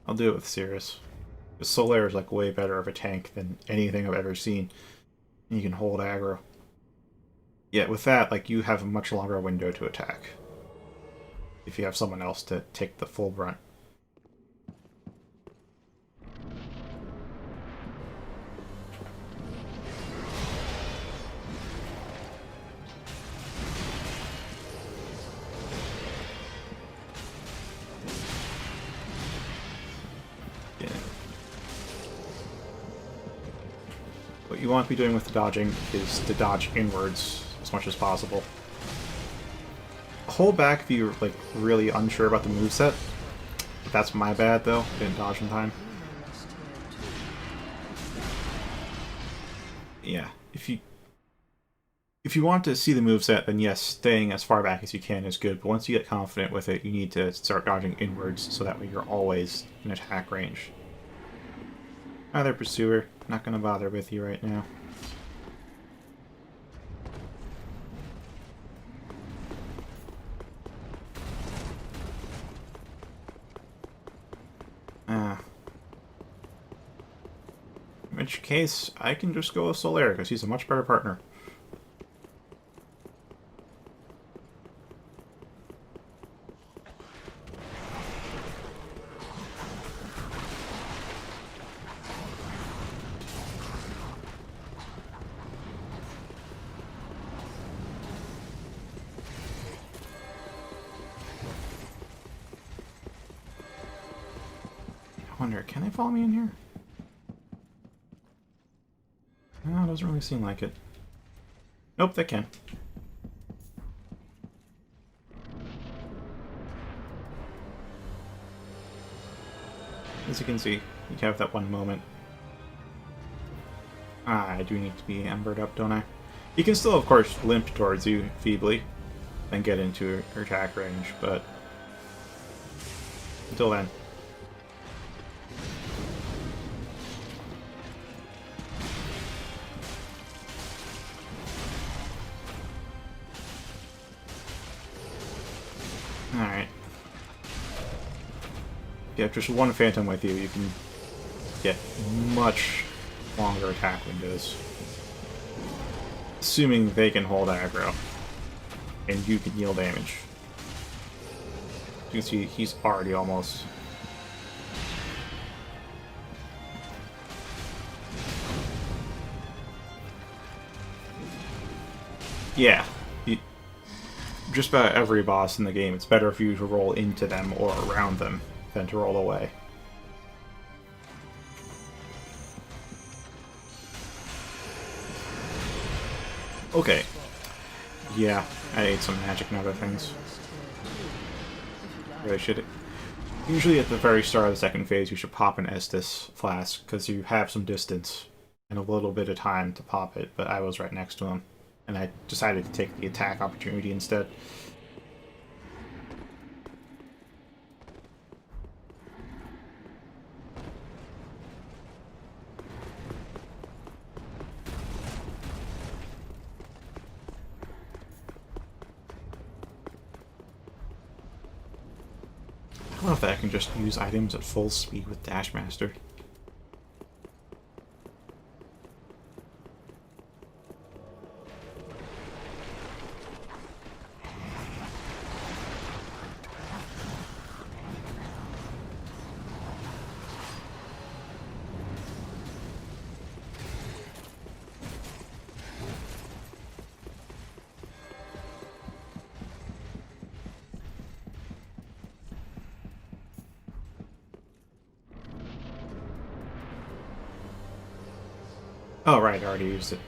I'll do it with Cirrus. Because Solaire is like way better of a tank than anything I've ever seen. And you can hold aggro. Yeah, with that, like, you have a much longer window to attack. If you have someone else to take the full brunt. Yeah. What you want to be doing with the dodging is to dodge inwards as much as possible. Hold back if you're like really unsure about the moveset. That's my bad though. Didn't dodge in time. Yeah, if you want to see the moveset, then yes, staying as far back as you can is good. But once you get confident with it, you need to start dodging inwards so that way you're always in attack range. Hi there, Pursuer. Not gonna bother with you right now. In which case, I can just go with Solaire, because he's a much better partner. I wonder, can they follow me in here? No, it doesn't really seem like it. Nope, they can. As you can see, you have that one moment. Ah, I do need to be embered up, don't I? He can still, of course, limp towards you feebly and get into her attack range, but until then. Alright. If you have just one Phantom with you, you can get much longer attack windows. Assuming they can hold aggro. And you can deal damage. You can see he's already almost... Yeah. Just about every boss in the game, it's better for you to roll into them or around them than to roll away. Okay. Yeah, I ate some magic and other things. Really should. Usually at the very start of the second phase, you should pop an Estus flask, because you have some distance and a little bit of time to pop it, but I was right next to him, and I decided to take the attack opportunity instead. I don't know if I can just use items at full speed with Dashmaster. Oh, right, I already used it.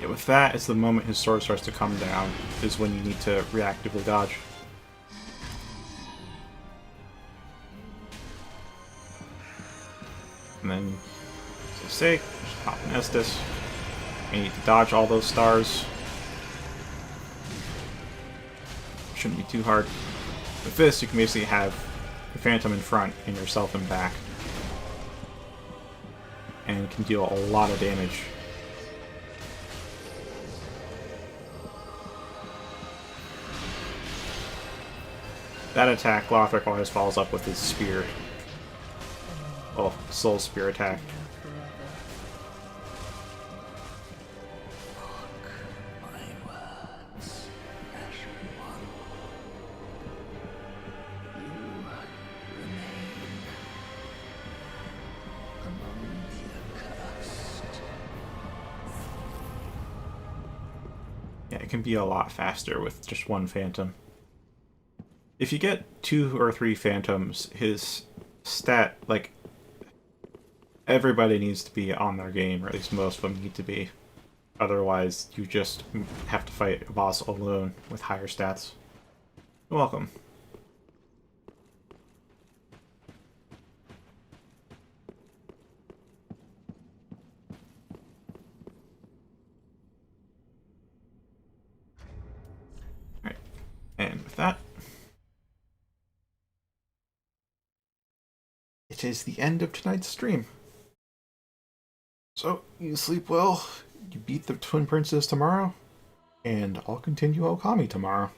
Yeah, with that, it's the moment his sword starts to come down, is when you need to reactively dodge. And then, for sake, just pop an Estus. You need to dodge all those stars. Shouldn't be too hard. With this, you can basically have your Phantom in front and yourself in back. And can deal a lot of damage. That attack, Lothric always follows up with his spear. Oh, soul spear attack. Yeah, it can be a lot faster with just one Phantom. If you get 2 or 3 Phantoms, his stat, like, Everybody needs to be on their game, or at least most of them need to be. Otherwise, you just have to fight a boss alone with higher stats. You're welcome. Alright, and with that, it is the end of tonight's stream. So, you sleep well, you beat the Twin Princes tomorrow, and I'll continue Okami tomorrow.